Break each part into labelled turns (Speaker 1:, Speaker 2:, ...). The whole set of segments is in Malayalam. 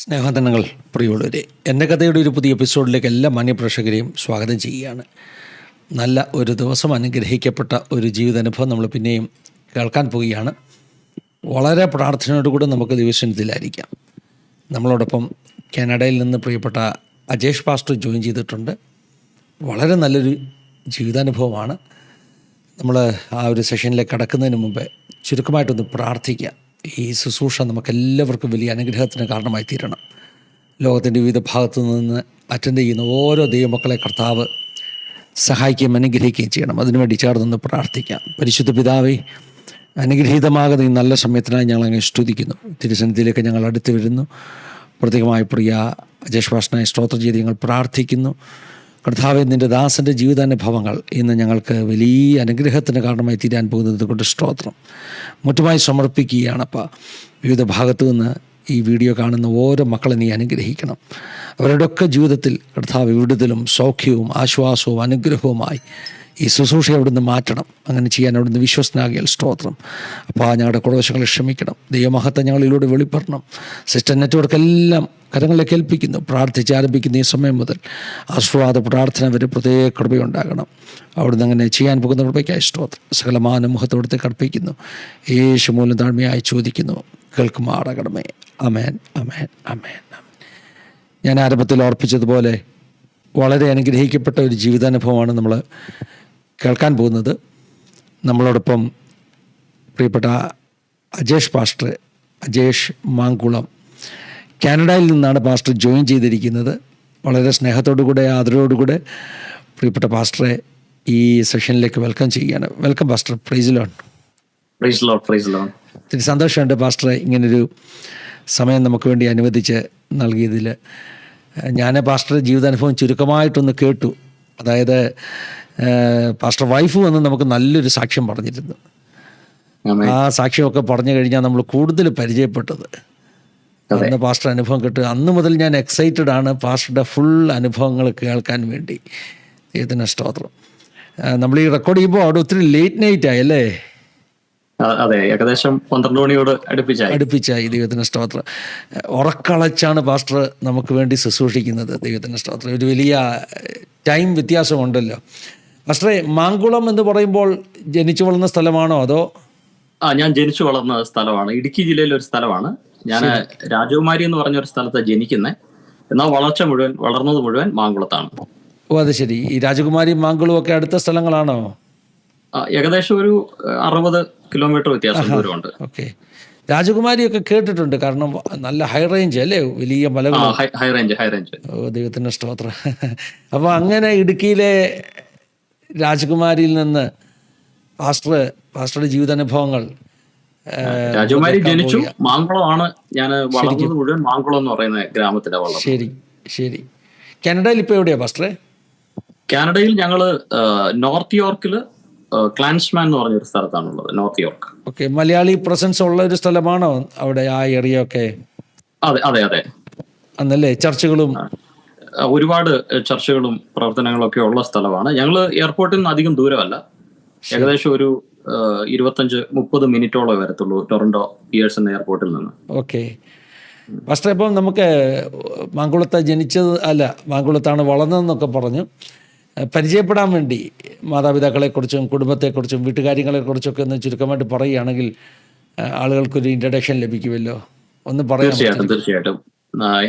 Speaker 1: സ്നേഹവന്ദനങ്ങൾ പ്രിയമുള്ളവരെ, എൻ്റെ കഥയുടെ ഒരു പുതിയ എപ്പിസോഡിലേക്ക് എല്ലാ മാന്യപ്രേക്ഷകരെയും സ്വാഗതം ചെയ്യുകയാണ്. നല്ല ഒരു ദിവസം, അനുഗ്രഹിക്കപ്പെട്ട ഒരു ജീവിതാനുഭവം നമ്മൾ പിന്നെയും കേൾക്കാൻ പോവുകയാണ്. വളരെ പ്രാർത്ഥനയോടുകൂടി നമുക്ക് ദൈവസന്നിധിയിലായിരിക്കാം. നമ്മളോടൊപ്പം കാനഡയിൽ നിന്ന് പ്രിയപ്പെട്ട അജേഷ് പാസ്റ്റർ ജോയിൻ ചെയ്തിട്ടുണ്ട്. വളരെ നല്ലൊരു ജീവിതാനുഭവമാണ്. നമ്മൾ ആ ഒരു സെഷനിലേക്ക് കടക്കുന്നതിന് മുമ്പ് ചുരുക്കമായിട്ടൊന്ന് പ്രാർത്ഥിക്കാം. ഈ ശുശ്രൂഷ നമുക്കെല്ലാവർക്കും വലിയ അനുഗ്രഹത്തിന് കാരണമായി തീരണം. ലോകത്തിൻ്റെ വിവിധ ഭാഗത്തു നിന്ന് അറ്റൻഡ് ചെയ്യുന്ന ഓരോ ദൈവമക്കളെ കർത്താവ് സഹായിക്കുകയും അനുഗ്രഹിക്കുകയും ചെയ്യണം. അതിനുവേണ്ടി ചേർന്നൊന്ന് പ്രാർത്ഥിക്കാം. പരിശുദ്ധ പിതാവേ, അനുഗ്രഹീതമാകുന്ന ഈ നല്ല സമയത്തിനായി ഞങ്ങൾ അങ്ങ് സ്തുതിക്കുന്നു. തിരുസന്നിധിയിലേക്ക് ഞങ്ങൾ അടുത്ത് വരുന്നു. പ്രത്യേകമായി പ്രിയ അജേഷ് പാസ്റ്ററിനായി സ്തോത്രം ചെയ്ത് ഞങ്ങൾ പ്രാർത്ഥിക്കുന്നു. കർത്താവേ, നിൻ്റെ ദാസൻ്റെ ജീവിതാനുഭവങ്ങൾ ഇന്ന് ഞങ്ങൾക്ക് വലിയ അനുഗ്രഹത്തിന് കാരണമായി തീരാൻ പോകുന്നത് കൊണ്ട് സ്തോത്രം. മുറ്റുമായി സമർപ്പിക്കുകയാണപ്പാ. വിവിധ ഭാഗത്തു നിന്ന് ഈ വീഡിയോ കാണുന്ന ഓരോ മക്കളെ നീ അനുഗ്രഹിക്കണം. അവരുടെയൊക്കെ ജീവിതത്തിൽ കർത്താവ് വിടുതലും സൗഖ്യവും ആശ്വാസവും അനുഗ്രഹവുമായി ഈ ശുശ്രൂഷ അവിടുന്ന് മാറ്റണം. അങ്ങനെ ചെയ്യാൻ അവിടുന്ന് വിശ്വസ്തനാകിയാൽ സ്തോത്രം. അപ്പോൾ ഞങ്ങളുടെ കുറവശങ്ങളെ ക്ഷമിക്കണം. ദൈവമഹത്വം ഞങ്ങളിലൂടെ വെളിപ്പെടണം. സിസ്റ്റർ നെറ്റ്വർക്കെല്ലാം കരങ്ങളിലേക്ക് ഏൽപ്പിക്കുന്നു. പ്രാർത്ഥിച്ച് ആരംഭിക്കുന്ന ഈ സമയം മുതൽ ആശീർവാദ പ്രാർത്ഥന വരെ പ്രത്യേക കൃപയുണ്ടാകണം. അവിടുന്ന് അങ്ങനെ ചെയ്യാൻ പോകുന്ന കൃപയ്ക്കായി സ്തോത്രം. സകലമാന മുഖത്തോടത്തെ കർപ്പിക്കുന്നു. യേശു മൂലം താഴ്മയായി ചോദിക്കുന്നു, കേൾക്കുമാറാകണമേ. അമേൻ, അമേൻ, അമേൻ. ഞാൻ ആരംഭത്തിൽ ഓർപ്പിച്ചതുപോലെ വളരെ അനുഗ്രഹിക്കപ്പെട്ട ഒരു ജീവിതാനുഭവമാണ് നമ്മൾ കേൾക്കാൻ പോകുന്നത്. നമ്മളോടൊപ്പം പ്രിയപ്പെട്ട അജേഷ് പാസ്റ്റർ, അജേഷ് മാങ്കുളം, കാനഡയിൽ നിന്നാണ് പാസ്റ്റർ ജോയിൻ ചെയ്തിരിക്കുന്നത്. വളരെ സ്നേഹത്തോടുകൂടെ ആദരവോടുകൂടെ പ്രിയപ്പെട്ട പാസ്റ്ററെ ഈ സെഷനിലേക്ക് വെൽക്കം ചെയ്യുകയാണ്. Welcome pastor. Praise lord. ഒത്തിരി സന്തോഷമുണ്ട് പാസ്റ്ററെ ഇങ്ങനൊരു സമയം നമുക്ക് വേണ്ടി അനുവദിച്ച് നൽകിയതിൽ. ഞാൻ പാസ്റ്ററുടെ ജീവിതാനുഭവം ചുരുക്കമായിട്ടൊന്ന് കേട്ടു. അതായത് പാസ്റ്റർ വൈഫ് വന്ന് നമുക്ക് നല്ലൊരു സാക്ഷ്യം പറഞ്ഞിരുന്നു. ആ സാക്ഷ്യമൊക്കെ പറഞ്ഞു കഴിഞ്ഞാൽ നമ്മൾ കൂടുതൽ പരിചയപ്പെട്ടത് അന്ന് പാസ്റ്റർ അനുഭവം കേട്ടു. അന്ന് മുതൽ ഞാൻ എക്സൈറ്റഡ് ആണ് പാസ്റ്ററുടെ ഫുൾ അനുഭവങ്ങൾ കേൾക്കാൻ വേണ്ടി. ദൈവത്തിന് സ്തോത്രം. നമ്മൾ ഈ റെക്കോർഡ് ചെയ്യുമ്പോൾ അവിടെ ഒത്തിരി ലേറ്റ് നൈറ്റ് ആയി അല്ലേ?
Speaker 2: അതെ, ഏകദേശം 12 മണിയോട്
Speaker 1: അടുപ്പിച്ചായി. ദൈവത്തിന് സ്തോത്രം. ഉറക്കളച്ചാണ് പാസ്റ്റർ നമുക്ക് വേണ്ടി ശുശ്രൂഷിക്കുന്നത്. ദൈവത്തിന് സ്തോത്രം. ഒരു വലിയ ടൈം വ്യത്യാസമുണ്ടല്ലോ. പാസ്റ്ററെ, മാങ്കുളം എന്ന് പറയുമ്പോൾ ജനിച്ചു വളർന്ന സ്ഥലമാണോ അതോ?
Speaker 2: ഞാൻ ജനിച്ചു വളർന്ന സ്ഥലമാണ്. ഇടുക്കി ജില്ലയിലെ ഒരു സ്ഥലമാണ്. ഞാൻ രാജകുമാരി എന്ന് പറഞ്ഞൊരു സ്ഥലത്താണ് ജനിക്കുന്നത്. എന്നാൽ വളർന്നത് മുഴുവൻ മാങ്കുളത്താണ്.
Speaker 1: ഓ, അത് ശരി. ഈ രാജകുമാരി മാങ്കുളവും ഒക്കെ അടുത്ത സ്ഥലങ്ങളാണോ?
Speaker 2: ഏകദേശം ഒരു 60 കിലോമീറ്റർ വ്യത്യാസം ദൂരമുണ്ട്.
Speaker 1: ഓക്കെ. രാജകുമാരിയൊക്കെ കേട്ടിട്ടുണ്ട്, കാരണം നല്ല ഹൈ റേഞ്ച് അല്ലേ, വലിയ മലകൾ.
Speaker 2: High range.
Speaker 1: ഓ, ദൈവത്തിന്റെ സ്തോത്രം. അപ്പൊ അങ്ങനെ ഇടുക്കിയിലെ രാജകുമാരിയിൽ നിന്ന് പാസ്റ്ററുടെ ജീവിതാനുഭവങ്ങൾ.
Speaker 2: രാജകുമാരി ജനിച്ചു, മാങ്കുളമാണ് ഞാൻ വളർന്നത് മുഴുവൻ. മാങ്കുളം എന്ന് പറയുന്ന ഗ്രാമത്തിലെ വളർന്നു.
Speaker 1: ശരി. കാനഡയിൽ ഇപ്പൊ എവിടെയാ പാസ്റ്ററെ?
Speaker 2: കാനഡയിൽ ഞങ്ങള് നോർത്ത് യോർക്കില് ക്ലാൻസ്മാൻ എന്ന് പറഞ്ഞൊരു സ്ഥലത്താണുള്ളത്. North York.
Speaker 1: Okay. Malayali presence ഉള്ള ഒരു സ്ഥലമാണോ അവിടെ, ആ ഏരിയ ഒക്കെ?
Speaker 2: അതെ. അന്നല്ലേ
Speaker 1: ചർച്ചുകളും
Speaker 2: ഒരുപാട് ചർച്ചകളും പ്രവർത്തനങ്ങളും ഒക്കെ ഉള്ള സ്ഥലമാണ്. ഞങ്ങൾ എയർപോർട്ടിൽ നിന്ന് അധികം ദൂരമല്ല. ഏകദേശം ഒരു 25-30 മിനിറ്റോളം വരത്തുള്ളൂ ടൊറന്റോ പിയേഴ്സൺ എയർപോർട്ടിൽ നിന്ന്.
Speaker 1: ഓക്കെ. ഫസ്റ്റ് ഇപ്പം നമുക്ക് മാങ്കുളത്താണ് വളർന്നതെന്നൊക്കെ പറഞ്ഞു. പരിചയപ്പെടാൻ വേണ്ടി മാതാപിതാക്കളെക്കുറിച്ചും കുടുംബത്തെക്കുറിച്ചും വീട്ടുകാര്യങ്ങളെക്കുറിച്ചൊക്കെ ഒന്ന് ചുരുക്കമായിട്ട് പറയുകയാണെങ്കിൽ ആളുകൾക്കൊരു ഇൻട്രഡക്ഷൻ ലഭിക്കുമല്ലോ. ഒന്ന് പറയാം.
Speaker 2: തീർച്ചയായിട്ടും.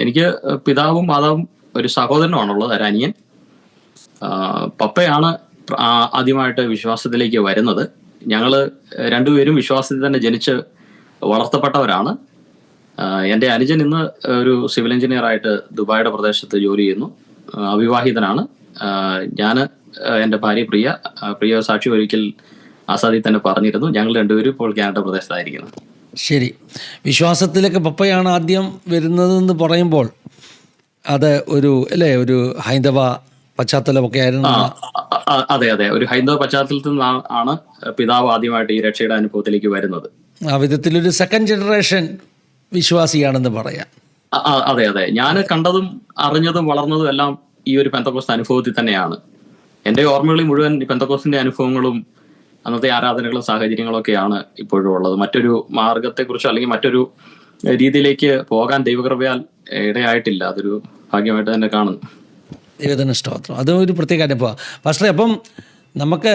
Speaker 2: എനിക്ക് പിതാവും മാതാവും ഒരു സഹോദരനുമാണുള്ളത്, ഒരു അനിയൻ. പപ്പയാണ് ആദ്യമായിട്ട് വിശ്വാസത്തിലേക്ക് വരുന്നത്. ഞങ്ങള് രണ്ടുപേരും വിശ്വാസത്തിൽ തന്നെ ജനിച്ച് വളർത്തപ്പെട്ടവരാണ്. എൻ്റെ അനുജൻ ഇന്ന് ഒരു സിവിൽ എഞ്ചിനീയർ ആയിട്ട് ദുബായിയുടെ പ്രദേശത്ത് ജോലി ചെയ്യുന്നു. അവിവാഹിതനാണ്. ഞാൻ എൻ്റെ ഭാര്യ പ്രിയ സാക്ഷി ഒരിക്കൽ ആസാദി തന്നെ പറഞ്ഞിരുന്നു, ഞങ്ങൾ രണ്ടുപേരും ഇപ്പോൾ കാനഡ പ്രദേശത്തായിരിക്കുന്നു.
Speaker 1: ശരി. വിശ്വാസത്തിലേക്ക് പപ്പയാണ് ആദ്യം വരുന്നതെന്ന് പറയുമ്പോൾ അത് ഒരു ഹൈന്ദവ പശ്ചാത്തലമൊക്കെ ആയിരുന്നു.
Speaker 2: അതെ. ഒരു ഹൈന്ദവ പശ്ചാത്തലത്തിൽ നിന്നാണ് പിതാവ് ആദ്യമായിട്ട് ഈ രക്ഷയുടെ അനുഭവത്തിലേക്ക് വരുന്നത്.
Speaker 1: ആ വിധത്തിലൊരു സെക്കൻഡ് ജനറേഷൻ വിശ്വാസിയാണെന്ന് പറയാം.
Speaker 2: അതെ. ഞാൻ കണ്ടതും അറിഞ്ഞതും വളർന്നതും എല്ലാം ഈ ഒരു പെന്തക്കോസ്ത് അനുഭവത്തിൽ തന്നെയാണ്. എൻ്റെ ഓർമ്മകളിൽ മുഴുവൻ ഈ പെന്തക്കോസ്തിന്റെ അനുഭവങ്ങളും അന്നത്തെ ആരാധനകളും സാഹചര്യങ്ങളും ഒക്കെയാണ് ഇപ്പോഴും ഉള്ളത്. മറ്റൊരു മാർഗത്തെക്കുറിച്ചോ അല്ലെങ്കിൽ മറ്റൊരു രീതിയിലേക്ക് പോകാൻ ദൈവകൃപയാൽ ഇടയായിട്ടില്ല. അതൊരു ഭാഗ്യമായിട്ട് തന്നെ കാണുന്നു.
Speaker 1: ദൈവത്തിന് സ്തോത്രം. അതും ഒരു പ്രത്യേക അനുഭവമാണ് പാസ്റ്ററെ. അപ്പം നമുക്ക്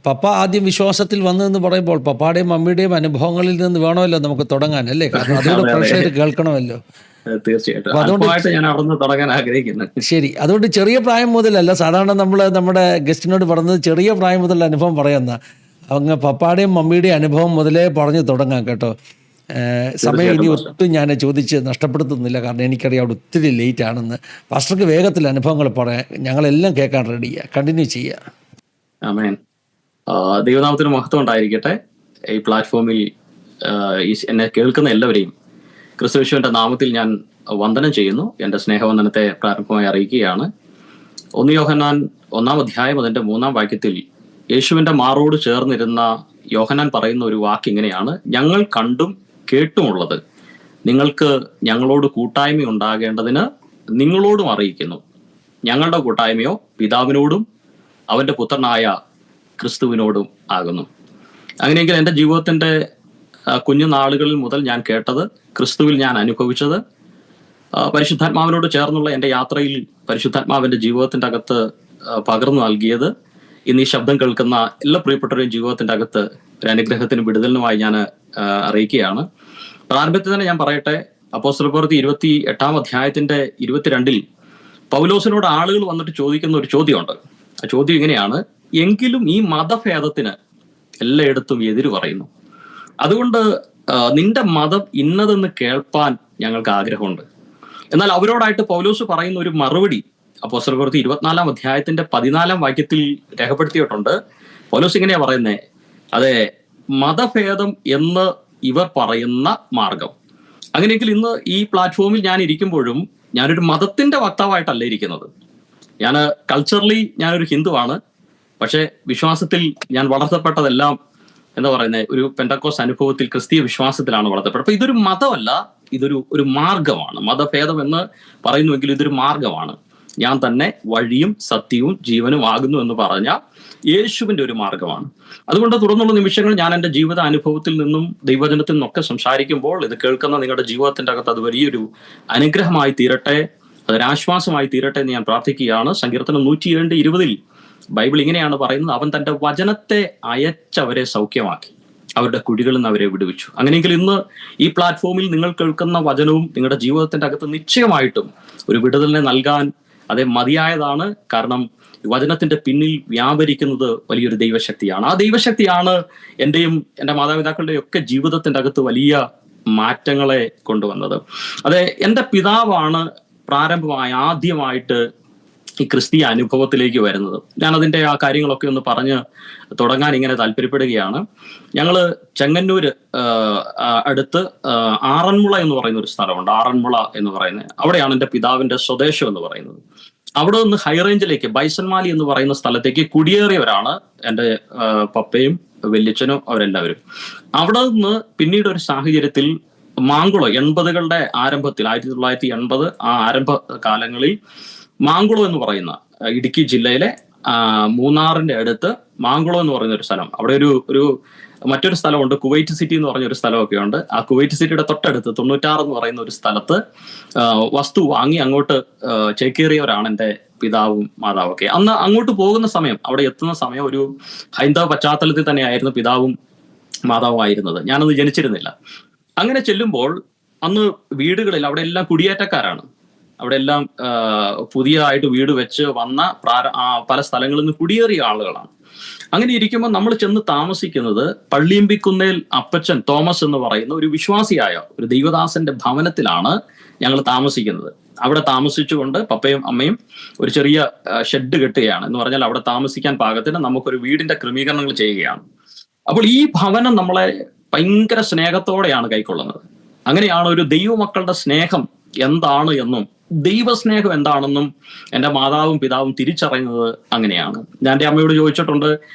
Speaker 1: പപ്പ ആദ്യം വിശ്വാസത്തിൽ വന്നതെന്ന് പറയുമ്പോൾ പപ്പായുടെയും മമ്മിയുടെയും അനുഭവങ്ങളിൽ നിന്ന് വേണമല്ലോ നമുക്ക് തുടങ്ങാൻ, അല്ലേ? കാരണം അതുകൂടെ പ്രേക്ഷകർ കേൾക്കണമല്ലോ.
Speaker 2: തീർച്ചയായിട്ടും
Speaker 1: അപ്പോൾ അതുകൊണ്ട്
Speaker 2: അല്പമായിട്ട് ഞാൻ അവിടെ നിന്ന് തുടങ്ങാൻ ആഗ്രഹിക്കുന്നു.
Speaker 1: ശരി, അതുകൊണ്ട് ചെറിയ പ്രായം മുതലല്ല, സാധാരണ നമ്മൾ നമ്മുടെ ഗസ്റ്റിനോട് പറഞ്ഞത് ചെറിയ പ്രായം മുതലുള്ള അനുഭവം പറയുന്ന അങ്ങ് പപ്പായുടെയും മമ്മിയുടെയും അനുഭവം മുതലേ പറഞ്ഞു തുടങ്ങാം കേട്ടോ. സമയം ഇനി ഒട്ടും ഞാൻ ചോദിച്ച് നഷ്ടപ്പെടുത്തുന്നില്ല, കാരണം എനിക്കറിയാം അവിടെ ഒത്തിരി ലേറ്റ് ആണെന്ന്. പാസ്റ്റർക്ക് വേഗത്തിൽ അനുഭവങ്ങൾ പറയാം, ഞങ്ങളെല്ലാം കേൾക്കാൻ റെഡിയാണ്. കണ്ടിന്യൂ ചെയ്യുക.
Speaker 2: ആമേൻ. ദൈവനാമത്തിന് മഹത്വം ഉണ്ടായിരിക്കട്ടെ. ഈ പ്ലാറ്റ്ഫോമിൽ എന്നെ കേൾക്കുന്ന എല്ലാവരെയും ക്രിസ്തുയേശുവിന്റെ നാമത്തിൽ ഞാൻ വന്ദനം ചെയ്യുന്നു. എൻ്റെ സ്നേഹവന്ദനത്തെ പ്രാരംഭമായി അറിയിക്കുകയാണ്. 1 യോഹന്നാൻ 1-ാം അധ്യായം അതിൻ്റെ 3-ാം വാക്യത്തിൽ യേശുവിന്റെ മാറോട് ചേർന്നിരുന്ന യോഹന്നാൻ പറയുന്ന ഒരു വാക്ക് ഇങ്ങനെയാണ്: ഞങ്ങൾ കണ്ടും കേട്ടുമുള്ളത് നിങ്ങൾക്ക് ഞങ്ങളോട് കൂട്ടായ്മ ഉണ്ടാകേണ്ടതിന് നിങ്ങളോടും അറിയിക്കുന്നു. ഞങ്ങളുടെ കൂട്ടായ്മയോ പിതാവിനോടും അവന്റെ പുത്രനായ ക്രിസ്തുവിനോടും ആകുന്നു. അങ്ങനെയെങ്കിൽ എൻ്റെ ജീവിതത്തിന്റെ കുഞ്ഞുനാളുകളിൽ മുതൽ ഞാൻ കേട്ടത്, ക്രിസ്തുവിൽ ഞാൻ അനുഭവിച്ചത്, പരിശുദ്ധാത്മാവിനോട് ചേർന്നുള്ള എൻ്റെ യാത്രയിൽ പരിശുദ്ധാത്മാവിന്റെ ജീവിതത്തിന്റെ അകത്ത് പകർന്നു നൽകിയത്, ഇന്ന് ഈ ശബ്ദം കേൾക്കുന്ന എല്ലാ പ്രിയപ്പെട്ടവരെയും ജീവിതത്തിന്റെ അകത്ത് ഒരു അനുഗ്രഹത്തിനും വിടുതലിനുമായി ഞാൻ അറിയിക്കുകയാണ്. പ്രാരംഭത്തിൽ തന്നെ ഞാൻ പറയട്ടെ, അപ്പോസ്തലപ്രവൃത്തി 28-ാം അധ്യായത്തിന്റെ 22-ൽ പൗലോസിനോട് ആളുകൾ വന്നിട്ട് ചോദിക്കുന്ന ഒരു ചോദ്യമുണ്ട്. ആ ചോദ്യം ഇങ്ങനെയാണ്: എങ്കിലും ഈ മതഭേദത്തിന് എല്ലായിടത്തും എതിര് പറയുന്നു, അതുകൊണ്ട് നിന്റെ മതം ഇന്നതെന്ന് കേൾപ്പാൻ ഞങ്ങൾക്ക് ആഗ്രഹമുണ്ട്. എന്നാൽ അവരോടായിട്ട് പൗലോസ് പറയുന്ന ഒരു മറുപടി അപ്പോസ്തലപ്രവൃത്തി 24-ാം അധ്യായത്തിന്റെ 14-ാം വാക്യത്തിൽ രേഖപ്പെടുത്തിയിട്ടുണ്ട്. പൗലോസ് ഇങ്ങനെയാ പറയുന്നത്: അതെ, മതഭേദം എന്ന് ഇവർ പറയുന്ന മാർഗം. അങ്ങനെയെങ്കിൽ ഇന്ന് ഈ പ്ലാറ്റ്ഫോമിൽ ഞാൻ ഇരിക്കുമ്പോഴും ഞാനൊരു മതത്തിന്റെ വക്താവായിട്ടല്ല ഇരിക്കുന്നത്. ഞാൻ കൾച്ചറലി ഞാനൊരു ഹിന്ദുവാണ്, പക്ഷെ വിശ്വാസത്തിൽ ഞാൻ വളർത്തപ്പെട്ടതെല്ലാം എന്താ പറയുന്നത്, ഒരു പെന്തക്കോസ് അനുഭവത്തിൽ ക്രിസ്തീയ വിശ്വാസത്തിലാണ് വളർത്തപ്പെട്ടത്. അപ്പൊ ഇതൊരു മതമല്ല, ഇതൊരു മാർഗമാണ്. മതഭേദം എന്ന് പറയുന്നുവെങ്കിൽ ഇതൊരു മാർഗമാണ്. ഞാൻ തന്നെ വഴിയും സത്യവും ജീവനും ആകുന്നു എന്ന് പറഞ്ഞ യേശുവിന്റെ ഒരു മാർഗമാണ്. അതുകൊണ്ട് തുടർന്നുള്ള നിമിഷങ്ങൾ ഞാൻ എൻ്റെ ജീവിത അനുഭവത്തിൽ നിന്നും ദൈവജനത്തിൽ നിന്നൊക്കെ സംസാരിക്കുമ്പോൾ ഇത് കേൾക്കുന്ന നിങ്ങളുടെ ജീവിതത്തിന്റെ അകത്ത് അത് വലിയൊരു അനുഗ്രഹമായി തീരട്ടെ, അതൊരാശ്വാസമായി തീരട്ടെ എന്ന് ഞാൻ പ്രാർത്ഥിക്കുകയാണ്. സങ്കീർത്തനം 107:20 ബൈബിൾ ഇങ്ങനെയാണ് പറയുന്നത്: അവൻ തന്റെ വചനത്തെ അയച്ചവരെ സൗഖ്യമാക്കി, അവരുടെ കുഴികളിൽ നിന്ന് അവരെ വിടുവിച്ചു. അങ്ങനെയെങ്കിൽ ഇന്ന് ഈ പ്ലാറ്റ്ഫോമിൽ നിങ്ങൾ കേൾക്കുന്ന വചനവും നിങ്ങളുടെ ജീവിതത്തിന്റെ അകത്ത് നിശ്ചയമായിട്ടും ഒരു വിടുതലിനെ നൽകാൻ അതേ മതിയായതാണ്. കാരണം വചനത്തിന്റെ പിന്നിൽ വ്യാപരിക്കുന്നത് വലിയൊരു ദൈവശക്തിയാണ്. ആ ദൈവശക്തിയാണ് എൻ്റെയും എൻ്റെ മാതാപിതാക്കളുടെയും ഒക്കെ ജീവിതത്തിന്റെ അകത്ത് വലിയ മാറ്റങ്ങളെ കൊണ്ടുവന്നത്. അതെ, എൻ്റെ പിതാവാണ് ആദ്യമായിട്ട് ഈ ക്രിസ്തീയ അനുഭവത്തിലേക്ക് വരുന്നത്. ഞാൻ അതിൻ്റെ ആ കാര്യങ്ങളൊക്കെ ഒന്ന് പറഞ്ഞ് തുടങ്ങാൻ ഇങ്ങനെ താല്പര്യപ്പെടുകയാണ്. ഞങ്ങൾ ചെങ്ങന്നൂര് അടുത്ത് ആറന്മുള എന്ന് പറയുന്ന ഒരു സ്ഥലമുണ്ട്. ആറന്മുള എന്ന് പറയുന്നത് അവിടെയാണ് എൻ്റെ പിതാവിന്റെ സ്വദേശം എന്ന് പറയുന്നത്. അവിടെ നിന്ന് ഹൈറേഞ്ചിലേക്ക് ബൈസൺമാലി എന്ന് പറയുന്ന സ്ഥലത്തേക്ക് കുടിയേറിയവരാണ് എൻ്റെ പപ്പയും വല്യച്ഛനും അവരെല്ലാവരും. അവിടെ നിന്ന് പിന്നീട് ഒരു സാഹചര്യത്തിൽ മാങ്കുളം 80കളുടെ ആരംഭത്തിൽ 1980 ആ ആരംഭ കാലങ്ങളിൽ മാങ്കുളം എന്ന് പറയുന്ന ഇടുക്കി ജില്ലയിലെ മൂന്നാറിന്റെ അടുത്ത് മാങ്കുളം എന്ന് പറയുന്ന ഒരു സ്ഥലം, അവിടെ ഒരു മറ്റൊരു സ്ഥലമുണ്ട്, കുവൈറ്റ് സിറ്റി എന്ന് പറഞ്ഞൊരു സ്ഥലമൊക്കെ ഉണ്ട്. ആ കുവൈറ്റ് സിറ്റിയുടെ തൊട്ടടുത്ത് 96 എന്ന് പറയുന്ന ഒരു സ്ഥലത്ത് വസ്തു വാങ്ങി അങ്ങോട്ട് ചേക്കേറിയവരാണ് എൻ്റെ പിതാവും മാതാവും ഒക്കെ. അന്ന് അങ്ങോട്ട് പോകുന്ന സമയം, അവിടെ എത്തുന്ന സമയം ഒരു ഹൈന്ദവ പശ്ചാത്തലത്തിൽ തന്നെയായിരുന്നു പിതാവും മാതാവും ആയിരുന്നത്. ഞാനന്ന് ജനിച്ചിരുന്നില്ല. അങ്ങനെ ചെല്ലുമ്പോൾ അന്ന് വീടുകളിൽ അവിടെ എല്ലാം കുടിയേറ്റക്കാരാണ്. അവിടെ എല്ലാം പുതിയതായിട്ട് വീട് വെച്ച് വന്ന പല സ്ഥലങ്ങളിൽ നിന്ന് കുടിയേറിയ ആളുകളാണ്. അങ്ങനെ ഇരിക്കുമ്പോൾ നമ്മൾ ചെന്ന് താമസിക്കുന്നത് പള്ളിയമ്പിക്കുന്നേൽ അപ്പച്ചൻ തോമസ് എന്ന് പറയുന്ന ഒരു വിശ്വാസിയായ ഒരു ദൈവദാസന്റെ ഭവനത്തിലാണ് ഞങ്ങൾ താമസിക്കുന്നത്. അവിടെ താമസിച്ചുകൊണ്ട് പപ്പയും അമ്മയും ഒരു ചെറിയ ഷെഡ് കെട്ടുകയാണ്. എന്ന് പറഞ്ഞാൽ അവിടെ താമസിക്കാൻ പാകത്തിന് നമുക്കൊരു വീടിന്റെ ക്രമീകരണങ്ങൾ ചെയ്യുകയാണ്. അപ്പോൾ ഈ ഭവനം നമ്മളെ ഭയങ്കര സ്നേഹത്തോടെയാണ് കൈക്കൊള്ളുന്നത്. അങ്ങനെയാണ് ഒരു ദൈവമക്കളുടെ സ്നേഹം എന്താണ് എന്നും ദൈവസ്നേഹം എന്താണെന്നും എൻ്റെ മാതാവും പിതാവും തിരിച്ചറിയുന്നത് അങ്ങനെയാണ്. ഞാൻ എൻ്റെ അമ്മയോട് ചോദിച്ചിട്ടുണ്ട്,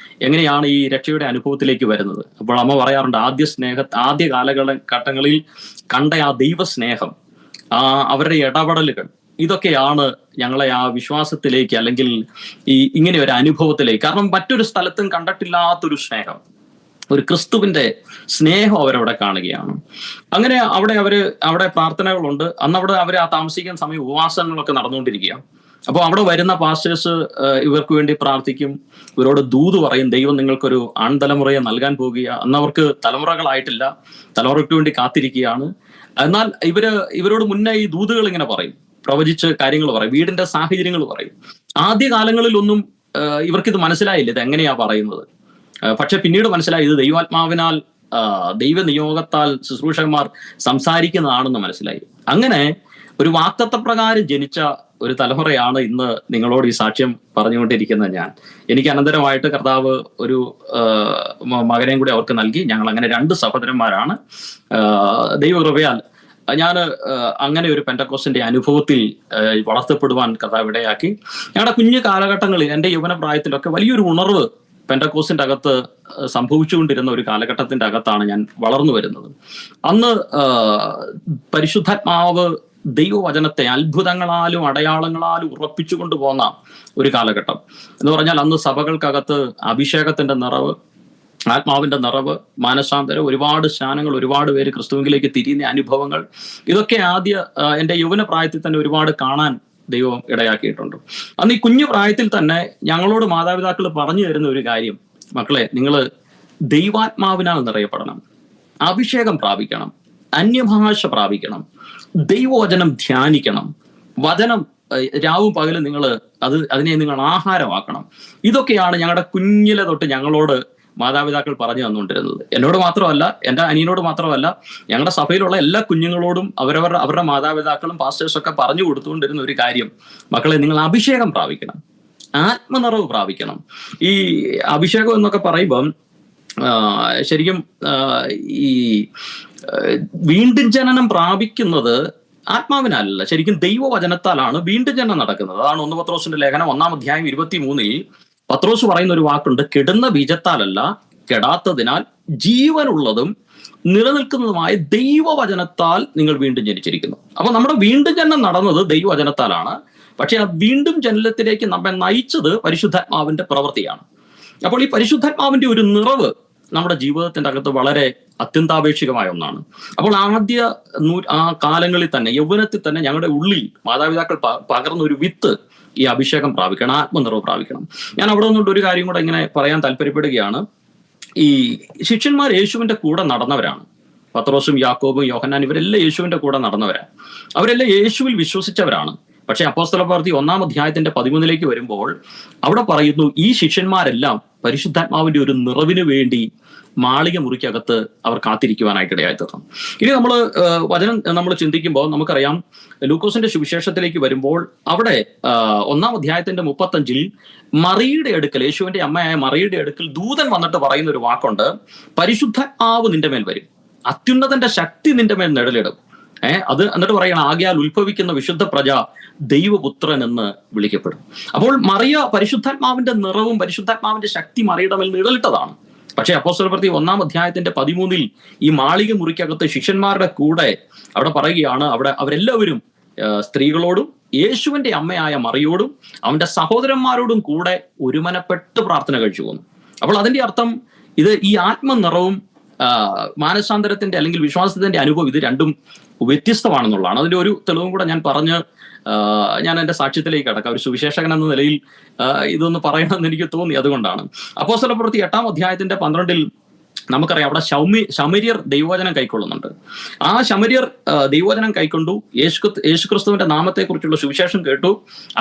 Speaker 2: എങ്ങനെയാണ് ഈ രക്ഷയുടെ അനുഭവത്തിലേക്ക് വരുന്നത്? അപ്പോൾ അമ്മ പറയാറുണ്ട്, ആദ്യ കാലഘട്ടങ്ങളിൽ കണ്ട ആ ദൈവസ്നേഹം, അവരുടെ ഇടപെടലുകൾ, ഇതൊക്കെയാണ് ഞങ്ങളെ ആ വിശ്വാസത്തിലേക്ക് അല്ലെങ്കിൽ ഇങ്ങനെ ഒരു അനുഭവത്തിലേക്ക്, കാരണം മറ്റൊരു സ്ഥലത്തും കണ്ടിട്ടില്ലാത്തൊരു സ്നേഹം, ഒരു ക്രിസ്തുവിന്റെ സ്നേഹം അവരവിടെ കാണുകയാണ്. അങ്ങനെ അവിടെ പ്രാർത്ഥനകളുണ്ട്. അന്ന് അവർ ആ താമസിക്കുന്ന സമയം ഉപവാസങ്ങളൊക്കെ നടന്നുകൊണ്ടിരിക്കുകയാണ്. അപ്പോൾ അവിടെ വരുന്ന പാസ്റ്റേഴ്സ് ഇവർക്ക് വേണ്ടി പ്രാർത്ഥിക്കും, ഇവരോട് ദൂത് പറയും, ദൈവം നിങ്ങൾക്കൊരു ആൺതലമുറയെ നൽകാൻ പോകുക. അന്ന് അവർക്ക് തലമുറകളായിട്ടില്ല, തലമുറയ്ക്ക് വേണ്ടി കാത്തിരിക്കുകയാണ്. എന്നാൽ ഇവരോട് മുന്നേ ഈ ദൂതുകൾ ഇങ്ങനെ പറയും, പ്രവചിച്ച് കാര്യങ്ങൾ പറയും, വീടിന്റെ സാഹചര്യങ്ങൾ പറയും. ആദ്യ കാലങ്ങളിലൊന്നും ഇവർക്കിത് മനസ്സിലായില്ല, ഇത് എങ്ങനെയാ പറയുന്നത്. പക്ഷെ പിന്നീട് മനസ്സിലായി ഇത് ദൈവാത്മാവിനാൽ ദൈവനിയോഗത്താൽ ശുശ്രൂഷകന്മാർ സംസാരിക്കുന്നതാണെന്ന് മനസ്സിലായി. അങ്ങനെ ഒരു വാഗ്ദത്തപ്രകാരം ജനിച്ച ഒരു തലമുറയാണ് ഇന്ന് നിങ്ങളോട് ഈ സാക്ഷ്യം പറഞ്ഞുകൊണ്ടിരിക്കുന്നത് ഞാൻ. എനിക്ക് അനന്തരമായിട്ട് കർത്താവ് ഒരു മകനെയും കൂടി അവർക്ക് നൽകി. ഞങ്ങൾ അങ്ങനെ 2 സഹോദരന്മാരാണ്. ദൈവകൃപയാൽ ഞാൻ അങ്ങനെ ഒരു പെന്തക്കോസ്തിന്റെ അനുഭവത്തിൽ വളർത്തപ്പെടുവാൻ കർത്താവ് ഇടയാക്കി. ഞങ്ങളുടെ കുഞ്ഞു കാലഘട്ടങ്ങളിൽ, എൻ്റെ യൗവന പ്രായത്തിലൊക്കെ വലിയൊരു ഉണർവ് പെന്തക്കോസ്തിന്റെ അകത്ത് സംഭവിച്ചുകൊണ്ടിരുന്ന ഒരു കാലഘട്ടത്തിന്റെ അകത്താണ് ഞാൻ വളർന്നു വരുന്നത്. അന്ന് പരിശുദ്ധാത്മാവ് ദൈവവചനത്തെ അത്ഭുതങ്ങളാലും അടയാളങ്ങളാലും ഉറപ്പിച്ചു കൊണ്ടുപോകുന്ന ഒരു കാലഘട്ടം എന്ന് പറഞ്ഞാൽ, അന്ന് സഭകൾക്കകത്ത് അഭിഷേകത്തിന്റെ നിറവ്, ആത്മാവിന്റെ നിറവ്, മാനസാന്തരം, ഒരുപാട് സ്നാനങ്ങൾ, ഒരുപാട് പേര് ക്രിസ്തുവിലേക്ക് തിരിയുന്ന അനുഭവങ്ങൾ, ഇതൊക്കെ എൻ്റെ യൗവന പ്രായത്തിൽ തന്നെ ഒരുപാട് കാണാൻ ദൈവം ഇടയാക്കിയിട്ടുണ്ട്. അന്ന് ഈ കുഞ്ഞു പ്രായത്തിൽ തന്നെ ഞങ്ങളോട് മാതാപിതാക്കൾ പറഞ്ഞു തരുന്ന ഒരു കാര്യം, മക്കളെ, നിങ്ങൾ ദൈവാത്മാവിനാൽ നിറയപ്പെടണം, അഭിഷേകം പ്രാപിക്കണം, അന്യഭാഷ പ്രാപിക്കണം, ദൈവവചനം ധ്യാനിക്കണം, വചനം രാവും പകലും അതിനെ നിങ്ങൾ ആഹാരമാക്കണം. ഇതൊക്കെയാണ് ഞങ്ങളുടെ കുഞ്ഞിലെ തൊട്ട് ഞങ്ങളോട് മാതാപിതാക്കൾ പറഞ്ഞു തന്നുകൊണ്ടിരുന്നത്. എന്നോട് മാത്രമല്ല, എൻ്റെ അനിയനോട് മാത്രമല്ല, ഞങ്ങളുടെ സഭയിലുള്ള എല്ലാ കുഞ്ഞുങ്ങളോടും അവരുടെ മാതാപിതാക്കളും പാസ്റ്റേഴ്സൊക്കെ പറഞ്ഞു കൊടുത്തുകൊണ്ടിരുന്ന ഒരു കാര്യം, മക്കളെ, നിങ്ങൾ അഭിഷേകം പ്രാപിക്കണം, ആത്മനിറവ് പ്രാപിക്കണം. ഈ അഭിഷേകം എന്നൊക്കെ പറയുമ്പം ശരിക്കും ഈ വീണ്ടും ജനനം പ്രാപിക്കുന്നത് ആത്മാവിനല്ല, ശരിക്കും ദൈവവചനത്താലാണ് വീണ്ടും ജനനം നടക്കുന്നത്. അതാണ് 1 പത്രോസിന്റെ ലേഖനം 1-ാം അധ്യായം 23 പത്രോസ് പറയുന്ന ഒരു വാക്കുണ്ട്, കെടുന്ന ബീജത്താലല്ല, കെടാത്തതിനാൽ ജീവനുള്ളതും നിലനിൽക്കുന്നതുമായ ദൈവവചനത്താൽ നിങ്ങൾ വീണ്ടും ജനിച്ചിരിക്കുന്നു. അപ്പൊ നമ്മുടെ വീണ്ടും ജനനം നടന്നത് ദൈവവചനത്താലാണ്. പക്ഷെ ആ വീണ്ടും ജനനത്തിലേക്ക് നമ്മെ നയിച്ചത് പരിശുദ്ധാത്മാവിന്റെ പ്രവൃത്തിയാണ്. അപ്പോൾ ഈ പരിശുദ്ധാത്മാവിന്റെ ഒരു നിറവ് നമ്മുടെ ജീവിതത്തിന്റെ അകത്ത് വളരെ അത്യന്താപേക്ഷികമായ ഒന്നാണ്. അപ്പോൾ ആ കാലങ്ങളിൽ തന്നെ, യൗവനത്തിൽ തന്നെ ഞങ്ങളുടെ ഉള്ളിൽ മാതാപിതാക്കൾ പകർന്ന ഒരു വിത്ത് ഈ അഭിഷേകം പ്രാപിക്കണം, ആത്മനിറവ് പ്രാപിക്കണം. ഞാൻ അവിടെ നിന്നുകൊണ്ട് ഒരു കാര്യം കൂടെ ഇങ്ങനെ പറയാൻ താല്പര്യപ്പെടുകയാണ്. ഈ ശിഷ്യന്മാർ യേശുവിന്റെ കൂടെ നടന്നവരാണ്. പത്രോസും യാക്കോബും യോഹന്നാൻ ഇവരെല്ലാം യേശുവിന്റെ കൂടെ നടന്നവരാണ്. അവരെല്ലാം യേശുവിൽ വിശ്വസിച്ചവരാണ്. പക്ഷെ അപ്പോസ്തലപ്രവൃത്തി 1-ാം അധ്യായത്തിന്റെ 13 വരുമ്പോൾ അവിടെ പറയുന്നു, ഈ ശിഷ്യന്മാരെല്ലാം പരിശുദ്ധാത്മാവിന്റെ ഒരു നിറവിന് വേണ്ടി മാളിക മുറിക്കകത്ത് അവർ കാത്തിരിക്കുവാനായിട്ട് ഇടയായി തീർന്നു. ഇനി വചനം നമ്മൾ ചിന്തിക്കുമ്പോൾ നമുക്കറിയാം, ലൂക്കോസിന്റെ സുവിശേഷത്തിലേക്ക് വരുമ്പോൾ അവിടെ 1-ാം അധ്യായത്തിന്റെ 35 മറിയുടെ അടുക്കൽ, യേശുവിന്റെ അമ്മയായ മറിയുടെ അടുക്കൽ ദൂതൻ വന്നിട്ട് പറയുന്ന ഒരു വാക്കുണ്ട്, പരിശുദ്ധാത്മാവ് നിന്റെ മേൽ വരും, അത്യുന്നതന്റെ ശക്തി നിന്റെ മേൽ നിഴലിടും. അത് എന്നിട്ട് പറയണം, ആകയാൽ ഉത്ഭവിക്കുന്ന വിശുദ്ധ പ്രജ ദൈവപുത്രൻ എന്ന് വിളിക്കപ്പെടും. അപ്പോൾ മറിയ പരിശുദ്ധാത്മാവിന്റെ നിറവും പരിശുദ്ധാത്മാവിന്റെ ശക്തി മറിയുടെ മേൽ നിഴലിട്ടതാണ്. പക്ഷേ അപ്പോസ്തലപ്രവൃത്തി 1-ാം അധ്യായത്തിന്റെ 13 ഈ മാളിക മുറിക്കകത്ത് ശിഷ്യന്മാരുടെ കൂടെ അവിടെ പറയുകയാണ്, അവിടെ അവരെല്ലാവരും സ്ത്രീകളോടും യേശുവിന്റെ അമ്മയായ മറിയോടും അവന്റെ സഹോദരന്മാരോടും കൂടെ ഒരുമനപ്പെട്ട് പ്രാർത്ഥന കഴിച്ചു പോന്നു. അപ്പോൾ അതിന്റെ അർത്ഥം ഈ ആത്മനിറവും മാനസാന്തരത്തിന്റെ അല്ലെങ്കിൽ വിശ്വാസത്തിന്റെ അനുഭവം ഇത് രണ്ടും വ്യത്യസ്തമാണെന്നുള്ളതാണ്. അതിന്റെ ഒരു തെളിവും കൂടെ ഞാൻ എൻ്റെ സാക്ഷ്യത്തിലേക്ക് കടക്കാം. ഒരു സുവിശേഷകൻ എന്ന നിലയിൽ ഇതൊന്ന് പറയണമെന്ന് എനിക്ക് തോന്നി. അതുകൊണ്ടാണ് അപ്പോസ്തലപ്രവൃത്തി 8-ാം അധ്യായത്തിന്റെ 12 നമുക്കറിയാം, അവിടെ ശമര്യർ ദൈവവചനം കൈക്കൊള്ളുന്നുണ്ട്. ആ ശമര്യർ ദൈവവചനം കൈക്കൊണ്ടു, യേശുക്രിസ്തുവിന്റെ നാമത്തെക്കുറിച്ചുള്ള സുവിശേഷം കേട്ടു,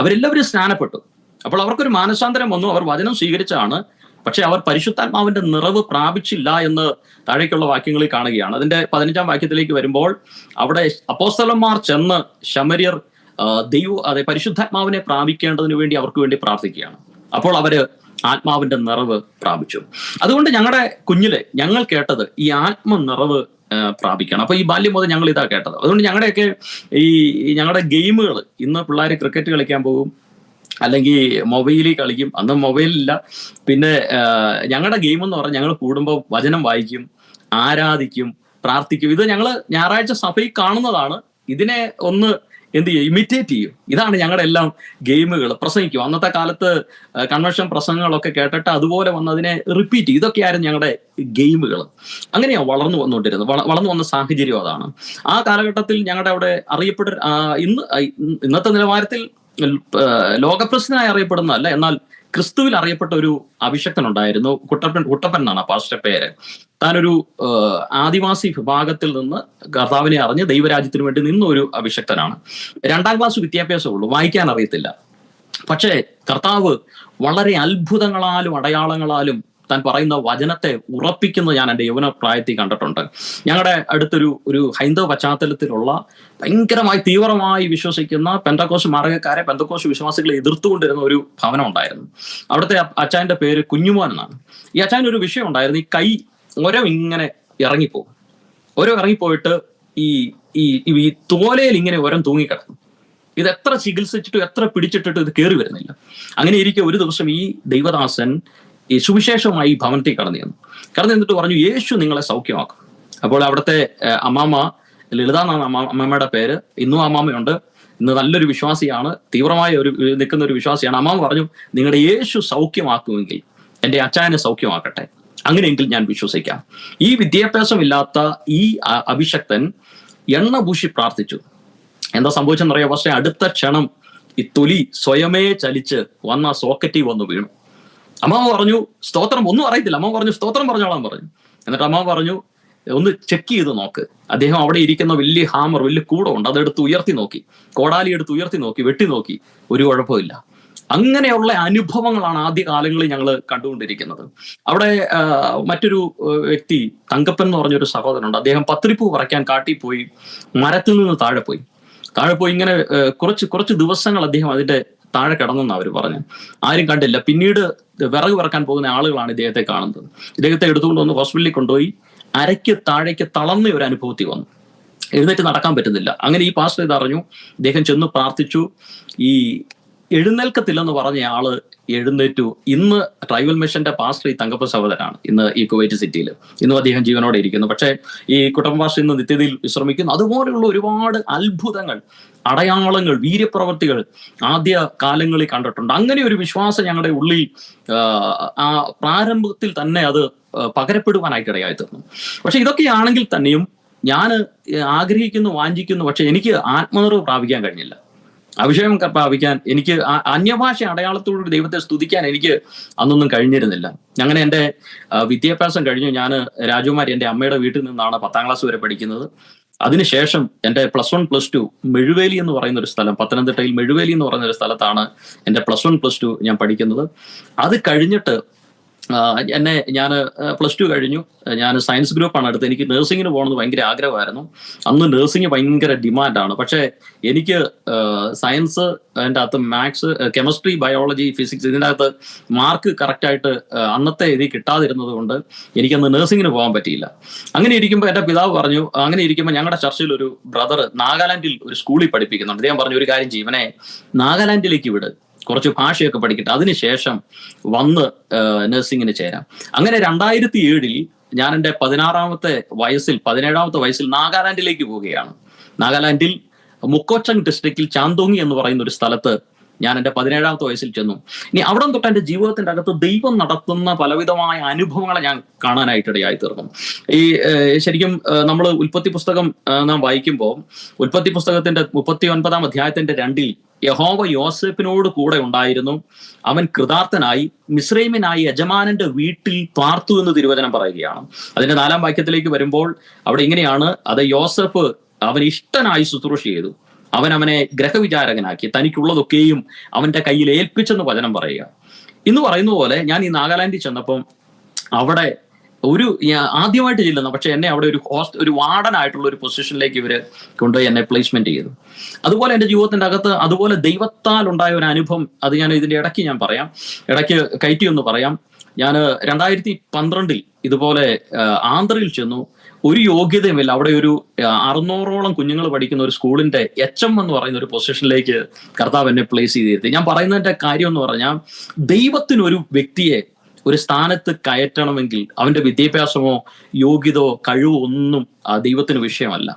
Speaker 2: അവരെല്ലാവരും സ്നാനപ്പെട്ടു. അപ്പോൾ അവർക്കൊരു മാനസാന്തരം വന്നു, അവർ വചനം സ്വീകരിച്ചാണ്. പക്ഷെ അവർ പരിശുദ്ധാത്മാവിന്റെ നിറവ് പ്രാപിച്ചില്ല എന്ന് താഴേക്കുള്ള വാക്യങ്ങളിൽ കാണുകയാണ്. അതിന്റെ 15-ാം വാക്യത്തിലേക്ക് വരുമ്പോൾ അവിടെ അപ്പോസ്തലന്മാർ ചെന്ന് ശമര്യർ പരിശുദ്ധാത്മാവിനെ പ്രാപിക്കേണ്ടതിന് വേണ്ടി അവർക്ക് വേണ്ടി പ്രാർത്ഥിക്കുകയാണ്. അപ്പോൾ അവര് ആത്മാവിന്റെ നിറവ് പ്രാപിച്ചു. അതുകൊണ്ട് ഞങ്ങളുടെ കുഞ്ഞില് ഞങ്ങൾ കേട്ടത് ഈ ആത്മനിറവ് പ്രാപിക്കണം. അപ്പൊ ഈ ബാല്യം മുതൽ ഞങ്ങൾ ഇതാ കേട്ടത്. അതുകൊണ്ട് ഞങ്ങളുടെ ഗെയിമുകൾ, ഇന്ന് പിള്ളേർ ക്രിക്കറ്റ് കളിക്കാൻ പോകും, അല്ലെങ്കിൽ മൊബൈലിൽ കളിക്കും. അന്ന് മൊബൈലില്ല. പിന്നെ ഞങ്ങളുടെ ഗെയിം എന്ന് പറഞ്ഞാൽ ഞങ്ങൾ കൂടുമ്പോൾ വചനം വായിക്കും, ആരാധിക്കും, പ്രാർത്ഥിക്കും. ഇത് ഞങ്ങൾ ഞായറാഴ്ച സഭയിൽ കാണുന്നതാണ്. ഇതിനെ ഒന്ന് എന്ത് ചെയ്യും? ഇമിറ്റേറ്റ് ചെയ്യും. ഇതാണ് ഞങ്ങളുടെ എല്ലാം ഗെയിമുകൾ. പ്രസംഗിക്കും. അന്നത്തെ കാലത്ത് കൺവെൻഷൻ പ്രസംഗങ്ങളൊക്കെ കേട്ടിട്ട് അതുപോലെ വന്ന് അതിനെ റിപ്പീറ്റ് ചെയ്യും. ഇതൊക്കെയായിരുന്നു ഞങ്ങളുടെ ഗെയിമുകൾ. അങ്ങനെയാണ് വളർന്നു വന്നുകൊണ്ടിരുന്നത്. വളർന്നു വന്ന സാഹചര്യം അതാണ്. ആ കാലഘട്ടത്തിൽ ഞങ്ങളുടെ അവിടെ ഇന്നത്തെ നിലവാരത്തിൽ ലോകപ്രസിദ്ധനായി അറിയപ്പെടുന്നതല്ല, എന്നാൽ ക്രിസ്തുവിൽ അറിയപ്പെട്ട ഒരു അഭിഷക്തനുണ്ടായിരുന്നു. കുട്ടപ്പൻ എന്നാണ് പാസ്റ്റർ പേര്. താനൊരു ആദിവാസി വിഭാഗത്തിൽ നിന്ന് കർത്താവിനെ അറിഞ്ഞ് ദൈവരാജ്യത്തിന് വേണ്ടി നിന്ന ഒരു അഭിഷക്തനാണ്. 2ാം ക്ലാസ് വിദ്യാഭ്യാസമുള്ളൂ, വായിക്കാൻ അറിയത്തില്ല. പക്ഷേ കർത്താവ് വളരെ അത്ഭുതങ്ങളാലും അടയാളങ്ങളാലും താൻ പറയുന്ന വചനത്തെ ഉറപ്പിക്കുന്നത് ഞാൻ എൻ്റെ യൗവന പ്രായത്തിൽ കണ്ടിട്ടുണ്ട്. ഞങ്ങളുടെ അടുത്തൊരു ഹൈന്ദവ പശ്ചാത്തലത്തിലുള്ള ഭയങ്കരമായി തീവ്രമായി വിശ്വസിക്കുന്ന പെന്തക്കോസ് മാർഗ്ഗക്കാരെ, പെന്തക്കോസ് വിശ്വാസികളെ എതിർത്തുകൊണ്ടിരുന്ന ഒരു ഭവനം ഉണ്ടായിരുന്നു. അവിടുത്തെ അച്ചായന്റെ പേര് കുഞ്ഞുമോൻ എന്നാണ്. ഈ അച്ചായൻ്റെ ഒരു വിഷയം ഉണ്ടായിരുന്നു. ഈ കൈ ഇങ്ങനെ ഇറങ്ങിപ്പോകും. ഇറങ്ങിപ്പോയിട്ട് ഈ തോലയിൽ ഇങ്ങനെ ഒരം തൂങ്ങിക്കിടക്കും. ഇത് എത്ര ചികിത്സിച്ചിട്ടും എത്ര പിടിച്ചിട്ടിട്ടും ഇത് കയറി വരുന്നില്ല. അങ്ങനെ ഇരിക്കെ ഒരു ദിവസം ഈ ദൈവദാസൻ ഈ സുവിശേഷമായി ഭവനത്തിൽ കടന്നു ചെന്നിട്ട് പറഞ്ഞു, യേശു നിങ്ങളെ സൗഖ്യമാക്കും. അപ്പോൾ അവിടുത്തെ അമ്മാമ്മ, ലളിത എന്നാണ് അമ്മമ്മയുടെ പേര്, ഇന്നും അമ്മാമ്മയുണ്ട്. ഇന്ന് നല്ലൊരു വിശ്വാസിയാണ്, തീവ്രമായ നിൽക്കുന്ന ഒരു വിശ്വാസിയാണ്. അമ്മാമ്മ പറഞ്ഞു, നിങ്ങളുടെ യേശു സൗഖ്യമാക്കുമെങ്കിൽ എൻ്റെ അച്ചായനെ സൗഖ്യമാക്കട്ടെ, അങ്ങനെയെങ്കിൽ ഞാൻ വിശ്വസിക്കാം. ഈ വിദ്യാഭ്യാസമില്ലാത്ത ഈ അഭിഷക്തൻ എണ്ണ പൂശി പ്രാർത്ഥിച്ചു. എന്താ സംഭവിച്ചെന്നറിയാം? പക്ഷേ അടുത്ത ക്ഷണം ഈ തൊലി സ്വയമേ ചലിച്ച് വന്ന സോക്കറ്റിൽ വന്ന് വീണു. അമ്മാവ പറഞ്ഞു സ്തോത്രം, ഒന്നും അറിയത്തില്ല. അമ്മാവ പറഞ്ഞു സ്തോത്രം പറഞ്ഞോളാൻ പറഞ്ഞു. എന്നിട്ട് അമ്മാവ പറഞ്ഞു ഒന്ന് ചെക്ക് ചെയ്ത് നോക്ക്. അദ്ദേഹം അവിടെ ഇരിക്കുന്ന വലിയ ഹാമർ, വലിയ കൂടമുണ്ട്, അതെടുത്ത് ഉയർത്തി നോക്കി, കോടാലി എടുത്ത് ഉയർത്തി നോക്കി, വെട്ടി നോക്കി, ഒരു കുഴപ്പമില്ല. അങ്ങനെയുള്ള അനുഭവങ്ങളാണ് ആദ്യ കാലങ്ങളിൽ ഞങ്ങൾ കണ്ടുകൊണ്ടിരിക്കുന്നത്. അവിടെ മറ്റൊരു വ്യക്തി, തങ്കപ്പൻ എന്ന് പറഞ്ഞൊരു സഹോദരനുണ്ട്. അദ്ദേഹം പത്രിപ്പൂ പറിക്കാൻ കാട്ടിൽ പോയി മരത്തിൽ നിന്ന് താഴെ പോയി ഇങ്ങനെ കുറച്ച് ദിവസങ്ങൾ അദ്ദേഹം അതിന്റെ താഴെ കിടന്നെന്ന് അവർ പറഞ്ഞു. ആരും കണ്ടില്ല. പിന്നീട് വിറക് പറക്കാൻ പോകുന്ന ആളുകളാണ് ഇദ്ദേഹത്തെ കാണുന്നത്. ഇദ്ദേഹത്തെ എടുത്തുകൊണ്ട് വന്ന് ഹോസ്പിറ്റലിൽ കൊണ്ടുപോയി അരയ്ക്ക് താഴേക്ക് തളർന്ന ഒരു അനുഭവത്തിൽ വന്നു. എഴുന്നേറ്റ് നടക്കാൻ പറ്റുന്നില്ല. അങ്ങനെ ഈ പാസ്റ്റർ ഇതറിഞ്ഞു. ഇദ്ദേഹം ചെന്ന് പ്രാർത്ഥിച്ചു. ഈ എഴുന്നേൽക്കത്തില്ലെന്ന് പറഞ്ഞ ആള് എഴുന്നേറ്റു. ഇന്ന് ട്രൈബൽ മിഷന്റെ പാസ്റ്റർ ഈ തങ്കപ്പൻ സഹോദരനാണ്. ഇന്ന് ഈ കുവൈറ്റ് സിറ്റിയിൽ ഇന്നും അദ്ദേഹം ജീവനോടെ ഇരിക്കുന്നു. പക്ഷേ ഈ കുട്ടപ്പൻ പാസ്റ്റർ ഇന്ന് നിത്യതയിൽ വിശ്രമിക്കുന്നു. അതുപോലെയുള്ള ഒരുപാട് അത്ഭുതങ്ങൾ, അടയാളങ്ങൾ, വീര്യപ്രവർത്തികൾ ആദ്യ കാലങ്ങളിൽ കണ്ടിട്ടുണ്ട്. അങ്ങനെ ഒരു വിശ്വാസം ഞങ്ങളുടെ ഉള്ളിൽ ആ പ്രാരംഭത്തിൽ തന്നെ അത് പകരപ്പെടുവാനായിട്ട് ഇടയായി തീർന്നു. പക്ഷെ ഇതൊക്കെയാണെങ്കിൽ തന്നെയും ഞാൻ ആഗ്രഹിക്കുന്നു, വാഞ്ചിക്കുന്നു, പക്ഷെ എനിക്ക് ആത്മനിർവ്വ് പ്രാപിക്കാൻ കഴിഞ്ഞില്ല. അഭിഷേകം പ്രാപിക്കാൻ എനിക്ക് അന്യഭാഷ അടയാളത്തോടുകൂടി ദൈവത്തെ സ്തുതിക്കാൻ എനിക്ക് അന്നൊന്നും കഴിഞ്ഞിരുന്നില്ല. അങ്ങനെ എൻ്റെ വിദ്യാഭ്യാസം കഴിഞ്ഞു. ഞാൻ രാജകുമാരി എൻ്റെ അമ്മയുടെ വീട്ടിൽ നിന്നാണ് 10ാം ക്ലാസ് വരെ പഠിക്കുന്നത്. അതിനുശേഷം എൻ്റെ +1 +2 മെഴുവേലി എന്ന് പറയുന്ന ഒരു സ്ഥലം, പത്തനംതിട്ടയിൽ മെഴുവേലി എന്ന് പറയുന്ന ഒരു സ്ഥലത്താണ് എൻ്റെ +1 +2 ഞാൻ പഠിക്കുന്നത്. അത് കഴിഞ്ഞിട്ട് ഞാൻ +2 കഴിഞ്ഞു. ഞാൻ സയൻസ് ഗ്രൂപ്പാണ് എടുത്തത്. എനിക്ക് നഴ്സിങ്ങിന് പോകണമെന്ന് ഭയങ്കര ആഗ്രഹമായിരുന്നു. അന്ന് നഴ്സിംഗ് ഭയങ്കര ഡിമാൻഡാണ്. പക്ഷേ എനിക്ക് സയൻസ്, അതിൻ്റെ അകത്ത് മാത്സ്, കെമിസ്ട്രി, ബയോളജി, ഫിസിക്സ്, ഇതിൻ്റെ അകത്ത് മാർക്ക് കറക്റ്റായിട്ട് അന്നത്തെ ഇതിൽ കിട്ടാതിരുന്നത് കൊണ്ട് എനിക്കന്ന് നഴ്സിങ്ങിന് പോകാൻ പറ്റിയില്ല. അങ്ങനെ ഇരിക്കുമ്പോൾ എൻ്റെ പിതാവ് പറഞ്ഞു, അങ്ങനെ ഇരിക്കുമ്പോൾ ഞങ്ങളുടെ ചർച്ചിൽ ഒരു ബ്രദർ നാഗാലാൻഡിൽ ഒരു സ്കൂളിൽ പഠിപ്പിക്കുന്നുണ്ട്. അദ്ദേഹം പറഞ്ഞു, ഒരു കാര്യം ചെയ്യും, ഇവനെ നാഗാലാൻഡിലേക്ക് വിട്, കുറച്ച് ഭാഷയൊക്കെ പഠിക്കട്ടെ, അതിനുശേഷം വന്ന് നഴ്സിങ്ങിന് ചേരാം. അങ്ങനെ 2007 ഞാൻ എൻ്റെ 17ാമത്തെ വയസ്സിൽ നാഗാലാൻഡിലേക്ക് പോവുകയാണ്. നാഗാലാൻഡിൽ മുക്കോച്ചങ് ഡിസ്ട്രിക്റ്റിൽ ചാന്തോങ്ങി എന്ന് പറയുന്ന ഒരു സ്ഥലത്ത് ഞാൻ എൻ്റെ 17ാമത്തെ വയസ്സിൽ ചെന്നു. ഇനി അവിടെ തൊട്ട് എൻ്റെ ജീവിതത്തിൻ്റെ അകത്ത് ദൈവം നടത്തുന്ന പലവിധമായ അനുഭവങ്ങളെ ഞാൻ കാണാനായിട്ടിടയായി തീർന്നു. ഈ ശരിക്കും നമ്മൾ ഉൽപ്പത്തി പുസ്തകം നാം വായിക്കുമ്പോൾ, ഉൽപ്പത്തി പുസ്തകത്തിന്റെ 39ാം അധ്യായത്തിന്റെ 2 യഹോവ യോസേഫിനോട് കൂടെ ഉണ്ടായിരുന്നു, അവൻ കൃതാർത്ഥനായി മിസ്രൈമിനായി യജമാനന്റെ വീട്ടിൽ പാർത്തു എന്ന് തിരുവചനം പറയുകയാണ്. അതിന്റെ 4ാം വാക്യത്തിലേക്ക് വരുമ്പോൾ അവിടെ ഇങ്ങനെയാണ്, അത് യോസഫ് അവൻ ഇഷ്ടനായി ശുശ്രൂഷ ചെയ്തു, അവനെ ഗ്രഹവിചാരകനാക്കി, തനിക്കുള്ളതൊക്കെയും അവന്റെ കയ്യിൽ ഏൽപ്പിച്ചെന്ന് വചനം പറയുക. ഇന്ന് പറയുന്ന പോലെ ഞാൻ ഈ നാഗാലാൻഡിൽ ചെന്നപ്പം അവിടെ ആദ്യമായിട്ട് ചെല്ലുന്ന, പക്ഷെ എന്നെ അവിടെ ഒരു വാർഡനായിട്ടുള്ള ഒരു പൊസിഷനിലേക്ക് ഇവര് കൊണ്ടുപോയി എന്നെ പ്ലേസ്മെന്റ് ചെയ്തു. അതുപോലെ എൻ്റെ ജീവിതത്തിന്റെ അകത്ത് അതുപോലെ ദൈവത്താൽ ഉണ്ടായ ഒരു അനുഭവം, അത് ഞാൻ ഇതിന്റെ ഇടയ്ക്ക് കയറ്റി ഒന്ന് പറയാം. ഞാൻ 2012 ഇതുപോലെ ആന്ധ്രയിൽ ചെന്നു. ഒരു യോഗ്യതയുമില്ല. അവിടെ ഒരു 600ഓളം കുഞ്ഞുങ്ങൾ പഠിക്കുന്ന ഒരു സ്കൂളിന്റെ HM എന്ന് പറയുന്ന ഒരു പൊസിഷനിലേക്ക് കർത്താവ് എന്നെ പ്ലേസ് ചെയ്തിരുത്തി. ഞാൻ പറയുന്നതിന്റെ കാര്യം എന്ന് പറഞ്ഞാൽ, ദൈവത്തിനൊരു വ്യക്തിയെ ഒരു സ്ഥാനത്ത് കയറ്റണമെങ്കിൽ അവന്റെ വിദ്യാഭ്യാസമോ യോഗ്യതയോ കഴിവോ ഒന്നും ദൈവത്തിന് വിഷയമല്ല.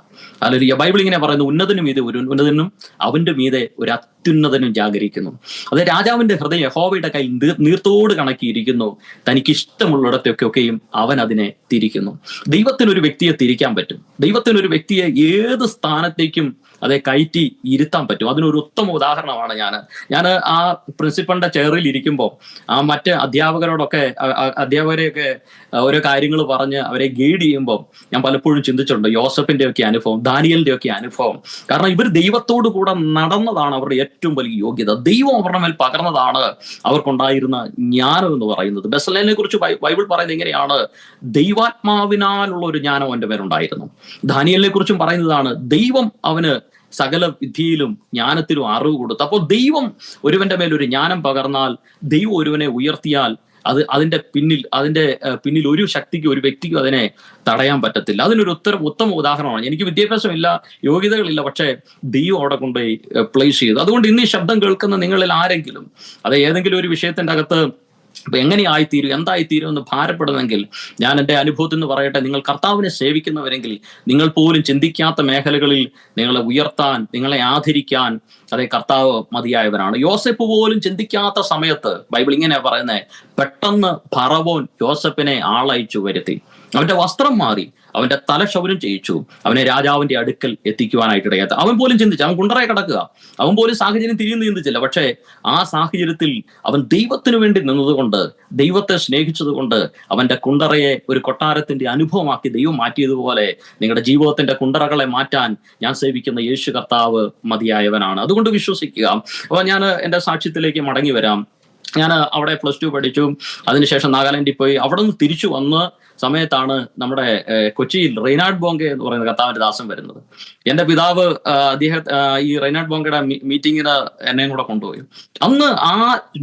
Speaker 2: ഹല്ലേലൂയ. ബൈബിൾ ഇങ്ങനെ പറയുന്നു, ഉന്നതനും മീതെ ഒരു ഉന്നതനും അവന്റെ മീതെ ഒരു അത്യുന്നതനും ജാഗരിക്കുന്നു. അത് രാജാവിന്റെ ഹൃദയം യഹോവയുടെ കയ്യിൽ നീർത്തോട് കണക്കിയിരിക്കുന്നു, തനിക്ക് ഇഷ്ടമുള്ളിടത്തൊക്കെയും അവൻ അതിനെ തിരിക്കുന്നു. ദൈവത്തിനൊരു വ്യക്തിയെ തിരിക്കാൻ പറ്റും. ദൈവത്തിനൊരു വ്യക്തിയെ ഏത് സ്ഥാനത്തേക്കും അതെ കയറ്റി ഇരുത്താൻ പറ്റും. അതിനൊരു ഉത്തമ ഉദാഹരണമാണ് ഞാൻ ആ പ്രിൻസിപ്പളിന്റെ ചെയറിൽ ഇരിക്കുമ്പോൾ ആ മറ്റ് അധ്യാപകരെയൊക്കെ ഓരോ കാര്യങ്ങൾ പറഞ്ഞ് അവരെ ഗൈഡ് ചെയ്യുമ്പോൾ ഞാൻ പലപ്പോഴും ചിന്തിച്ചിട്ടുണ്ട് യോസഫിന്റെ ഒക്കെ അനുഭവം, ദാനിയലിന്റെ ഒക്കെ അനുഭവം. കാരണം ഇവർ ദൈവത്തോടു കൂടെ നടന്നതാണ് അവരുടെ ഏറ്റവും വലിയ യോഗ്യത. ദൈവം അവരുടെ മേൽ പകർന്നതാണ് അവർക്കുണ്ടായിരുന്ന ജ്ഞാനം എന്ന് പറയുന്നത്. ബെസലേലിനെ കുറിച്ച് ബൈബിൾ പറയുന്നത് എങ്ങനെയാണ്? ദൈവാത്മാവിനാലുള്ള ഒരു ജ്ഞാനം അവന്റെ മേലുണ്ടായിരുന്നു. ദാനിയലിനെ കുറിച്ചും പറയുന്നതാണ്, ദൈവം അവന് സകല വിദ്യയിലും ജ്ഞാനത്തിലും അറിവ് കൊടുത്തു. അപ്പോൾ ദൈവം ഒരുവന്റെ മേലൊരു ജ്ഞാനം പകർന്നാൽ, ദൈവം ഒരുവനെ ഉയർത്തിയാൽ അതിന്റെ പിന്നിൽ ഒരു ശക്തിക്കും ഒരു വ്യക്തിക്കും അതിനെ തടയാൻ പറ്റത്തില്ല. അതിനൊരു ഉത്തമ ഉദാഹരണമാണ്. എനിക്ക് വിദ്യാഭ്യാസമില്ല, യോഗ്യതകളില്ല, പക്ഷേ ദൈവം അവിടെ കൊണ്ടുപോയി പ്ലേസ് ചെയ്തു. അതുകൊണ്ട് ഇന്ന് ഈ ശബ്ദം കേൾക്കുന്ന നിങ്ങളിൽ ആരെങ്കിലും ഏതെങ്കിലും ഒരു വിഷയത്തിന്റെ അകത്ത് എങ്ങനെയായിത്തീരും, എന്തായിത്തീരും എന്ന് ഭാരപ്പെടുന്നെങ്കിൽ ഞാൻ എൻ്റെ അനുഭവത്തിൽ നിന്ന് പറയട്ടെ, നിങ്ങൾ കർത്താവിനെ സേവിക്കുന്നവരെങ്കിൽ നിങ്ങൾ പോലും ചിന്തിക്കാത്ത മേഖലകളിൽ നിങ്ങളെ ഉയർത്താൻ, നിങ്ങളെ ആദരിക്കാൻ കർത്താവ് മതിയായവനാണ്. യോസെഫ് പോലും ചിന്തിക്കാത്ത സമയത്ത് ബൈബിൾ ഇങ്ങനെ പറയുന്നത്, പെട്ടെന്ന് ഫറവോൻ യോസെഫിനെ ആളയച്ചു വരുത്തി. അവന്റെ വസ്ത്രം മാറി, അവന്റെ തലക്ഷൗരം ചെയ്യിച്ചു, അവനെ രാജാവിന്റെ അടുക്കൽ എത്തിക്കുവാനായിട്ട് ഇടയാത്ത. അവൻ പോലും ചിന്തിച്ചു, അവൻ കുണ്ടറയെ കിടക്കുക, അവൻ പോലും സാഹചര്യം തിരിഞ്ഞു ചിന്തിച്ചില്ല. പക്ഷേ ആ സാഹചര്യത്തിൽ അവൻ ദൈവത്തിനു വേണ്ടി നിന്നതുകൊണ്ട്, ദൈവത്തെ സ്നേഹിച്ചതുകൊണ്ട് അവന്റെ കുണ്ടറയെ ഒരു കൊട്ടാരത്തിന്റെ അനുഭവമാക്കി ദൈവം മാറ്റിയതുപോലെ നിങ്ങളുടെ ജീവിതത്തിന്റെ കുണ്ടറകളെ മാറ്റാൻ ഞാൻ സേവിക്കുന്ന യേശു കർത്താവ് മതിയായവനാണ്. അതുകൊണ്ട് വിശ്വസിക്കുക. അപ്പൊ ഞാൻ എൻ്റെ സാക്ഷ്യത്തിലേക്ക് മടങ്ങി വരാം. ഞാൻ അവിടെ +2 പഠിച്ചു. അതിനുശേഷം നാഗാലാൻഡിൽ പോയി. അവിടെ നിന്ന് തിരിച്ചു വന്ന സമയത്താണ് നമ്മുടെ കൊച്ചിയിൽ റെയ്നാഡ് ബോംഗെ എന്ന് പറയുന്ന കർത്താവിന്റെ ദാസൻ വരുന്നത്. എന്റെ പിതാവ് ഈ റെയ്നാഡ് ബോംഗയുടെ മീറ്റിങ്ങിന് എന്നെയും കൂടെ കൊണ്ടുപോയി. അന്ന് ആ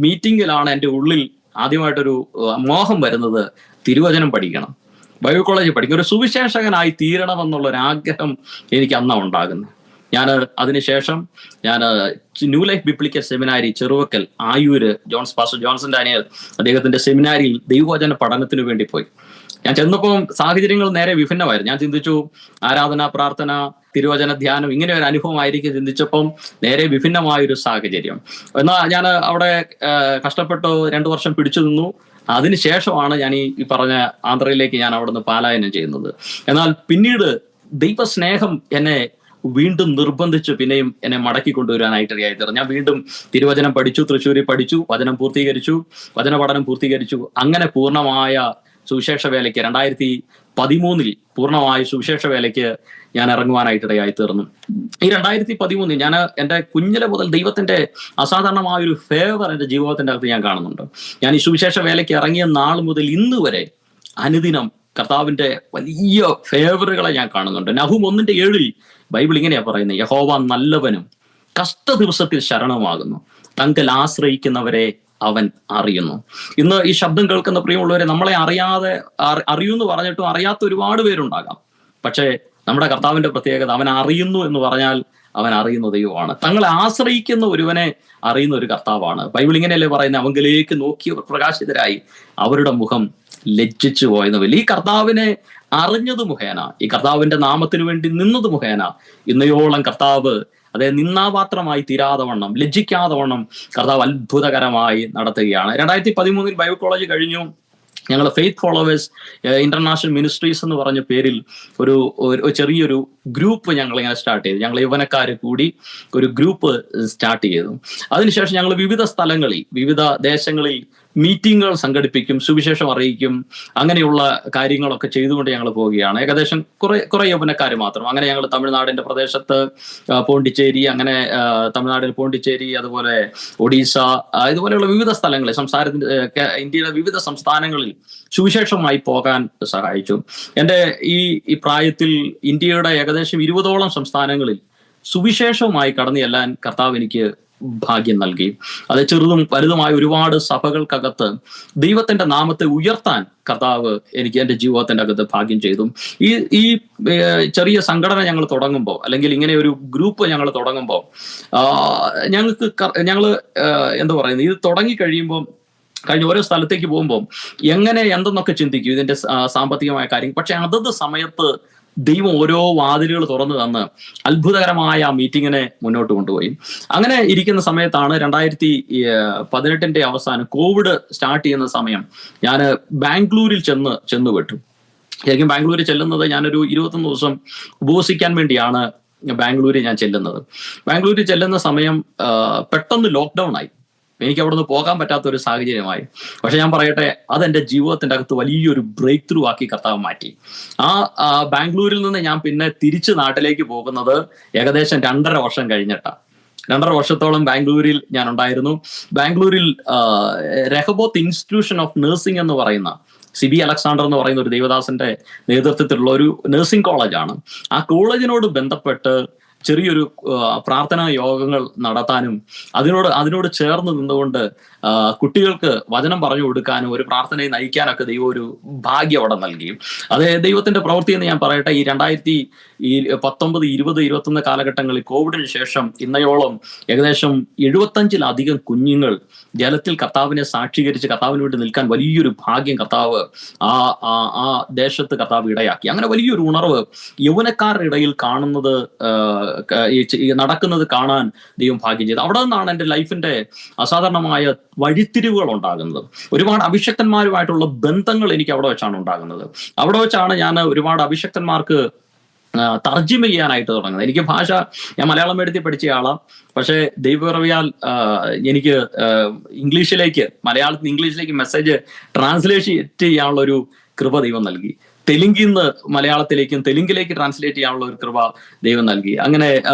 Speaker 2: മീറ്റിങ്ങിലാണ് എൻ്റെ ഉള്ളിൽ ആദ്യമായിട്ടൊരു മോഹം വരുന്നത്, തിരുവചനം പഠിക്കണം, ബൈബിൾ കോളേജിൽ പഠിക്കണം, ഒരു സുവിശേഷകനായി തീരണമെന്നുള്ളൊരാഗ്രഹം എനിക്ക് അന്നാണ് ഉണ്ടാകുന്നത്. അതിനുശേഷം ഞാൻ new life biblical seminary Cheruvakkal Ayoor pastor Johnson Daniel അദ്ദേഹത്തിന്റെ സെമിനാരിയിൽ ദൈവവചന പഠനത്തിന് വേണ്ടി പോയി. ഞാൻ ചെന്നപ്പോൾ സാഹചര്യങ്ങൾ നേരെ വിഭിന്നമായിരുന്നു. ഞാൻ ചിന്തിച്ചു ആരാധന, പ്രാർത്ഥന, തിരുവചന ധ്യാനം ഇങ്ങനെ ഒരു അനുഭവമായിരിക്കും ചിന്തിച്ചപ്പം നേരെ വിഭിന്നമായൊരു സാഹചര്യം. എന്നാൽ ഞാൻ അവിടെ കഷ്ടപ്പെട്ട് 2 വർഷം പിടിച്ചു നിന്നു. അതിനുശേഷമാണ് ഞാൻ ഈ പറഞ്ഞ ആന്ധ്രയിലേക്ക് ഞാൻ അവിടെ നിന്ന് പലായനം ചെയ്യുന്നത്. എന്നാൽ പിന്നീട് ദൈവസ്നേഹം എന്നെ വീണ്ടും നിർബന്ധിച്ച് പിന്നെയും എന്നെ മടക്കി കൊണ്ടുവരാനായിട്ട് ഇടയായിത്തീർന്നു. ഞാൻ വീണ്ടും തിരുവചനം പഠിച്ചു, തൃശ്ശൂരിൽ പഠിച്ചു, വചനം പൂർത്തീകരിച്ചു, വചന പഠനം പൂർത്തീകരിച്ചു. അങ്ങനെ പൂർണ്ണമായ സുവിശേഷ വേലയ്ക്ക് 2013 പൂർണ്ണമായ സുവിശേഷ വേലയ്ക്ക് ഞാൻ ഇറങ്ങുവാനായിട്ട് ഇടയായിത്തീർന്നു. ഈ 2013 ഞാൻ എൻ്റെ കുഞ്ഞിലെ മുതൽ ദൈവത്തിന്റെ അസാധാരണമായൊരു ഫേവർ എൻ്റെ ജീവിതത്തിന്റെ അകത്ത് ഞാൻ കാണുന്നുണ്ട്. ഞാൻ ഈ സുവിശേഷ വേലയ്ക്ക് ഇറങ്ങിയ നാൾ മുതൽ ഇന്ന് വരെ അനുദിനം കർത്താവിന്റെ വലിയ ഫേവറുകളെ ഞാൻ കാണുന്നുണ്ട്. നഹൂം 1:7 ബൈബിൾ ഇങ്ങനെയാ പറയുന്നത്, യഹോവ നല്ലവനും കഷ്ട ദിവസത്തിൽ ശരണമാകുന്നു, തങ്കൽ ആശ്രയിക്കുന്നവരെ അവൻ അറിയുന്നു. ഇന്ന് ഈ ശബ്ദം കേൾക്കുന്ന പ്രിയമുള്ളവരെ, നമ്മളെ അറിയൂന്ന് പറഞ്ഞിട്ടും അറിയാത്ത ഒരുപാട് പേരുണ്ടാകാം. പക്ഷേ നമ്മുടെ കർത്താവിന്റെ പ്രത്യേകത, അവൻ അറിയുന്നു എന്ന് പറഞ്ഞാൽ അവൻ അറിയുന്ന ദൈവമാണ്. തങ്ങളെ ആശ്രയിക്കുന്ന ഒരുവനെ അറിയുന്ന ഒരു കർത്താവാണ്. ബൈബിൾ ഇങ്ങനെയല്ലേ പറയുന്നത്, അവങ്കിലേക്ക് നോക്കിയവർ പ്രകാശിതരായി അവരുടെ മുഖം ലജ്ജിച്ചു പോയെന്ന്. ഈ കർത്താവിനെ അറിഞ്ഞത് മുഖേന, ഈ കർത്താവിന്റെ നാമത്തിന് വേണ്ടി നിന്നത് മുഖേന ഇന്നയോളം കർത്താവ് നിന്നാപാത്രമായി തീരാതെ വണ്ണം, ലജ്ജിക്കാതെ വണ്ണം കർത്താവ് അത്ഭുതകരമായി നടത്തുകയാണ്. 2013 ബൈബിൾ കോളേജ് കഴിഞ്ഞു. ഞങ്ങൾ ഫെയ്ത്ത് ഫോളോവേഴ്സ് ഇന്റർനാഷണൽ മിനിസ്ട്രീസ് എന്ന് പറഞ്ഞ പേരിൽ ഒരു ചെറിയൊരു ഗ്രൂപ്പ് ഞങ്ങൾ ഇങ്ങനെ സ്റ്റാർട്ട് ചെയ്തു. ഞങ്ങൾ യൗവനക്കാർ കൂടി ഒരു ഗ്രൂപ്പ് സ്റ്റാർട്ട് ചെയ്തു. അതിനുശേഷം ഞങ്ങൾ വിവിധ സ്ഥലങ്ങളിൽ, വിവിധ ദേശങ്ങളിൽ മീറ്റിങ്ങുകൾ സംഘടിപ്പിക്കും, സുവിശേഷം അറിയിക്കും, അങ്ങനെയുള്ള കാര്യങ്ങളൊക്കെ ചെയ്തുകൊണ്ട് ഞങ്ങൾ പോവുകയാണ്. ഏകദേശം കുറെ യൗവനക്കാർ മാത്രം. അങ്ങനെ ഞങ്ങൾ തമിഴ്നാടിന്റെ പ്രദേശത്ത് പോണ്ടിച്ചേരി, അങ്ങനെ തമിഴ്നാടിൽ പോണ്ടിച്ചേരി, അതുപോലെ ഒഡീസ, ഇതുപോലെയുള്ള വിവിധ സ്ഥലങ്ങളിൽ, ഇന്ത്യയുടെ വിവിധ സംസ്ഥാനങ്ങളിൽ സുവിശേഷമായി പോകാൻ സഹായിച്ചു. എൻ്റെ ഈ പ്രായത്തിൽ ഇന്ത്യയുടെ ഏകദേശം 20ഓളം സംസ്ഥാനങ്ങളിൽ സുവിശേഷവുമായി കടന്നു ചെല്ലാൻ കർത്താവ് എനിക്ക് ഭാഗ്യം നൽകി. അത് ചെറുതും വലുതുമായ ഒരുപാട് സഭകൾക്കകത്ത് ദൈവത്തിന്റെ നാമത്തെ ഉയർത്താൻ കർത്താവ് എനിക്ക് എൻ്റെ ജീവിതത്തിന്റെ അകത്ത് ഭാഗ്യം ചെയ്തു. ഈ ചെറിയ സംഘടന ഞങ്ങൾ തുടങ്ങുമ്പോൾ, അല്ലെങ്കിൽ ഇങ്ങനെ ഒരു ഗ്രൂപ്പ് ഞങ്ങൾ തുടങ്ങുമ്പോൾ, ഞങ്ങൾ എന്താ പറയുന്നത്, ഇത് തുടങ്ങി കഴിയുമ്പോൾ കഴിഞ്ഞ ഓരോ സ്ഥലത്തേക്ക് പോകുമ്പോൾ എന്തെന്നൊക്കെ ചിന്തിക്കും, ഇതിന്റെ സാമ്പത്തികമായ കാര്യം. പക്ഷെ അതത് സമയത്ത് ദൈവം ഓരോ വാതിലുകൾ തുറന്നു തന്ന് അത്ഭുതകരമായ ആ മീറ്റിങ്ങിനെ മുന്നോട്ട് കൊണ്ടുപോയി. അങ്ങനെ ഇരിക്കുന്ന സമയത്താണ് 2018 അവസാനം കോവിഡ് സ്റ്റാർട്ട് ചെയ്യുന്ന സമയം ഞാൻ ബാംഗ്ലൂരിൽ ചെന്നുപെട്ടു. ശരിക്കും ബാംഗ്ലൂരിൽ ചെല്ലുന്നത് ഞാനൊരു 21 ദിവസം ഉപവസിക്കാൻ വേണ്ടിയാണ് ബാംഗ്ലൂരിൽ ഞാൻ ചെല്ലുന്നത്. ബാംഗ്ലൂരിൽ ചെല്ലുന്ന സമയം പെട്ടെന്ന് ലോക്ക്ഡൗൺ ആയി. എനിക്ക് അവിടെ നിന്ന് പോകാൻ പറ്റാത്ത ഒരു സാഹചര്യമായി. പക്ഷെ ഞാൻ പറയട്ടെ, അതെന്റെ ജീവിതത്തിന്റെ അകത്ത് വലിയൊരു ബ്രേക്ക് ത്രൂ ആക്കി കർത്താവ് മാറ്റി. ബാംഗ്ലൂരിൽ നിന്ന് ഞാൻ പിന്നെ തിരിച്ച് നാട്ടിലേക്ക് പോകുന്നത് ഏകദേശം 2.5 വർഷം കഴിഞ്ഞിട്ടാണ്. 2.5 വർഷത്തോളം ബാംഗ്ലൂരിൽ ഞാൻ ഉണ്ടായിരുന്നു. ബാംഗ്ലൂരിൽ രഹബോത്ത് ഇൻസ്റ്റിറ്റ്യൂഷൻ ഓഫ് നഴ്സിംഗ് എന്ന് പറയുന്ന സിബി അലക്സാണ്ടർ എന്ന് പറയുന്ന ഒരു ദേവദാസന്റെ നേതൃത്വത്തിലുള്ള ഒരു നഴ്സിംഗ് കോളേജാണ്. ആ കോളേജിനോട് ബന്ധപ്പെട്ട് ചെറിയൊരു പ്രാർത്ഥനാ യോഗങ്ങൾ നടത്താനും അതിനോട് ചേർന്ന് നിന്നുകൊണ്ട് കുട്ടികൾക്ക് വചനം പറഞ്ഞു കൊടുക്കാനും ഒരു പ്രാർത്ഥനയെ നയിക്കാനൊക്കെ ദൈവം ഒരു ഭാഗ്യം അവിടെ നൽകി. അത് ദൈവത്തിന്റെ പ്രവൃത്തി എന്ന് ഞാൻ പറയട്ടെ. ഈ 2019, 20, 21 കാലഘട്ടങ്ങളിൽ കോവിഡിന് ശേഷം ഇന്നയോളം ഏകദേശം 75-ലധികം കുഞ്ഞുങ്ങൾ ജലത്തിൽ കർത്താവിനെ സാക്ഷീകരിച്ച് കർത്താവിന് വേണ്ടി നിൽക്കാൻ വലിയൊരു ഭാഗ്യം കർത്താവ് ആ ദേശത്ത് കർത്താവ് ഇടയാക്കി. അങ്ങനെ വലിയൊരു ഉണർവ് യൗവനക്കാരുടെ ഇടയിൽ നടക്കുന്നത് കാണാൻ ദൈവം ഭാഗ്യം ചെയ്തു. അവിടെ നിന്നാണ് എൻ്റെ ലൈഫിന്റെ അസാധാരണമായ വഴിത്തിരിവുകൾ ഉണ്ടാകുന്നത്. ഒരുപാട് അഭിഷക്തന്മാരുമായിട്ടുള്ള ബന്ധങ്ങൾ എനിക്ക് അവിടെ വെച്ചാണ് ഉണ്ടാകുന്നത്. അവിടെ വെച്ചാണ് ഞാൻ ഒരുപാട് അഭിഷക്തന്മാർക്ക് തർജ്ജിമ ചെയ്യാനായിട്ട് തുടങ്ങുന്നത്. എനിക്ക് ഭാഷ, ഞാൻ മലയാളം മീഡിയത്തിൽ പഠിച്ച ആളാണ്. പക്ഷേ ദൈവകൃപയാൽ എനിക്ക് മലയാളത്തിൽ ഇംഗ്ലീഷിലേക്ക് മെസ്സേജ് ട്രാൻസ്ലേറ്റ് ചെയ്യാനുള്ള ഒരു കൃപ ദൈവം നൽകി. തെലുങ്കിൽ നിന്ന് മലയാളത്തിലേക്കും തെലുങ്കിലേക്ക് ട്രാൻസ്ലേറ്റ് ചെയ്യാനുള്ള ഒരു കൃപ ദൈവം നൽകി. അങ്ങനെ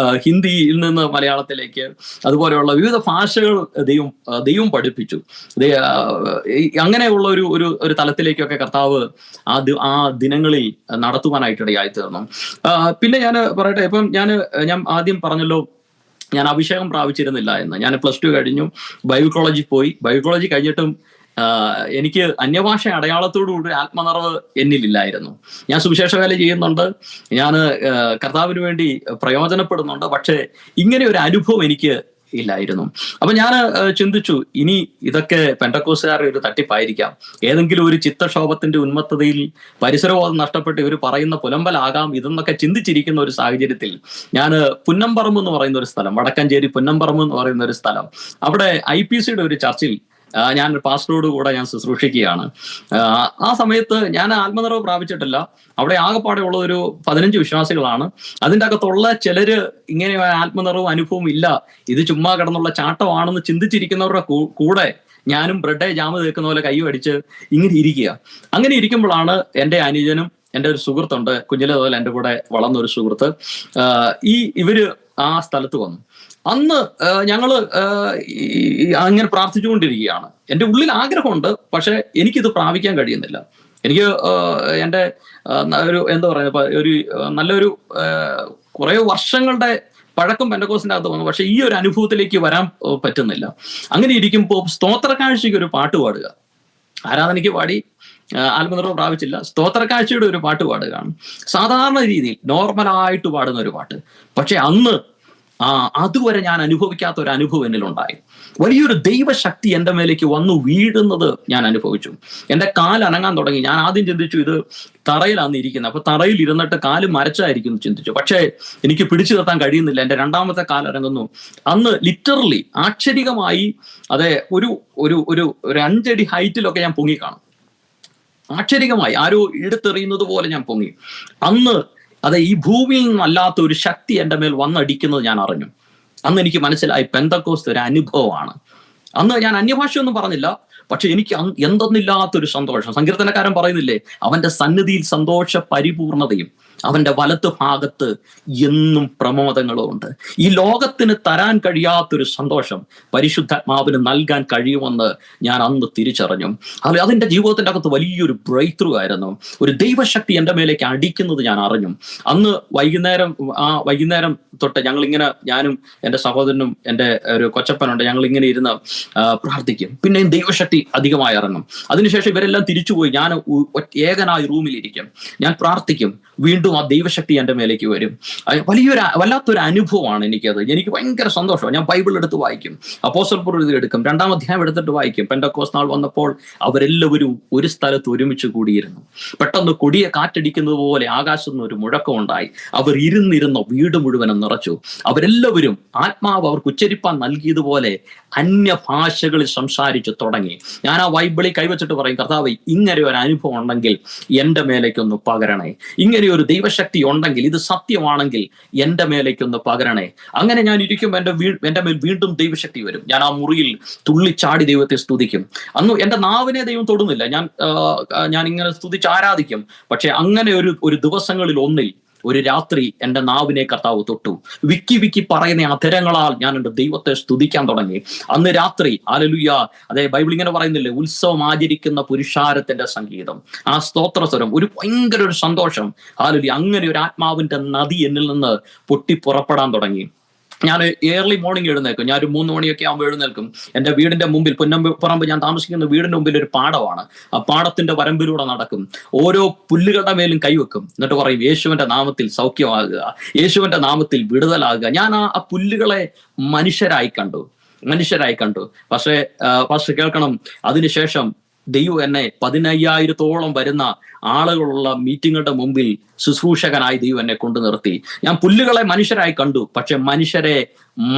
Speaker 2: ഹിന്ദിയിൽ നിന്ന് മലയാളത്തിലേക്ക്, അതുപോലെയുള്ള വിവിധ ഭാഷകൾ ദൈവം പഠിപ്പിച്ചു. അങ്ങനെയുള്ള ഒരു തലത്തിലേക്കൊക്കെ കർത്താവ് ആ ദിനങ്ങളിൽ നടത്തുവാനായിട്ടിടയായി തീർന്നു. പിന്നെ ഞാൻ പറയട്ടെ, ഇപ്പം ഞാൻ ആദ്യം പറഞ്ഞല്ലോ, ഞാൻ അഭിഷേകം പ്രാപിച്ചിരുന്നില്ല എന്ന്. ഞാൻ +2 കഴിഞ്ഞു, ബൈബിൾ കോളേജിൽ പോയി. ബൈബിൾ കോളേജിൽ കഴിഞ്ഞിട്ടും എനിക്ക് അന്യഭാഷ അടയാളത്തോടുകൂടി ആത്മനിറവ് എന്നിലില്ലായിരുന്നു. ഞാൻ സുവിശേഷ വേല ചെയ്യുന്നുണ്ട്, ഞാൻ കർത്താവിന് വേണ്ടി പ്രയോജനപ്പെടുന്നുണ്ട്, പക്ഷെ ഇങ്ങനെ ഒരു അനുഭവം എനിക്ക് ഇല്ലായിരുന്നു. അപ്പൊ ഞാൻ ചിന്തിച്ചു, ഇനി ഇതൊക്കെ പെന്തക്കോസ്തുകാരുടെ ഒരു തട്ടിപ്പായിരിക്കാം, ഏതെങ്കിലും ഒരു ചിത്തക്ഷോഭത്തിന്റെ ഉന്മത്തതയിൽ പരിസരബോധം നഷ്ടപ്പെട്ട് ഇവർ പറയുന്ന പുലമ്പലാകാം ഇതെന്നൊക്കെ ചിന്തിച്ചിരിക്കുന്ന ഒരു സാഹചര്യത്തിൽ ഞാൻ പുന്നമ്പറമ്പ് എന്ന് പറയുന്ന ഒരു സ്ഥലം, വടക്കഞ്ചേരി പുന്നമ്പറമ്പ് എന്ന് പറയുന്ന ഒരു സ്ഥലം, അവിടെ IPCയുടെ ഒരു ചർച്ചിൽ ഞാൻ പാസ്റ്ററോട് കൂടെ ഞാൻ ശുശ്രൂഷിക്കുകയാണ്. ആ സമയത്ത് ഞാൻ ആത്മനിറവ് പ്രാപിച്ചിട്ടില്ല. അവിടെ ആകെപ്പാടെ ഉള്ള ഒരു 15 വിശ്വാസികളാണ്. അതിൻ്റെ അകത്തുള്ള ചിലര് ഇങ്ങനെ ആത്മനിറവും അനുഭവം ഇല്ല, ഇത് ചുമ്മാ കിടന്നുള്ള ചാട്ടമാണെന്ന് ചിന്തിച്ചിരിക്കുന്നവരുടെ കൂടെ ഞാനും ബ്രെഡ് ജാമ് തേക്കുന്ന പോലെ കൈ അടിച്ച് ഇങ്ങനെ ഇരിക്കുക. അങ്ങനെ ഇരിക്കുമ്പോഴാണ് എൻ്റെ അനുജനും എൻ്റെ ഒരു സുഹൃത്തുണ്ട്, കുഞ്ഞിലെ മുതൽ എൻ്റെ കൂടെ വളർന്നൊരു സുഹൃത്ത്, ഇവര് ആ സ്ഥലത്ത് വന്നു. അന്ന് ഞങ്ങള് അങ്ങനെ പ്രാർത്ഥിച്ചുകൊണ്ടിരിക്കുകയാണ്. എൻ്റെ ഉള്ളിൽ ആഗ്രഹമുണ്ട്, പക്ഷെ എനിക്കിത് പ്രാപിക്കാൻ കഴിയുന്നില്ല. എനിക്ക് എൻ്റെ എന്താ പറയുക, ഒരു നല്ലൊരു കുറേ വർഷങ്ങളുടെ പഴക്കം പെന്തക്കോസ്തിന്റെ അകത്ത് വന്നു, പക്ഷെ ഈ ഒരു അനുഭവത്തിലേക്ക് വരാൻ പറ്റുന്നില്ല. അങ്ങനെ ഇരിക്കുമ്പോൾ സ്തോത്രക്കാഴ്ചയ്ക്ക് ഒരു പാട്ട് പാടുക, ആരാധനയ്ക്ക് പാടി ആത്മനിറവ് പ്രാപിച്ചില്ല, സ്തോത്രക്കാഴ്ചയുടെ ഒരു പാട്ട് പാടുകയാണ്. സാധാരണ രീതിയിൽ നോർമലായിട്ട് പാടുന്ന ഒരു പാട്ട്. പക്ഷെ അന്ന് അതുവരെ ഞാൻ അനുഭവിക്കാത്ത ഒരു അനുഭവം എന്നിലുണ്ടായി. വലിയൊരു ദൈവശക്തി എൻ്റെ മേലേക്ക് വന്നു വീഴുന്നത് ഞാൻ അനുഭവിച്ചു. എൻ്റെ കാൽ അനങ്ങാൻ തുടങ്ങി. ഞാൻ ആദ്യം ചിന്തിച്ചു ഇത് തറയിലാണ് ഇരിക്കുന്നത്, അപ്പൊ തറയിൽ ഇരുന്നിട്ട് കാല് മരച്ചായിരിക്കും ചിന്തിച്ചു. പക്ഷേ എനിക്ക് പിടിച്ചു നിർത്താൻ കഴിയുന്നില്ല. എൻ്റെ രണ്ടാമത്തെ കാൽ അനങ്ങുന്നു. അന്ന് ലിറ്ററലി ആക്ഷരികമായി അതെ ഒരു 5 അടി ഹൈറ്റിലൊക്കെ ഞാൻ പൊങ്ങിക്കാണും. ആക്ഷരികമായി ആരോ എടുത്തെറിയുന്നത് പോലെ ഞാൻ പൊങ്ങി. അന്ന് ഈ ഭൂമിയിൽ നിന്നല്ലാത്ത ഒരു ശക്തി എൻ്റെ മേൽ വന്നടിക്കുന്നത് ഞാൻ അറിഞ്ഞു. അന്ന് എനിക്ക് മനസ്സിലായി പെന്തക്കോസ്ത് ഒരു അനുഭവമാണ്. അന്ന് ഞാൻ അന്യഭാഷയൊന്നും പറഞ്ഞില്ല, പക്ഷെ എനിക്ക് എന്തെന്നില്ലാത്തൊരു സന്തോഷം. സങ്കീർത്തനക്കാരൻ പറയുന്നില്ലേ, അവന്റെ സന്നിധിയിൽ സന്തോഷ പരിപൂർണതയും അവന്റെ വലത്ത് ഭാഗത്ത് എന്നും പ്രമോദങ്ങളും ഉണ്ട്. ഈ ലോകത്തിന് തരാൻ കഴിയാത്തൊരു സന്തോഷം പരിശുദ്ധാത്മാവിന് നൽകാൻ കഴിയുമെന്ന് ഞാൻ അന്ന് തിരിച്ചറിഞ്ഞു. അതിൻ്റെ ജീവിതത്തിൻ്റെ അകത്ത് വലിയൊരു ബ്രേക്ക് ത്രൂ ആയിരുന്നു. ഒരു ദൈവശക്തി എൻ്റെ മേലേക്ക് അടിക്കുന്നത് ഞാൻ അറിഞ്ഞു. അന്ന് വൈകുന്നേരം തൊട്ട് ഞങ്ങളിങ്ങനെ, ഞാനും എൻ്റെ സഹോദരനും എൻ്റെ ഒരു കൊച്ചപ്പനുണ്ട്, ഞങ്ങളിങ്ങനെ ഇരുന്ന് പ്രാർത്ഥിക്കും. പിന്നെയും ദൈവശക്തി അധികമായി ഇറങ്ങും. അതിനുശേഷം ഇവരെല്ലാം തിരിച്ചുപോയി. ഞാൻ ഏകനായി റൂമിലിരിക്കും. ഞാൻ പ്രാർത്ഥിക്കും. വീണ്ടും ആ ദൈവശക്തി എൻ്റെ മേലേക്ക് വരും. വല്ലാത്തൊരു അനുഭവമാണ് എനിക്കത്. എനിക്ക് ഭയങ്കര സന്തോഷമാണ്. ഞാൻ ബൈബിൾ എടുത്ത് വായിക്കും, അപ്പോസ്തല പ്രവൃത്തികൾ എടുക്കും, 2-ാം അധ്യായം എടുത്തിട്ട് വായിക്കും. പെന്തക്കോസ്ത് നാൾ വന്നപ്പോൾ അവരെല്ലാവരും ഒരു സ്ഥലത്ത് ഒരുമിച്ച് കൂടിയിരുന്നു. പെട്ടെന്ന് കൊടിയ കാറ്റടിക്കുന്നത് പോലെ ആകാശത്ത് നിന്ന് ഒരു മുഴക്കമുണ്ടായി. അവർ ഇരുന്നിരുന്ന വീട് മുഴുവനും നിറച്ചു. അവരെല്ലാവരും ആത്മാവ് അവർക്ക് ഉച്ചരിപ്പാൻ നൽകിയതുപോലെ അന്യഭാഷകളിൽ സംസാരിച്ചു തുടങ്ങി. ഞാൻ ആ ബൈബിളിൽ കൈവച്ചിട്ട് പറയും, കർത്താവേ, ഇങ്ങനെ ഒരു അനുഭവം ഉണ്ടെങ്കിൽ എൻ്റെ മേലേക്കൊന്ന് പകരണേ. ഇങ്ങനെ ഒരു ദൈവശക്തി ഉണ്ടെങ്കിൽ, ഇത് സത്യമാണെങ്കിൽ എൻ്റെ മേലേക്കൊന്ന് പകരണേ. അങ്ങനെ ഞാൻ ഇരിക്കുമ്പോൾ എൻ്റെ മേൽ വീണ്ടും ദൈവശക്തി വരും. ഞാൻ ആ മുറിയിൽ തുള്ളിച്ചാടി ദൈവത്തെ സ്തുതിക്കും. അന്ന് എൻ്റെ നാവിനെ ദൈവം തൊടുന്നില്ല, ഞാൻ ഇങ്ങനെ സ്തുതിച്ച് ആരാധിക്കും. പക്ഷെ അങ്ങനെ ഒരു ദിവസങ്ങളിൽ ഒന്നിൽ ഒരു രാത്രി എൻ്റെ നാവിനെ കർത്താവ് തൊട്ടു. വിക്കി പറയുന്ന അധരങ്ങളാൽ ഞാൻ എൻ്റെ ദൈവത്തെ സ്തുതിക്കാൻ തുടങ്ങി. അന്ന് രാത്രി ഹല്ലേലൂയ, അതെ, ബൈബിൾ ഇങ്ങനെ പറയുന്നില്ലേ, ഉത്സവം ആചരിക്കുന്ന പുരുഷാരത്തിന്റെ സംഗീതം, ആ സ്തോത്രസ്വരം, ഒരു ഭയങ്കര ഒരു സന്തോഷം. ഹല്ലേലൂയ, അങ്ങനെ ഒരു ആത്മാവിന്റെ നദി എന്നിൽ നിന്ന് പൊട്ടിപ്പുറപ്പെടാൻ തുടങ്ങി. ഞാൻ ഏർലി മോർണിംഗ് എഴുന്നേൽക്കും. ഞാൻ ഒരു 3 മണിയൊക്കെ ആകുമ്പോൾ എഴുന്നേൽക്കും. എൻ്റെ വീടിന്റെ മുമ്പിൽ, പുന്നമ്പറമ്പ് ഞാൻ താമസിക്കുന്ന വീടിന്റെ മുമ്പിൽ ഒരു പാടമാണ്. ആ പാടത്തിന്റെ വരമ്പിലൂടെ നടക്കും. ഓരോ പുല്ലുകളുടെ മേലും കൈവെക്കും. എന്നിട്ട് പറയും, യേശുവിന്റെ നാമത്തിൽ സൗഖ്യമാകുക, യേശുവിന്റെ നാമത്തിൽ വിടുതലാകുക. ഞാൻ ആ പുല്ലുകളെ മനുഷ്യരായി കണ്ടു. പക്ഷേ കേൾക്കണം, അതിനുശേഷം ദൈവം എന്നെ 15,000-ഓളം വരുന്ന ആളുകളുള്ള മീറ്റിങ്ങുകളുടെ മുമ്പിൽ ശുശ്രൂഷകനായി ദൈവം എന്നെ കൊണ്ടു നിർത്തി. ഞാൻ പുല്ലുകളെ മനുഷ്യരായി കണ്ടു, പക്ഷെ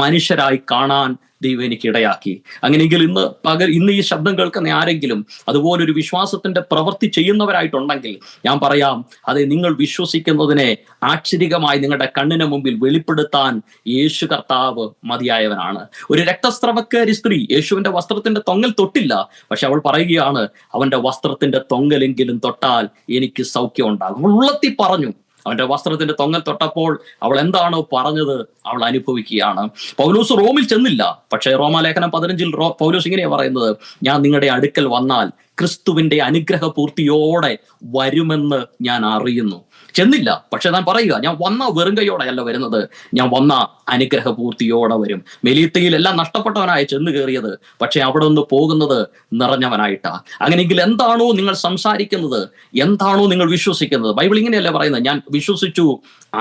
Speaker 2: മനുഷ്യരായി കാണാൻ ദൈവം എനിക്ക് ഇടയാക്കി. അങ്ങനെയെങ്കിൽ ഇന്ന് ഈ ശബ്ദം കേൾക്കുന്ന ആരെങ്കിലും അതുപോലൊരു വിശ്വാസത്തിന്റെ പ്രവൃത്തി ചെയ്യുന്നവരായിട്ടുണ്ടെങ്കിൽ ഞാൻ പറയാം, അതെ, നിങ്ങൾ വിശ്വസിക്കുന്നതിനെ ആശ്ചര്യമായി നിങ്ങളുടെ കണ്ണിന് മുമ്പിൽ വെളിപ്പെടുത്താൻ യേശു കർത്താവ് മതിയായവനാണ്. ഒരു രക്തസ്രവക്കാരി സ്ത്രീ യേശുവിന്റെ വസ്ത്രത്തിന്റെ തൊങ്ങൽ തൊട്ടില്ല, പക്ഷെ അവൾ പറയുകയാണ്, അവന്റെ വസ്ത്രത്തിന്റെ തൊങ്ങലെങ്കിലും തൊട്ടാൽ എനിക്ക് സൗഖ്യം ഉണ്ടാകും. അവൾ ഉള്ളത്തി പറഞ്ഞു. അവന്റെ വസ്ത്രത്തിന്റെ തൊങ്ങൽ തൊട്ടപ്പോൾ അവൾ എന്താണോ പറഞ്ഞത് അവൾ അനുഭവിക്കുകയാണ്. പൗലോസ് റോമിൽ ചെന്നില്ല, പക്ഷേ റോമാലേഖനം 15 പൗലോസ് ഇങ്ങനെയാ പറയുന്നത്, ഞാൻ നിങ്ങളുടെ അടുക്കൽ വന്നാൽ ക്രിസ്തുവിന്റെ അനുഗ്രഹ പൂർത്തിയോടെ വരുമെന്ന് ഞാൻ അറിയുന്നു. ചെന്നില്ല, പക്ഷെ ഞാൻ പറയുക, ഞാൻ വന്ന വെറുങ്കയോടെയല്ല വരുന്നത്, ഞാൻ വന്ന അനുഗ്രഹ പൂർത്തിയോടെ വരും. മെലീത്തയിൽ എല്ലാം നഷ്ടപ്പെട്ടവനായി ചെന്ന് കയറിയത്, പക്ഷെ അവിടെ നിന്ന് പോകുന്നത് നിറഞ്ഞവനായിട്ടാ. അങ്ങനെയെങ്കിൽ എന്താണോ നിങ്ങൾ സംസാരിക്കുന്നത്, എന്താണോ നിങ്ങൾ വിശ്വസിക്കുന്നത്, ബൈബിൾ ഇങ്ങനെയല്ലേ പറയുന്നത്, ഞാൻ വിശ്വസിച്ചു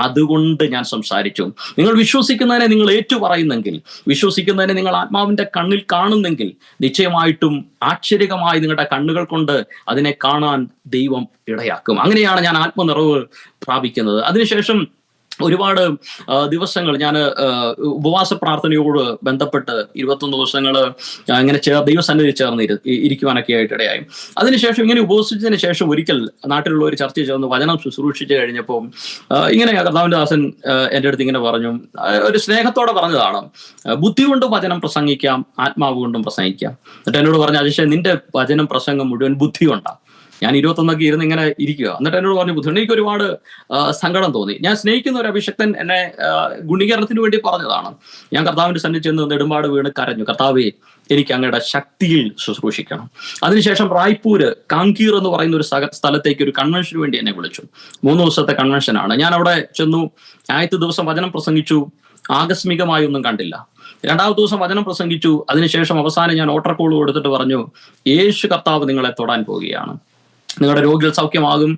Speaker 2: അതുകൊണ്ട് ഞാൻ സംസാരിച്ചു. നിങ്ങൾ വിശ്വസിക്കുന്നതിനെ നിങ്ങൾ ഏറ്റുപറയുന്നെങ്കിൽ, വിശ്വസിക്കുന്നതിനെ നിങ്ങൾ ആത്മാവിന്റെ കണ്ണിൽ കാണുന്നെങ്കിൽ, നിശ്ചയമായിട്ടും ആശ്ചര്യമായി നിങ്ങളുടെ കണ്ണുകൾ കൊണ്ട് അതിനെ കാണാൻ ദൈവം ഇടയാക്കും. അങ്ങനെയാണ് ഞാൻ ആത്മനിറവ് പ്രാപിക്കുന്നത്. അതിനുശേഷം ഒരുപാട് ദിവസങ്ങൾ ഞാൻ ഉപവാസ പ്രാർത്ഥനയോട് ബന്ധപ്പെട്ട് 21 ദിവസങ്ങൾ ഇങ്ങനെ ദൈവസന്നിധി ചേർന്ന് ഇരിക്കുവാനൊക്കെ ആയിട്ട് ഇടയായി. അതിനുശേഷം ഇങ്ങനെ ഉപവസിച്ചതിന് ശേഷം ഒരിക്കൽ നാട്ടിലുള്ള ഒരു ചർച്ച ചേർന്ന് വചനം ശുശ്രൂഷിച്ച് കഴിഞ്ഞപ്പോൾ ഇങ്ങനെ കർത്താവിന്റെ ദാസൻ എൻ്റെ അടുത്ത് ഇങ്ങനെ പറഞ്ഞു, ഒരു സ്നേഹത്തോടെ പറഞ്ഞതാണ്, ബുദ്ധി കൊണ്ടും വചനം പ്രസംഗിക്കാം, ആത്മാവ് കൊണ്ടും പ്രസംഗിക്കാം. എന്നിട്ട് എന്നോട് പറഞ്ഞു, അജിഷേ, നിന്റെ വചനം പ്രസംഗം മുഴുവൻ ബുദ്ധി കൊണ്ടാണ്. ഞാൻ 21 ഇരുന്ന് ഇങ്ങനെ ഇരിക്കുക. എന്നിട്ട് എന്നോട് പറഞ്ഞു, ബുദ്ധിമുട്ട്. എനിക്ക് ഒരുപാട് സങ്കടം തോന്നി. ഞാൻ സ്നേഹിക്കുന്ന ഒരു അഭിഷക്തൻ എന്നെ ഗുണീകരണത്തിന് വേണ്ടി പറഞ്ഞതാണ്. ഞാൻ കർത്താവിന്റെ സന്നിധി ചെന്ന് നെടുമ്പാട് വീണ് കരഞ്ഞു, കർത്താവേ, എനിക്ക് അങ്ങയുടെ ശക്തിയിൽ ശുശ്രൂഷിക്കണം. അതിനുശേഷം റായ്പൂര് കാങ്കീർ എന്ന് പറയുന്ന ഒരു സ്ഥലത്തേക്ക് ഒരു കൺവെൻഷന് വേണ്ടി എന്നെ വിളിച്ചു. 3 ദിവസത്തെ കൺവെൻഷനാണ്. ഞാൻ അവിടെ ചെന്നു. ആദ്യത്തെ ദിവസം വചനം പ്രസംഗിച്ചു. ആകസ്മികമായി ഒന്നും കണ്ടില്ല. 2ാമത്തെ ദിവസം വചനം പ്രസംഗിച്ചു. അതിനുശേഷം അവസാനം ഞാൻ ഓട്ടർ കോൾ കൊടുത്തിട്ട് പറഞ്ഞു, യേശു കർത്താവ് നിങ്ങളെ തൊടാൻ പോവുകയാണ്. നിങ്ങളുടെ രോഗികൾ സൗഖ്യമാകും.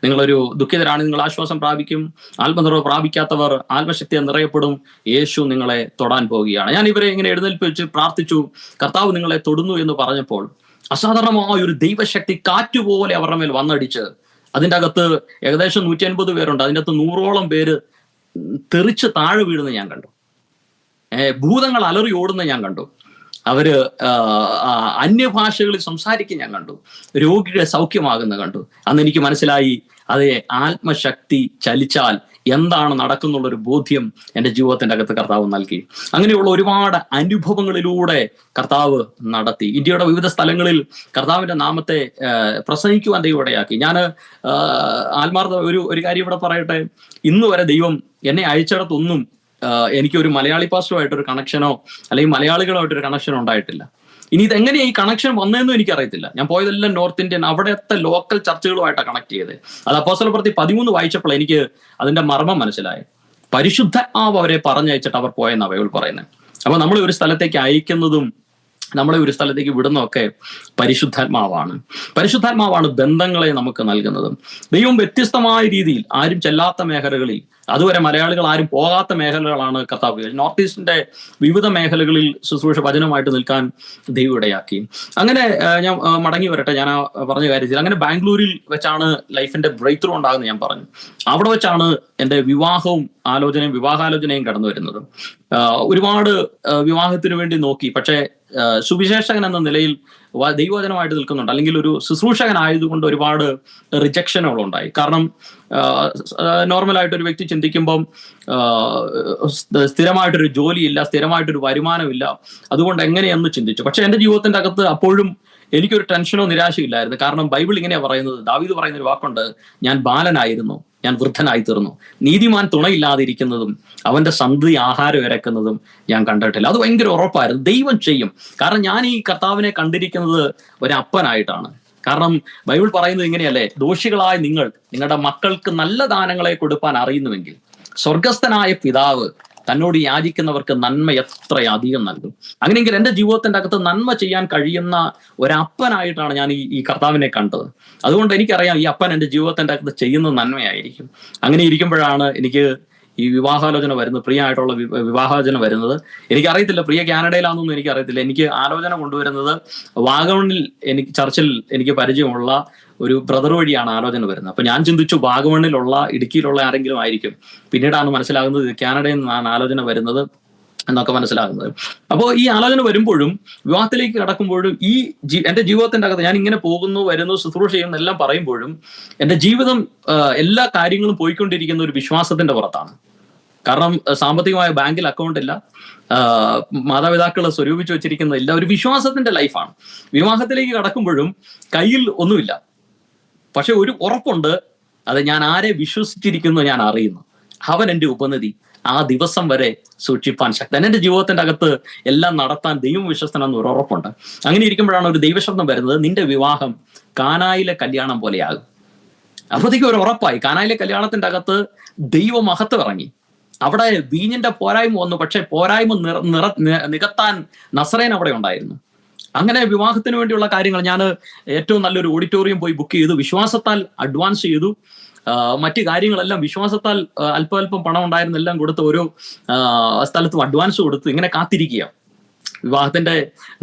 Speaker 2: നിങ്ങളൊരു ദുഃഖിതരാണ്, നിങ്ങൾ ആശ്വാസം പ്രാപിക്കും. ആത്മനിറവ് പ്രാപിക്കാത്തവർ ആത്മശക്തിയെ നിറയപ്പെടും. യേശു നിങ്ങളെ തൊടാൻ പോവുകയാണ്. ഞാൻ ഇവരെ ഇങ്ങനെ എഴുന്നേൽപ്പിച്ച് പ്രാർത്ഥിച്ചു. കർത്താവ് നിങ്ങളെ തൊടുന്നു എന്ന് പറഞ്ഞപ്പോൾ അസാധാരണമായ ഒരു ദൈവശക്തി കാറ്റുപോലെ അവരുടെ മേൽ വന്നടിച്ച്, അതിൻ്റെ അകത്ത് ഏകദേശം 150 പേരുണ്ട്. അതിൻ്റെ അകത്ത് 100ഓളം പേര് തെറിച്ച് താഴെ വീഴുന്ന ഞാൻ കണ്ടു. ഭൂതങ്ങൾ അലറി ഓടുന്ന ഞാൻ കണ്ടു. അവര് അന്യഭാഷകളിൽ സംസാരിക്കുന്ന ഞാൻ കണ്ടു. രോഗികളെ സൗഖ്യമാകുന്ന കണ്ടു. അന്ന് എനിക്ക് മനസ്സിലായി, അതെ, ആത്മശക്തി ചലിച്ചാൽ എന്താണ് നടക്കുന്നുള്ളൊരു ബോധ്യം എൻ്റെ ജീവിതത്തിൻ്റെ അകത്ത് കർത്താവ് നൽകി. അങ്ങനെയുള്ള ഒരുപാട് അനുഭവങ്ങളിലൂടെ കർത്താവ് നടത്തി. ഇന്ത്യയുടെ വിവിധ സ്ഥലങ്ങളിൽ കർത്താവിൻ്റെ നാമത്തെ പ്രസംഗിക്കുവാൻ ദൈവം ഇടയാക്കി. ഞാൻ ആത്മാർത്ഥ ഒരു കാര്യം ഇവിടെ പറയട്ടെ, ഇന്ന് വരെ ദൈവം എന്നെ അയച്ചിടത്തൊന്നും എനിക്കൊരു മലയാളി പാസ്റ്ററുമായിട്ടൊരു കണക്ഷനോ അല്ലെങ്കിൽ മലയാളികളുമായിട്ടൊരു കണക്ഷനോ ഉണ്ടായിട്ടില്ല. ഇനി ഇതെങ്ങനെയാ ഈ കണക്ഷൻ വന്നതെന്നും എനിക്കറിയത്തില്ല. ഞാൻ പോയതെല്ലാം നോർത്ത് ഇന്ത്യൻ, അവിടുത്തെ ലോക്കൽ ചർച്ചുകളുമായിട്ടാണ് കണക്ട് ചെയ്തത്. അത് അപ്പോസ്തല പ്രവൃത്തി 13 വായിച്ചപ്പോൾ എനിക്ക് അതിന്റെ മർമ്മം മനസ്സിലായി. പരിശുദ്ധാത്മാവ് അവരെ പറഞ്ഞയച്ചിട്ട് അവർ പോയെന്നാണ് ബൈബിൾ പറയുന്നത്. അപ്പൊ നമ്മൾ ഒരു സ്ഥലത്തേക്ക് അയക്കുന്നതും നമ്മളെ ഒരു സ്ഥലത്തേക്ക് വിടുന്നതൊക്കെ പരിശുദ്ധാത്മാവാണ്. പരിശുദ്ധാത്മാവാണ് ബന്ധങ്ങളെ നമുക്ക് നൽകുന്നത്. ദൈവം വ്യത്യസ്തമായ രീതിയിൽ ആരും ചെല്ലാത്ത മേഖലകളിൽ, അതുവരെ മലയാളികൾ ആരും പോകാത്ത മേഖലകളാണ് കർത്താവ് നോർത്ത് ഈസ്റ്റിന്റെ വിവിധ മേഖലകളിൽ ശുശ്രൂഷ വചനമായിട്ട് നിൽക്കാൻ ദൈവം ഇടയാക്കി. അങ്ങനെ ഞാൻ മടങ്ങി വരട്ടെ, ഞാൻ പറഞ്ഞ കാര്യത്തിൽ അങ്ങനെ ബാംഗ്ലൂരിൽ വെച്ചാണ് ലൈഫിന്റെ ബ്രേക്ക് ത്രൂ ഉണ്ടാകുന്നത് ഞാൻ പറഞ്ഞു. അവിടെ വെച്ചാണ് എൻ്റെ വിവാഹാലോചനയും കടന്നു വരുന്നത്. ഒരുപാട് വിവാഹത്തിന് വേണ്ടി നോക്കി, പക്ഷേ സുവിശേഷകൻ എന്ന നിലയിൽ ദൈവവചനമായിട്ട് നിൽക്കുന്നുണ്ട്, അല്ലെങ്കിൽ ഒരു ശുശ്രൂഷകനായതുകൊണ്ട് ഒരുപാട് റിജക്ഷനുകളുണ്ടായി. കാരണം നോർമലായിട്ട് ഒരു വ്യക്തി ചിന്തിക്കുമ്പം സ്ഥിരമായിട്ടൊരു ജോലിയില്ല, സ്ഥിരമായിട്ടൊരു വരുമാനമില്ല, അതുകൊണ്ട് എങ്ങനെയെന്ന് ചിന്തിച്ചു. പക്ഷെ എൻ്റെ ജീവിതത്തിന്റെ അകത്ത് അപ്പോഴും എനിക്കൊരു ടെൻഷനോ നിരാശയോ ഇല്ലായിരുന്നു. കാരണം ബൈബിൾ ഇങ്ങനെയാ പറയുന്നത്, ദാവീദ് പറയുന്ന ഒരു വാക്കുണ്ട്, ഞാൻ ബാലനായിരുന്നു, ഞാൻ വൃദ്ധനായി തീർന്നു, നീതിമാൻ തുണയില്ലാതിരിക്കുന്നതും അവന്റെ സന്ധി ആഹാരം ഇരക്കുന്നതും ഞാൻ കണ്ടിട്ടില്ല. അത് ഭയങ്കര ഉറപ്പായിരുന്നു, ദൈവം ചെയ്യും. കാരണം ഞാൻ ഈ കർത്താവിനെ കണ്ടിരിക്കുന്നത് ഒരപ്പനായിട്ടാണ്. കാരണം ബൈബിൾ പറയുന്നത് ഇങ്ങനെയല്ലേ, ദോഷികളായ നിങ്ങൾ നിങ്ങളുടെ മക്കൾക്ക് നല്ല ദാനങ്ങളെ കൊടുപ്പാൻ അറിയുന്നുവെങ്കിൽ സ്വർഗസ്ഥനായ പിതാവ് തന്നോട് യാചിക്കുന്നവർക്ക് നന്മ എത്രയധികം നൽകും. അങ്ങനെയെങ്കിൽ എൻ്റെ ജീവിതത്തിന്റെ അകത്ത് നന്മ ചെയ്യാൻ കഴിയുന്ന ഒരപ്പനായിട്ടാണ് ഞാൻ ഈ കർത്താവിനെ കണ്ടത്. അതുകൊണ്ട് എനിക്കറിയാം ഈ അപ്പൻ എൻ്റെ ജീവിതത്തിന്റെ അകത്ത് ചെയ്യുന്ന നന്മയായിരിക്കും. അങ്ങനെ ഇരിക്കുമ്പോഴാണ് എനിക്ക് ഈ വിവാഹാലോചന വരുന്നത്, പ്രിയ ആയിട്ടുള്ള വിവാഹാലോചന വരുന്നത്. എനിക്കറിയത്തില്ല പ്രിയ കാനഡയിലാണെന്നൊന്നും എനിക്കറിയത്തില്ല. എനിക്ക് ആലോചന കൊണ്ടുവരുന്നത് വാഗമണിൽ ചർച്ചിൽ എനിക്ക് പരിചയമുള്ള ഒരു ബ്രദർ വഴിയാണ് ആലോചന വരുന്നത്. അപ്പൊ ഞാൻ ചിന്തിച്ചു വാഗമണിലുള്ള ഇടുക്കിയിലുള്ള ആരെങ്കിലും ആയിരിക്കും. പിന്നീടാണ് മനസ്സിലാകുന്നത് കാനഡയിൽ നിന്നാണ് ആലോചന വരുന്നത് എന്നൊക്കെ മനസ്സിലാകുന്നത്. അപ്പോൾ ഈ ആലോചന വരുമ്പോഴും വിവാഹത്തിലേക്ക് കടക്കുമ്പോഴും എൻ്റെ ജീവിതത്തിന്റെ അകത്ത് ഞാൻ ഇങ്ങനെ പോകുന്നു, വരുന്നു, ശുശ്രൂഷ ചെയ്യുന്നു എല്ലാം പറയുമ്പോഴും എൻ്റെ ജീവിതം എല്ലാ കാര്യങ്ങളും പോയിക്കൊണ്ടിരിക്കുന്ന ഒരു വിശ്വാസത്തിന്റെ പുറത്താണ്. കാരണം സാമ്പത്തികമായ ബാങ്കിൽ അക്കൗണ്ട് ഇല്ല, മാതാപിതാക്കൾ സ്വരൂപിച്ചു വെച്ചിരിക്കുന്നതില്ല, ഒരു വിശ്വാസത്തിന്റെ ലൈഫാണ്. വിവാഹത്തിലേക്ക് കടക്കുമ്പോഴും കയ്യിൽ ഒന്നുമില്ല, പക്ഷെ ഒരു ഉറപ്പുണ്ട്, അത് ഞാൻ ആരെ വിശ്വസിച്ചിരിക്കുന്നു ഞാൻ അറിയുന്നു, അവൻ എൻ്റെ ഉപനിധി, ആ ദിവസം വരെ സൂക്ഷിപ്പാൻ ശക്തൻ. എൻ്റെ ജീവിതത്തിന്റെ അകത്ത് എല്ലാം നടത്താൻ ദൈവം വിശ്വസ്തനെന്ന് ഒരു ഉറപ്പുണ്ട്. അങ്ങനെ ഇരിക്കുമ്പോഴാണ് ഒരു ദൈവശബ്ദം വരുന്നത്, നിന്റെ വിവാഹം കാനായിലെ കല്യാണം പോലെയാകും. അപ്പോഴത്തേക്കും ഒരു ഉറപ്പായി. കാനായിലെ കല്യാണത്തിന്റെ അകത്ത് ദൈവമഹത്വം ഇറങ്ങി. അവിടെ വീഞ്ഞിന്റെ പോരായ്മ വന്നു, പക്ഷെ പോരായ്മ നികത്താൻ നസറേൻ അവിടെ ഉണ്ടായിരുന്നു. അങ്ങനെ വിവാഹത്തിന് വേണ്ടിയുള്ള കാര്യങ്ങൾ ഞാൻ ഏറ്റവും നല്ലൊരു ഓഡിറ്റോറിയം പോയി ബുക്ക് ചെയ്തു, വിശ്വാസത്താൽ അഡ്വാൻസ് ചെയ്തു. മറ്റു കാര്യങ്ങളെല്ലാം വിശ്വാസത്താൽ അല്പം പണം ഉണ്ടായിരുന്നെല്ലാം കൊടുത്ത് ഓരോ സ്ഥലത്തും അഡ്വാൻസ് കൊടുത്ത് ഇങ്ങനെ കാത്തിരിക്കുക. വിവാഹത്തിന്റെ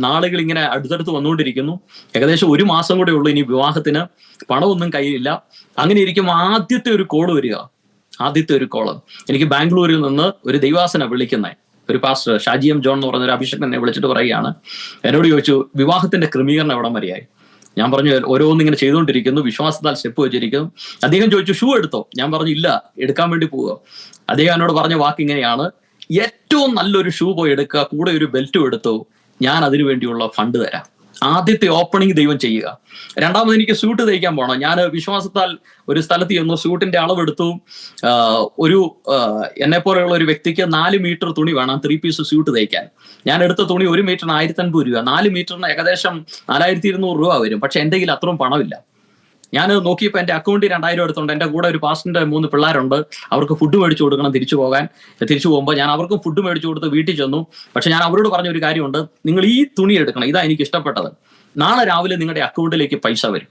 Speaker 2: നാളുകൾ ഇങ്ങനെ അടുത്തടുത്ത് വന്നുകൊണ്ടിരിക്കുന്നു. ഏകദേശം 1 മാസം കൂടെ ഉള്ളൂ ഇനി വിവാഹത്തിന്. പണമൊന്നും കയ്യിലില്ല. അങ്ങനെ ഇരിക്കുമ്പോൾ ആദ്യത്തെ ഒരു കോള് എനിക്ക് ബാംഗ്ലൂരിൽ നിന്ന് ഒരു ദൈവാസന വിളിക്കുന്ന ഒരു പാസ്റ്റർ ഷാജി എം ജോൺ എന്ന് പറഞ്ഞ ഒരു അഭിഷേകൻ എന്നെ വിളിച്ചിട്ട് പറയുകയാണ്. എന്നോട് ചോദിച്ചു, വിവാഹത്തിന്റെ ക്രമീകരണം എവിടം വരെയായി? ഞാൻ പറഞ്ഞു, ഓരോന്നിങ്ങനെ ചെയ്തുകൊണ്ടിരിക്കുന്നു, വിശ്വാസത്താൽ സ്റ്റെപ്പ് വെച്ചിരിക്കുന്നു. അദ്ദേഹം ചോദിച്ചു, ഷൂ എടുത്തോ? ഞാൻ പറഞ്ഞു, ഇല്ല, എടുക്കാൻ വേണ്ടി പോവുക. അദ്ദേഹം എന്നോട് പറഞ്ഞ വാക്ക് ഇങ്ങനെയാണ്, ഏറ്റവും നല്ലൊരു ഷൂ പോയി എടുക്കുക, കൂടെ ഒരു ബെൽറ്റും എടുത്തോ, ഞാൻ അതിനു വേണ്ടിയുള്ള ഫണ്ട് തരാം. ആദ്യത്തെ ഓപ്പണിംഗ് ദൈവം ചെയ്യുക. രണ്ടാമത് എനിക്ക് സ്യൂട്ട് തയ്ക്കാൻ പോകണം. ഞാൻ വിശ്വാസത്താൽ ഒരു സ്ഥലത്ത് ചെന്നു, സ്യൂട്ടിന്റെ അളവെടുത്തു. എന്നെ പോലെയുള്ള ഒരു വ്യക്തിക്ക് 4 മീറ്റർ തുണി വേണം 3 പീസ് സ്യൂട്ട് തയ്ക്കാൻ. ഞാൻ എടുത്ത തുണി 1 മീറ്ററിന് 1050 രൂപ, 4 മീറ്ററിന് ഏകദേശം 4200 രൂപ വരും. പക്ഷെ എൻ്റെ കയ്യിൽ അത്രയും പണമില്ല. ഞാൻ നോക്കിയപ്പോൾ എൻ്റെ അക്കൗണ്ടിൽ 2000 എടുത്തുണ്ട്. എൻ്റെ കൂടെ ഒരു പാസ്റ്ററിന്റെ 3 പിള്ളേരുണ്ട്, അവർക്ക് ഫുഡ് മേടിച്ചു കൊടുക്കണം തിരിച്ചു പോകുമ്പോൾ ഞാൻ അവർക്ക് ഫുഡ് മേടിച്ചു കൊടുത്ത് വീട്ടിൽ ചെന്നു. പക്ഷെ ഞാൻ അവരോട് പറഞ്ഞ ഒരു കാര്യമുണ്ട്, നിങ്ങൾ ഈ തുണി എടുക്കണം, ഇതാ എനിക്ക് ഇഷ്ടപ്പെട്ടത്. നാളെ രാവിലെ നിങ്ങളുടെ അക്കൗണ്ടിലേക്ക് പൈസ വരും.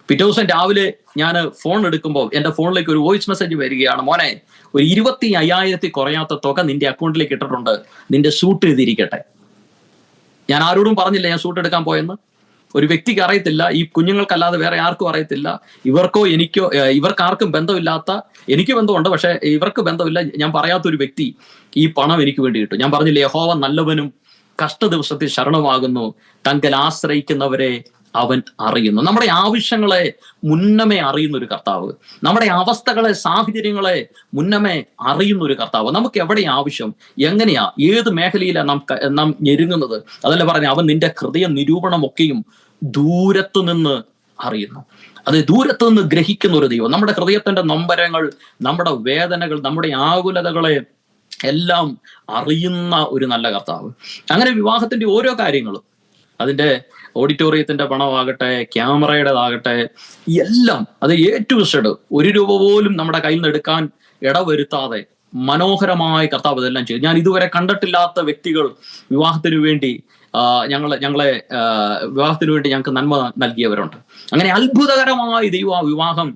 Speaker 2: പിറ്റേ ദിവസം രാവിലെ ഞാൻ ഫോൺ എടുക്കുമ്പോൾ എൻ്റെ ഫോണിലേക്ക് ഒരു വോയിസ് മെസ്സേജ് വരികയാണ്, മോനെ, ഒരു 25,000 കുറയാത്ത തുക നിന്റെ അക്കൗണ്ടിലേക്ക് ഇട്ടിട്ടുണ്ട്, നിന്റെ സൂട്ട് എഴുതിയിരിക്കട്ടെ. ഞാൻ ആരോടും പറഞ്ഞില്ല ഞാൻ സൂട്ട് എടുക്കാൻ പോയെന്ന്. ഒരു വ്യക്തിക്ക് അറിയത്തില്ല, ഈ കുഞ്ഞുങ്ങൾക്കല്ലാതെ വേറെ ആർക്കും അറിയത്തില്ല, ഇവർക്കാർക്കും ബന്ധമില്ലാത്ത, എനിക്ക് ബന്ധമുണ്ട് പക്ഷെ ഇവർക്ക് ബന്ധമില്ല, ഞാൻ പറയാത്തൊരു വ്യക്തി ഈ പണം എനിക്ക് വേണ്ടി കിട്ടും. ഞാൻ പറഞ്ഞില്ലേ, യഹോവ നല്ലവനും കഷ്ട ദിവസത്തിൽ ശരണമാകുന്നു, തങ്കൽ ആശ്രയിക്കുന്നവരെ അവൻ അറിയുന്നു. നമ്മുടെ ആവശ്യങ്ങളെ മുന്നമേ അറിയുന്ന ഒരു കർത്താവ്, നമ്മുടെ അവസ്ഥകളെ, സാഹചര്യങ്ങളെ മുന്നമേ അറിയുന്ന ഒരു കർത്താവ്. നമുക്ക് എവിടെ ആവശ്യം, എങ്ങനെയാ, ഏത് മേഖലയിലാണ് നാം ഞെരുങ്ങുന്നത്, അതല്ല പറഞ്ഞ അവൻ നിന്റെ ഹൃദയ നിരൂപണമൊക്കെയും ദൂരത്തു നിന്ന് അറിയുന്നു. അത് ദൂരത്തു നിന്ന് ഗ്രഹിക്കുന്ന ഒരു ദൈവം. നമ്മുടെ ഹൃദയത്തിന്റെ നൊമ്പരങ്ങൾ, നമ്മുടെ വേദനകൾ, നമ്മുടെ ആകുലതകളെ എല്ലാം അറിയുന്ന ഒരു നല്ല കർത്താവ്. അങ്ങനെ വിവാഹത്തിന്റെ ഓരോ കാര്യങ്ങളും, അതിന്റെ ഓഡിറ്റോറിയത്തിന്റെ പണമാകട്ടെ, ക്യാമറയുടേതാകട്ടെ, എല്ലാം അത് A to Z 1 രൂപ പോലും നമ്മുടെ കയ്യിൽ നിന്ന് എടുക്കാൻ ഇടവരുത്താതെ മനോഹരമായി കർത്താവ് ഇതെല്ലാം ചെയ്തു. ഞാൻ ഇതുവരെ കണ്ടിട്ടില്ലാത്ത വ്യക്തികൾ വിവാഹത്തിനു വേണ്ടി ഞങ്ങളെ വിവാഹത്തിനു വേണ്ടി ഞങ്ങൾക്ക് നന്മ നൽകിയവരുണ്ട്. അങ്ങനെ അത്ഭുതകരമായി ദൈവം ആ വിവാഹം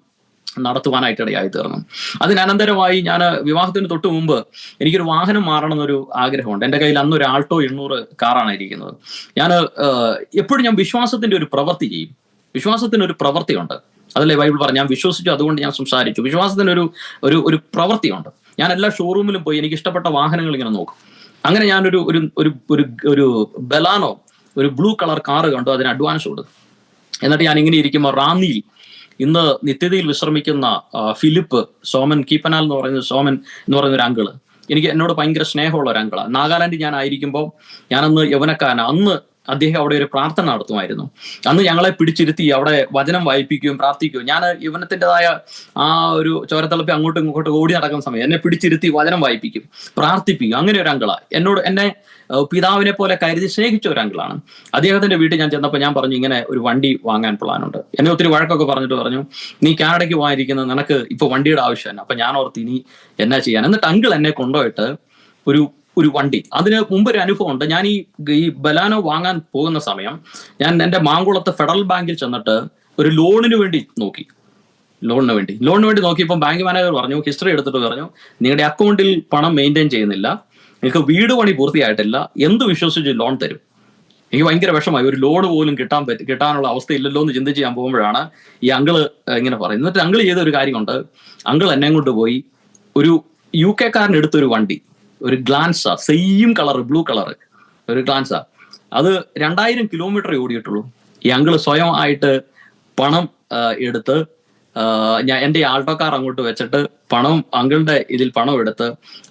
Speaker 2: നടത്തുവാനായിട്ട് ഇടയായി തീർന്നു. അതിനനന്തരമായി ഞാൻ വിവാഹത്തിന് തൊട്ട് മുമ്പ് എനിക്കൊരു വാഹനം മാറണം എന്നൊരു ആഗ്രഹമുണ്ട്. എൻ്റെ കയ്യിൽ അന്ന് ഒരു ആൾട്ടോ 800 കാറാണ് ഇരിക്കുന്നത്. ഞാൻ എപ്പോഴും ഞാൻ വിശ്വാസത്തിന്റെ ഒരു പ്രവൃത്തി ചെയ്യും. വിശ്വാസത്തിനൊരു പ്രവൃത്തിയുണ്ട്. അതല്ലേ ബൈബിൾ പറഞ്ഞു, ഞാൻ വിശ്വസിച്ചു അതുകൊണ്ട് ഞാൻ സംസാരിച്ചു. വിശ്വാസത്തിനൊരു ഒരു ഒരു പ്രവൃത്തിയുണ്ട്. ഞാൻ എല്ലാ ഷോറൂമിലും പോയി എനിക്ക് ഇഷ്ടപ്പെട്ട വാഹനങ്ങൾ ഇങ്ങനെ നോക്കും. അങ്ങനെ ഞാനൊരു ഒരു ഒരു ഒരു ഒരു ബലാനോ ഒരു ബ്ലൂ കളർ കാറ് കണ്ടു. അതിന് അഡ്വാൻസ് കൊടുത്തു. എന്നിട്ട് ഞാൻ ഇങ്ങനെ ഇരിക്കുമ്പോൾ റാന്നിയിൽ ഇന്ന് നിത്യതയിൽ വിശ്രമിക്കുന്ന ഫിലിപ്പ് സോമൻ കീപ്പനാൽ എന്ന് പറയുന്ന ഒരു അങ്കിള്, എന്നോട് ഭയങ്കര സ്നേഹമുള്ള ഒരു അങ്കിളാണ്. നാഗാലാൻഡിൽ ഞാൻ ആയിരിക്കുമ്പോൾ ഞാനന്ന് യൗവനക്കാരനാണ്. അന്ന് അദ്ദേഹം അവിടെ ഒരു പ്രാർത്ഥന നടത്തുമായിരുന്നു. അന്ന് ഞങ്ങളെ പിടിച്ചിരുത്തി അവിടെ വചനം വായിപ്പിക്കുകയും പ്രാർത്ഥിക്കുകയും, ഞാൻ യൗവനത്തിൻ്റെതായ ആ ഒരു ചോരത്തിളപ്പി അങ്ങോട്ടും ഇങ്ങോട്ടും ഓടി നടക്കുന്ന സമയം എന്നെ പിടിച്ചിരുത്തി വചനം വായിപ്പിക്കും, പ്രാർത്ഥിപ്പിക്കും. അങ്ങനെ ഒരു അങ്കിളാണ്. എന്നെ പിതാവിനെ പോലെ കരുതി സ്നേഹിച്ച ഒരു അങ്കിളാണ്. അദ്ദേഹത്തിന്റെ വീട്ടിൽ ഞാൻ ചെന്നപ്പോൾ ഞാൻ പറഞ്ഞു, ഇങ്ങനെ ഒരു വണ്ടി വാങ്ങാൻ പ്ലാനുണ്ട്. എന്നെ ഒത്തിരി വഴക്കൊക്കെ പറഞ്ഞു, നീ കാനഡയ്ക്ക് പോയിരിക്കുന്നത്, നിനക്ക് ഇപ്പൊ വണ്ടിയുടെ ആവശ്യമാണ്. അപ്പൊ ഞാൻ ഓർത്ത് ഇനി എന്നാ ചെയ്യാൻ. എന്നിട്ട് അങ്കിൾ എന്നെ കൊണ്ടുപോയിട്ട് ഒരു വണ്ടി, അതിന് മുമ്പ് ഒരു അനുഭവം ഉണ്ട്. ഞാൻ ഈ ബലാനോ വാങ്ങാൻ പോകുന്ന സമയം ഞാൻ എൻ്റെ മാങ്കുളത്ത് ഫെഡറൽ ബാങ്കിൽ ചെന്നിട്ട് ഒരു ലോണിന് വേണ്ടി നോക്കി. ലോണിന് വേണ്ടി നോക്കിയപ്പോൾ ബാങ്ക് മാനേജർ പറഞ്ഞു, ഹിസ്റ്ററി എടുത്തിട്ട് പറഞ്ഞു, നിങ്ങളുടെ അക്കൗണ്ടിൽ പണം മെയിൻറ്റെയിൻ ചെയ്യുന്നില്ല, നിങ്ങൾക്ക് വീട് പണി പൂർത്തിയായിട്ടില്ല, എന്ത് വിശ്വസിച്ച് ലോൺ തരും. എനിക്ക് ഭയങ്കര വിഷമായി. ഒരു ലോൺ പോലും കിട്ടാനുള്ള അവസ്ഥയില്ലല്ലോ എന്ന് ചിന്തിച്ച് ഞാൻ പോകുമ്പോഴാണ് ഈ അങ്കിള് ഇങ്ങനെ പറയുന്നത്. എന്നിട്ട് അങ്കിൾ ചെയ്ത ഒരു കാര്യമുണ്ട്. അങ്കിൾ എന്നെ കൊണ്ട് പോയി ഒരു UK കാരനെടുത്തൊരു വണ്ടി, ഒരു ഗ്ലാൻസാ, സെയിം കളർ, ബ്ലൂ കളർ ഒരു ഗ്ലാൻസാ. അത് 2000 കിലോമീറ്റർ ഓടിയിട്ടുള്ളൂ. ഈ അങ്കിള് സ്വയം ആയിട്ട് പണം എടുത്ത് എൻ്റെ ആൾട്ടോ കാർ അങ്ങോട്ട് വെച്ചിട്ട് അങ്കിളുടെ ഇതിൽ പണം എടുത്ത്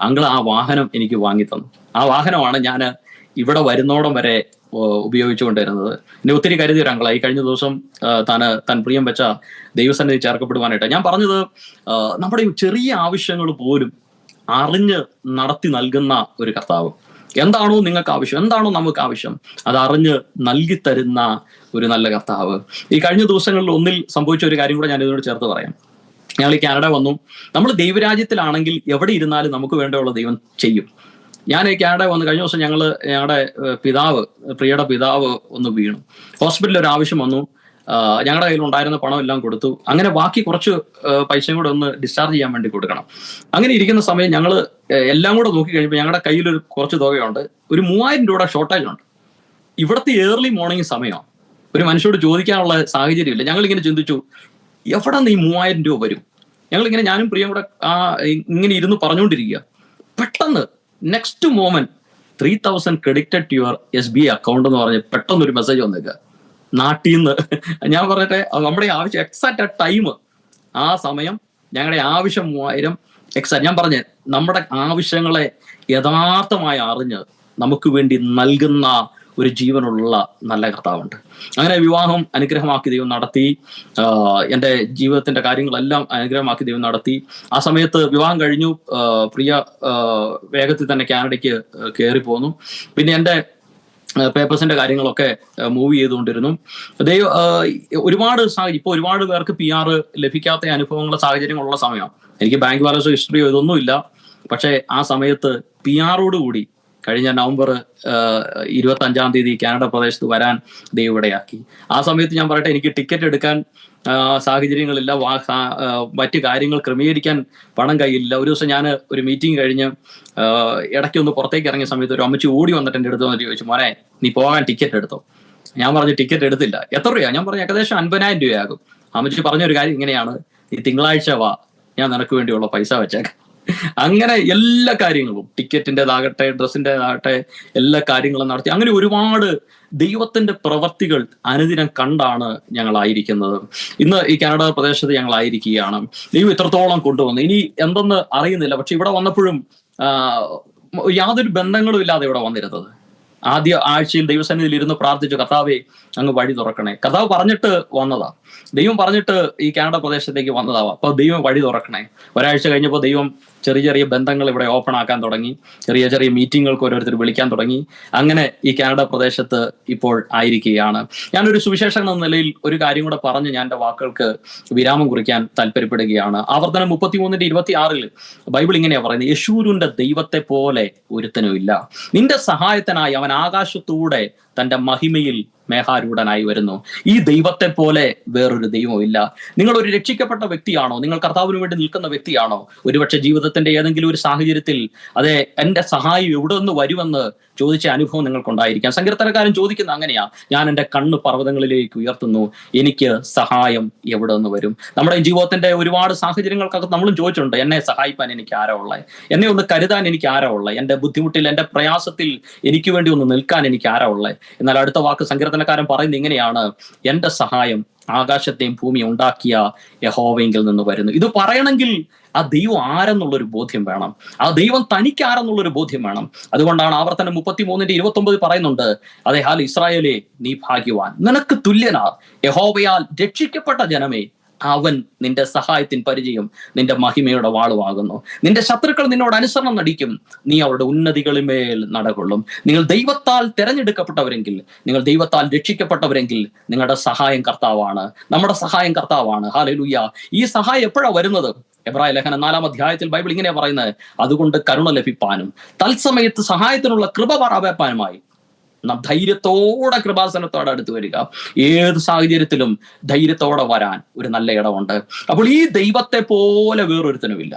Speaker 2: അങ്കിൾ ആ വാഹനം എനിക്ക് വാങ്ങി തന്നു. ആ വാഹനമാണ് ഞാൻ ഇവിടെ വരുന്നോടം വരെ ഉപയോഗിച്ചുകൊണ്ടിരുന്നത്. എന്നെ ഒത്തിരി കരുതിയ ഒരു അങ്കിളാണ്. ഈ കഴിഞ്ഞ ദിവസം താൻ പ്രിയം വെച്ച ദൈവസന്നിധി ചേർക്കപ്പെടുവാനായിട്ട് ഞാൻ പറഞ്ഞത്, നമ്മുടെ ചെറിയ ആവശ്യങ്ങൾ പോലും അറിഞ്ഞ് നടത്തി നൽകുന്ന ഒരു കർത്താവ്. എന്താണോ നിങ്ങൾക്ക് ആവശ്യം, എന്താണോ നമുക്ക് ആവശ്യം, അത് അറിഞ്ഞ് നൽകി തരുന്ന ഒരു നല്ല കർത്താവ്. ഈ കഴിഞ്ഞ ദിവസങ്ങളിൽ ഒന്നിൽ സംഭവിച്ച ഒരു കാര്യം കൂടെ ഞാൻ ഇതിനോട് ചേർത്ത് പറയാം. ഞങ്ങൾ ഈ കാനഡ വന്നു. നമ്മൾ ദൈവരാജ്യത്തിലാണെങ്കിൽ എവിടെ ഇരുന്നാലും നമുക്ക് വേണ്ടിയുള്ള ദൈവം ചെയ്യും. ഞാൻ ഈ കാനഡ വന്ന് കഴിഞ്ഞ ദിവസം ഞങ്ങളുടെ പ്രിയയുടെ പിതാവ് ഒന്ന് വീണു. ഹോസ്പിറ്റലിൽ ഒരു ആവശ്യം വന്നു. ഞങ്ങളുടെ കയ്യിൽ ഉണ്ടായിരുന്ന പണം എല്ലാം കൊടുത്തു. അങ്ങനെ ബാക്കി കുറച്ച് പൈസയും കൂടെ ഒന്ന് ഡിസ്ചാർജ് ചെയ്യാൻ വേണ്ടി കൊടുക്കണം. അങ്ങനെ ഇരിക്കുന്ന സമയം ഞങ്ങൾ എല്ലാം കൂടെ നോക്കി കഴിയുമ്പോൾ ഞങ്ങളുടെ കയ്യിൽ കുറച്ച് തുകയുണ്ട്. ഒരു 3000 രൂപയുടെ ഷോർട്ടേജ് ഉണ്ട്. ഇവിടുത്തെ ഏർലി മോർണിംഗ് സമയമാണ്. ഒരു മനുഷ്യരോട് ചോദിക്കാനുള്ള സാഹചര്യമില്ല. ഞങ്ങളിങ്ങനെ ചിന്തിച്ചു, എവിടെ നിന്ന് ഈ 3000 രൂപ വരും? ഞങ്ങളിങ്ങനെ ഞാനും പ്രിയം കൂടെ ഇങ്ങനെ ഇരുന്ന് പറഞ്ഞുകൊണ്ടിരിക്കുക. പെട്ടെന്ന് next moment 3000 credited to your SBI account എന്ന് പറഞ്ഞ് പെട്ടെന്നൊരു മെസ്സേജ് വന്നേക്കുക നാട്ടിൽ നിന്ന്. ഞാൻ പറയട്ടെ, നമ്മുടെ ആവശ്യം എക്സാക്റ്റ് ആ ടൈം, ആ സമയം ഞങ്ങളുടെ ആവശ്യം 3000 എക്സാക്ട്. ഞാൻ പറഞ്ഞ് നമ്മുടെ ആവശ്യങ്ങളെ യഥാർത്ഥമായി അറിഞ്ഞ് നമുക്ക് വേണ്ടി നൽകുന്ന ഒരു ജീവനുള്ള നല്ല കർത്താവുണ്ട്. അങ്ങനെ വിവാഹം അനുഗ്രഹമാക്കി ദൈവം നടത്തി. എൻ്റെ ജീവിതത്തിന്റെ കാര്യങ്ങളെല്ലാം അനുഗ്രഹമാക്കി ദൈവം നടത്തി. ആ സമയത്ത് വിവാഹം കഴിഞ്ഞു. പ്രിയ വേഗത്തിൽ തന്നെ കാനഡയ്ക്ക് കയറി പോന്നു. പിന്നെ എൻ്റെ പേപ്പേഴ്സിന്റെ കാര്യങ്ങളൊക്കെ മൂവ് ചെയ്തുകൊണ്ടിരുന്നു. ഒരുപാട് ഇപ്പോൾ ഒരുപാട് പേർക്ക് PR ലഭിക്കാത്ത അനുഭവങ്ങളുടെ സാഹചര്യങ്ങളുള്ള സമയമാണ്. എനിക്ക് ബാങ്ക് ബാലൻസോ ഹിസ്റ്ററിയോ ഇതൊന്നുമില്ല. പക്ഷേ ആ സമയത്ത് PR-ഓടുകൂടി കഴിഞ്ഞ നവംബർ 25-ാം തീയതി കാനഡ പ്രദേശത്ത് വരാൻ ദൈവം ഇടയാക്കി. ആ സമയത്ത് ഞാൻ പറയട്ടെ, എനിക്ക് ടിക്കറ്റ് എടുക്കാൻ സാഹചര്യങ്ങളില്ല, മറ്റു കാര്യങ്ങൾ ക്രമീകരിക്കാൻ പണം കയ്യിലില്ല. ഒരു ദിവസം ഞാൻ ഒരു മീറ്റിംഗ് കഴിഞ്ഞ് ഇടയ്ക്കൊന്ന് പുറത്തേക്ക് ഇറങ്ങിയ സമയത്ത് ഒരു അമ്മച്ചി ഓടി വന്നിട്ട് എൻ്റെ അടുത്ത് വന്നിട്ട് ചോദിച്ചു, മോനെ നീ പോകാൻ ടിക്കറ്റ് എടുത്തോ? ഞാൻ പറഞ്ഞു ടിക്കറ്റ് എടുത്തില്ല. എത്ര രൂപ? ഞാൻ പറഞ്ഞു ഏകദേശം 50,000 രൂപയാകും. അമ്മച്ചി പറഞ്ഞൊരു കാര്യം ഇങ്ങനെയാണ്, നീ തിങ്കളാഴ്ച വാ, ഞാൻ നിനക്ക് വേണ്ടിയുള്ള പൈസ വെച്ചേക്കാം. അങ്ങനെ എല്ലാ കാര്യങ്ങളും, ടിക്കറ്റിൻ്റെതാകട്ടെ ഡ്രസ്സിൻ്റെതാകട്ടെ എല്ലാ കാര്യങ്ങളും നടത്തി. അങ്ങനെ ഒരുപാട് ദൈവത്തിന്റെ പ്രവർത്തികൾ അനുദിനം കണ്ടാണ് ഞങ്ങളായിരിക്കുന്നത്. ഇന്ന് ഈ കാനഡ പ്രദേശത്ത് ഞങ്ങളായിരിക്കുകയാണ്. ദൈവം ഇത്രത്തോളം കൊണ്ടുവന്നു. ഇനി എന്തെന്ന് അറിയുന്നില്ല. പക്ഷെ ഇവിടെ വന്നപ്പോഴും യാതൊരു ബന്ധങ്ങളും ഇല്ലാതെ ഇവിടെ വന്നിരുന്നത്. ആദ്യ ആഴ്ചയിൽ ദൈവസന്നിധിയിൽ ഇരുന്ന് പ്രാർത്ഥിച്ചു, കർത്താവേ അങ്ങ് വഴി തുറക്കണേ. കർത്താവ് പറഞ്ഞിട്ട് വന്നതാ, ദൈവം പറഞ്ഞിട്ട് ഈ കാനഡ പ്രദേശത്തേക്ക് വന്നതാവാം. അപ്പൊ ദൈവം വഴി തുറക്കണേ. ഒരാഴ്ച കഴിഞ്ഞപ്പോൾ ദൈവം ചെറിയ ചെറിയ ബന്ധങ്ങൾ ഇവിടെ ഓപ്പൺ ആക്കാൻ തുടങ്ങി. ചെറിയ ചെറിയ മീറ്റിങ്ങുകൾക്ക് ഓരോരുത്തർ വിളിക്കാൻ തുടങ്ങി. അങ്ങനെ ഈ കാനഡ പ്രദേശത്ത് ഇപ്പോൾ ആയിരിക്കുകയാണ്. ഞാനൊരു സുവിശേഷകൻ എന്ന നിലയിൽ ഒരു കാര്യം കൂടെ പറഞ്ഞ് ഞാൻ എൻ്റെ വാക്കുകൾക്ക് വിരാമം കുറിക്കാൻ താല്പര്യപ്പെടുകയാണ്. ആവർത്തനം 33:26 ബൈബിൾ ഇങ്ങനെയാ പറയുന്നത്, യശൂരന്റെ ദൈവത്തെ പോലെ ഒരുത്തനുമില്ല, നിന്റെ സഹായത്തിനായി അവൻ ആകാശത്തൂടെ തന്റെ മഹിമയിൽ മേഘാരൂഢനായി വരുന്നു. ഈ ദൈവത്തെ പോലെ വേറൊരു ദൈവമില്ല. നിങ്ങൾ ഒരു രക്ഷിക്കപ്പെട്ട വ്യക്തിയാണോ? നിങ്ങൾ കർത്താവിന് വേണ്ടി നിൽക്കുന്ന വ്യക്തിയാണോ? ഒരുപക്ഷെ ജീവിതത്തിന്റെ ഏതെങ്കിലും ഒരു സാഹചര്യത്തിൽ അതെ എന്റെ സഹായം എവിടെ നിന്ന് വരുമെന്ന് ചോദിച്ച അനുഭവം നിങ്ങൾക്കുണ്ടായിരിക്കാം. സങ്കീർത്തനക്കാരൻ ചോദിക്കുന്ന അങ്ങനെയാ, ഞാൻ എൻ്റെ കണ്ണ് പർവ്വതങ്ങളിലേക്ക് ഉയർത്തുന്നു, എനിക്ക് സഹായം എവിടെ നിന്ന് വരും? നമ്മുടെ ജീവിതത്തിന്റെ ഒരുപാട് സാഹചര്യങ്ങൾക്കകത്ത് നമ്മളും ചോദിച്ചിട്ടുണ്ട്, എന്നെ സഹായിപ്പാൻ എനിക്ക് ആരാ ഉള്ളത്? എന്നെ ഒന്ന് കരുതാൻ എനിക്ക് ആരാ ഉള്ളത്? എൻ്റെ ബുദ്ധിമുട്ടിൽ, എൻ്റെ പ്രയാസത്തിൽ എനിക്ക് വേണ്ടി ഒന്ന് നിൽക്കാൻ എനിക്ക് ആരാ ഉള്ളത്? എന്നാൽ അടുത്ത വാക്ക് സങ്കീർത്തനക്കാരൻ പറയുന്നത് ഇങ്ങനെയാണ്, എൻ്റെ സഹായം ആകാശത്തെയും ഭൂമിയും ഉണ്ടാക്കിയ യഹോവയെങ്കിൽ നിന്ന് വരുന്നു. ഇത് പറയണമെങ്കിൽ ആ ദൈവം ആരെന്നുള്ളൊരു ബോധ്യം വേണം. ആ ദൈവം തനിക്ക് ആരെന്നുള്ളൊരു ബോധ്യം വേണം. അതുകൊണ്ടാണ് ആവർത്തനം 33:29 പറയുന്നുണ്ട്, അതെ ഹാൽ ഇസ്രായേലേ നീ ഭാഗ്യവാൻ, നിനക്ക് തുല്യനാ യഹോവയാൽ രക്ഷിക്കപ്പെട്ട ജനമേ, അവൻ നിന്റെ സഹായത്തിൻ പരിചയം നിന്റെ മഹിമയുടെ വാളുവാകുന്നു. നിന്റെ ശത്രുക്കൾ നിന്നോട് അനുസരണം നടിക്കും, നീ അവരുടെ ഉന്നതികളിന്മേൽ നടകൊള്ളും. നിങ്ങൾ ദൈവത്താൽ തെരഞ്ഞെടുക്കപ്പെട്ടവരെങ്കിൽ, നിങ്ങൾ ദൈവത്താൽ രക്ഷിക്കപ്പെട്ടവരെങ്കിൽ നിങ്ങളുടെ സഹായം കർത്താവാണ്. നമ്മുടെ സഹായം കർത്താവാണ്. ഹല്ലേലൂയ. ഈ സഹായം എപ്പോഴാണ് വരുന്നത്? എബ്രായ ലേഖനം 4-ാം അധ്യായത്തിൽ ബൈബിൾ ഇങ്ങനെയാ പറയുന്നത്, അതുകൊണ്ട് കരുണ ലഭിപ്പാനും തത്സമയത്ത് സഹായത്തിനുള്ള കൃപ പ്രാപിപ്പാനുമായി നാം ധൈര്യത്തോടെ കൃപാസനത്തോടെ അടുത്ത് വരിക. ഏത് സാഹചര്യത്തിലും ധൈര്യത്തോടെ വരാൻ ഒരു നല്ല ഇടമുണ്ട്. അപ്പോൾ ഈ ദൈവത്തെ പോലെ വേറൊരുത്തനുമില്ല.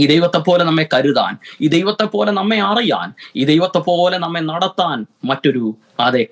Speaker 2: ഈ ദൈവത്തെ പോലെ നമ്മെ കരുതാൻ, ഈ ദൈവത്തെ പോലെ നമ്മെ അറിയാൻ, ഈ ദൈവത്തെ പോലെ നമ്മെ നടത്താൻ മറ്റൊരു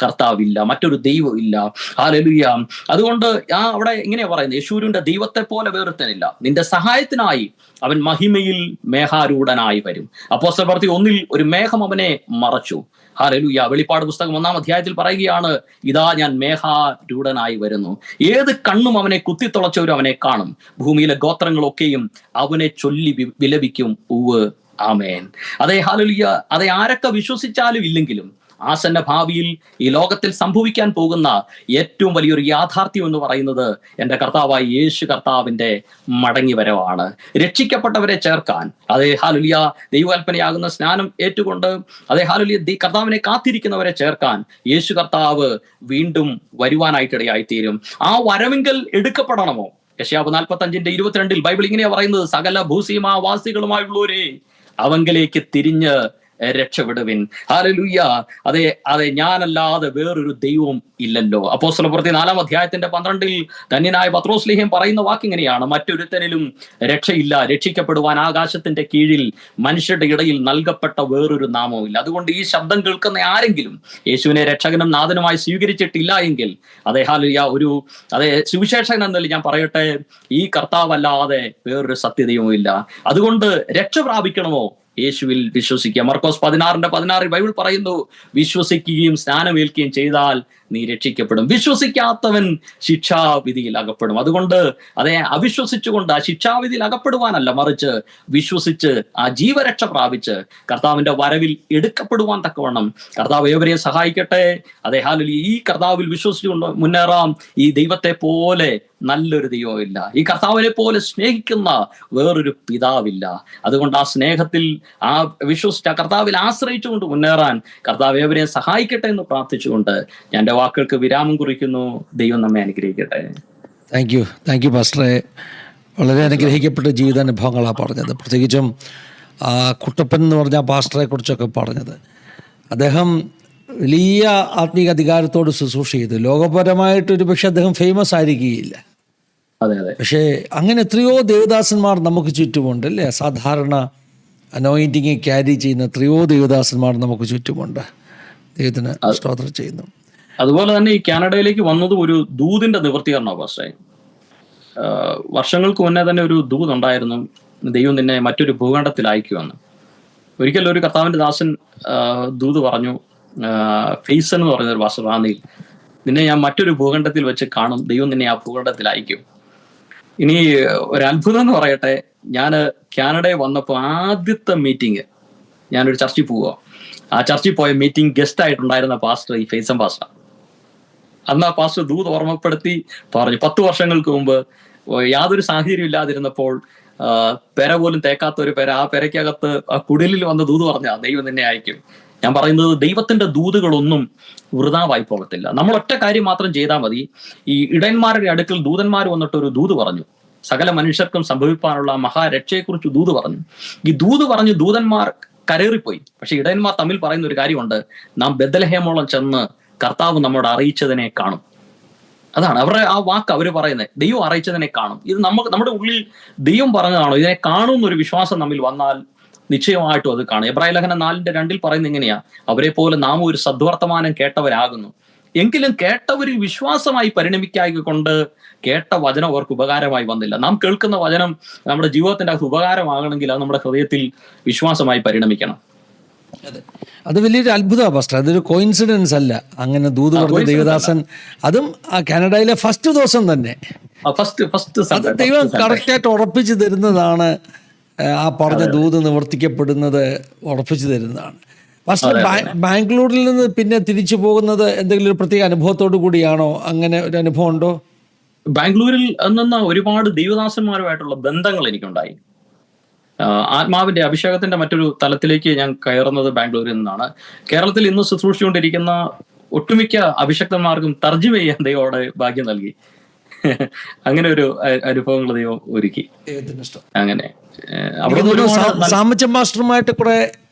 Speaker 2: കർത്താവില്ല, മറ്റൊരു ദൈവം ഇല്ല. ഹല്ലേലൂയ. അതുകൊണ്ട് അവിടെ ഇങ്ങനെയാ പറയുന്നത്, യശൂരന്റെ ദൈവത്തെ പോലെ വേറൊരുത്തനില്ല, നിന്റെ സഹായത്തിനായി അവൻ മഹിമയിൽ മേഘാരൂഢനായി വരും. അപ്പോസ്തലർ പ്രവൃത്തി 1 ഒരു മേഘം അവനെ മറച്ചു. ഹല്ലേലൂയ. വെളിപ്പാട് പുസ്തകം 1-ാം അധ്യായത്തിൽ പറയുകയാണ്, ഇതാ ഞാൻ മേഘാരൂഢനായി വരുന്നു. ഏത് കണ്ണും അവനെ കുത്തിത്തുളച്ചവരും അവനെ കാണും. ഭൂമിയിലെ ഗോത്രങ്ങളൊക്കെയും അവനെ ചൊല്ലി വിലപിക്കും. ഉവ്വ് ആമേൻ. അതെ ഹല്ലേലൂയ. അതെ ആരൊക്കെ വിശ്വസിച്ചാലും ഇല്ലെങ്കിലും ആസന്ന ഭാവിയിൽ ഈ ലോകത്തിൽ സംഭവിക്കാൻ പോകുന്ന ഏറ്റവും വലിയൊരു യാഥാർത്ഥ്യം എന്ന് പറയുന്നത് എൻ്റെ കർത്താവായ യേശു കർത്താവിൻ്റെ മടങ്ങി വരവാണ്. രക്ഷിക്കപ്പെട്ടവരെ ചേർക്കാൻ, അതേ ഹല്ലേലൂയ, ദൈവകൽപ്പനയാകുന്ന സ്നാനം ഏറ്റുകൊണ്ട് അതേ ഹല്ലേലൂയ കർത്താവിനെ കാത്തിരിക്കുന്നവരെ ചേർക്കാൻ യേശു കർത്താവ് വീണ്ടും വരുവാനായിട്ടിടയായിത്തീരും. ആ വരവെങ്കിൽ എടുക്കപ്പെടണമോ? യെശയ്യാവ് 45:22 ബൈബിൾ ഇങ്ങനെയാ പറയുന്നത്, സകല ഭൂസീമാവാസികളുമായുള്ളവരെ അവങ്കിലേക്ക് തിരിഞ്ഞ് രക്ഷപ്പെടുവിൻ. ഹല്ലേലൂയ. അതെ ഞാനല്ലാതെ വേറൊരു ദൈവം ഇല്ലല്ലോ. അപ്പോസ്തലർ പ്രവൃത്തി 4-ാം അധ്യായത്തിന്റെ 12 ധന്യനായ പത്രോസ്ലീഹൻ പറയുന്ന വാക്കിങ്ങനെയാണ്, മറ്റൊരുത്തനിലും രക്ഷയില്ല, രക്ഷിക്കപ്പെടുവാൻ ആകാശത്തിന്റെ കീഴിൽ മനുഷ്യരുടെ ഇടയിൽ നൽകപ്പെട്ട വേറൊരു നാമവുമില്ല. അതുകൊണ്ട് ഈ ശബ്ദം കേൾക്കുന്ന ആരെങ്കിലും യേശുവിനെ രക്ഷകനും നാഥനുമായി സ്വീകരിച്ചിട്ടില്ല എങ്കിൽ ഹല്ലേലൂയ സുവിശേഷകൻ എന്നതിൽ ഞാൻ പറയട്ടെ, ഈ കർത്താവല്ലാതെ വേറൊരു സത്യദൈവവും ഇല്ല. അതുകൊണ്ട് രക്ഷ പ്രാപിക്കണമോ? യേശുവിൽ വിശ്വസിക്കുക. മർക്കോസ് 16:16 ബൈബിൾ പറയുന്നു, വിശ്വസിക്കുകയും സ്നാനമേൽക്കുകയും ചെയ്താൽ നീ രക്ഷിക്കപ്പെടും, വിശ്വസിക്കാത്തവൻ ശിക്ഷാവിധിയിൽ അകപ്പെടും. അതുകൊണ്ട് അവിശ്വസിച്ചുകൊണ്ട് ആ ശിക്ഷാവിധിയിൽ അകപ്പെടുവാനല്ല, മറിച്ച് വിശ്വസിച്ച് ആ ജീവരക്ഷ പ്രാപിച്ച് കർത്താവിന്റെ വരവിൽ എടുക്കപ്പെടുവാൻ തക്കവണ്ണം കർത്താവ് ഏവരെയും സഹായിക്കട്ടെ. ഹല്ലേലൂയ. ഈ കർത്താവിൽ വിശ്വസിച്ചുകൊണ്ട് മുന്നേറാം. ഈ ദൈവത്തെ പോലെ നല്ലൊരു ദൈവമില്ല, ഈ കർത്താവിനെ പോലെ സ്നേഹിക്കുന്ന വേറൊരു പിതാവില്ല. അതുകൊണ്ട് ആ സ്നേഹത്തിൽ ആ വിശ്വസിച്ച കർത്താവിൽ ആശ്രയിച്ചുകൊണ്ട് മുന്നേറാൻ കർത്താവ് ഏവരെയും സഹായിക്കട്ടെ എന്ന് പ്രാർത്ഥിച്ചുകൊണ്ട് ഞാൻ എൻ്റെ വാക്കുകൾക്ക് വിരാമം കുറിക്കുന്നു. ദൈവം നമ്മെ അനുഗ്രഹിക്കട്ടെ.
Speaker 1: താങ്ക് യു പാസ്റ്ററെ. വളരെ അനുഗ്രഹിക്കപ്പെട്ട ജീവിതാനുഭവങ്ങളാണ് പറഞ്ഞത്. പ്രത്യേകിച്ചും കുട്ടപ്പൻ എന്ന് പറഞ്ഞ പാസ്റ്ററെ കുറിച്ചൊക്കെ പറഞ്ഞത്. അദ്ദേഹം വലിയ ആത്മീക അധികാരത്തോട് ശുശ്രൂഷ ചെയ്തു. ലോകപരമായിട്ടൊരു പക്ഷെ അദ്ദേഹം ഫേമസ് ആയിരിക്കുകയില്ല. പക്ഷേ അങ്ങനെ എത്രയോ ദേവദാസന്മാർ നമുക്ക് ചുറ്റുമുണ്ട് അല്ലേ? സാധാരണ അനോയിന്റിങ് ക്യാരി ചെയ്യുന്ന എത്രയോ ദേവദാസന്മാർ നമുക്ക് ചുറ്റുമുണ്ട്. ദൈവത്തിന് സ്തോത്രം ചെയ്യുന്നു.
Speaker 2: അതുപോലെ തന്നെ ഈ കാനഡയിലേക്ക് വന്നതും ഒരു ദൂതിന്റെ നിവർത്തീകരണമാണ് പാസ്റ്ററെ. വർഷങ്ങൾക്ക് മുന്നേ തന്നെ ഒരു ദൂത് ഉണ്ടായിരുന്നു, ദൈവം നിന്നെ മറ്റൊരു ഭൂഖണ്ഡത്തിൽ അയക്കുമെന്ന്. ഒരിക്കലും ഒരു കർത്താവിന്റെ ദാസൻ ദൂത് പറഞ്ഞു, ഫെയ്സൺ എന്ന് പറയുന്ന ഒരു പാസ്റ്റർ, നിന്നെ ഞാൻ മറ്റൊരു ഭൂഖണ്ഡത്തിൽ വെച്ച് കാണും, ദൈവം നിന്നെ ആ ഭൂഖണ്ഡത്തിൽ അയക്കും. ഇനി ഒരു അത്ഭുതം എന്ന് പറയട്ടെ, ഞാൻ കാനഡയിൽ വന്നപ്പോൾ ആദ്യത്തെ മീറ്റിംഗ് ഞാനൊരു ചർച്ചിൽ പോവുക. ആ ചർച്ചിൽ പോയ മീറ്റിംഗ് ഗസ്റ്റ് ആയിട്ടുണ്ടായിരുന്ന പാസ്റ്റർ ഈ ഫെയ്സൺ പാസ്റ്റർ. അന്ന് ആ പാസ്റ്റർ ദൂത് ഓർമ്മപ്പെടുത്തി പറഞ്ഞു, 10 വർഷങ്ങൾക്ക് മുമ്പ് യാതൊരു സാഹചര്യം ഇല്ലാതിരുന്നപ്പോൾ പെര പോലും തേക്കാത്ത ഒരു പെര, ആ പെരയ്ക്കകത്ത് ആ കുടിലിൽ വന്ന് ദൂത് പറഞ്ഞാൽ ദൈവം നിന്നെ അയക്കും. ഞാൻ പറയുന്നത് ദൈവത്തിന്റെ ദൂതുകളൊന്നും വൃഥാവായി പോകത്തില്ല. നമ്മൾ ഒറ്റ കാര്യം മാത്രം ചെയ്താൽ മതി. ഈ ഇടയന്മാരുടെ അടുക്കൽ ദൂതന്മാർ വന്നിട്ട് ഒരു ദൂത് പറഞ്ഞു, സകല മനുഷ്യർക്കും സംഭവിക്കാനുള്ള മഹാരക്ഷയെക്കുറിച്ച് ദൂത് പറഞ്ഞു. ഈ ദൂത് പറഞ്ഞ് ദൂതന്മാർ കരേറിപ്പോയി. പക്ഷെ ഇടയന്മാർ തമ്മിൽ പറയുന്ന ഒരു കാര്യമുണ്ട്, നാം ബെത്ലഹേമോളം ചെന്ന് കർത്താവ് നമ്മോട് അറിയിച്ചതിനെ കാണും. അതാണ് അവരുടെ ആ വാക്ക് അവർ പറയുന്നത്, ദൈവം അറിയിച്ചതിനെ കാണും. ഇത് നമ്മുടെ ഉള്ളിൽ ദൈവം പറഞ്ഞതാണോ, ഇതിനെ കാണുമെന്നൊരു വിശ്വാസം നമ്മിൽ വന്നാൽ നിശ്ചയമായിട്ടും അത് കാണും. എബ്രായ ലേഖനം 4:2 പറയുന്നത് ഇങ്ങനെയാ, അവരെ പോലെ നാം ഒരു സദ്വർത്തമാനം കേട്ടവരാകുന്നു, എങ്കിലും കേട്ടവരിൽ വിശ്വാസമായി പരിണമിക്കായിക്കൊണ്ട് കേട്ട വചനം അവർക്ക് ഉപകാരമായി വന്നില്ല. നാം കേൾക്കുന്ന വചനം നമ്മുടെ ജീവിതത്തിന്റെ അകത്ത് ഉപകാരമാകണമെങ്കിൽ അത് നമ്മുടെ ഹൃദയത്തിൽ വിശ്വാസമായി പരിണമിക്കണം.
Speaker 1: അത് വലിയൊരു അത്ഭുതമാണ് പാസ്റ്റർ. അതൊരു കോയിൻസിഡൻസ് അല്ല. അങ്ങനെ ദൂത് പറഞ്ഞ ദേവദാസൻ, അതും ആ കാനഡയിലെ ഫസ്റ്റ് ദിവസം തന്നെ അത് ദൈവം കറക്റ്റായിട്ട് ഉറപ്പിച്ചു തരുന്നതാണ്. ആ പറഞ്ഞ ദൂത് നിവർത്തിക്കപ്പെടുന്നത് ഉറപ്പിച്ചു തരുന്നതാണ്. പാസ്റ്റർ, ബാംഗ്ലൂരിൽ നിന്ന് പിന്നെ തിരിച്ചു പോകുന്നത് എന്തെങ്കിലും ഒരു പ്രത്യേക അനുഭവത്തോടു കൂടിയാണോ? അങ്ങനെ ഒരു അനുഭവം ഉണ്ടോ?
Speaker 2: ബാംഗ്ലൂരിൽ നിന്ന് ഒരുപാട് ദൈവദാസന്മാരുമായിട്ടുള്ള ബന്ധങ്ങൾ എനിക്കുണ്ടായി. ആത്മാവിന്റെ അഭിഷേകത്തിന്റെ മറ്റൊരു തലത്തിലേക്ക് ഞാൻ കയറുന്നത് ബാംഗ്ലൂരിൽ നിന്നാണ്. കേരളത്തിൽ ഇന്ന് ശുശ്രൂഷിച്ചുകൊണ്ടിരിക്കുന്ന ഒട്ടുമിക്ക അഭിഷക്തന്മാർക്കും തർജ്ജിമ ചെയ്യാൻ ദൈവോടെ ഭാഗ്യം നൽകി. അങ്ങനെ ഒരു അനുഭവങ്ങൾ ദൈവം ഒരുക്കി. അങ്ങനെ
Speaker 1: സാമച്ചൻ മാസ്റ്ററുമായിട്ട് കുറെ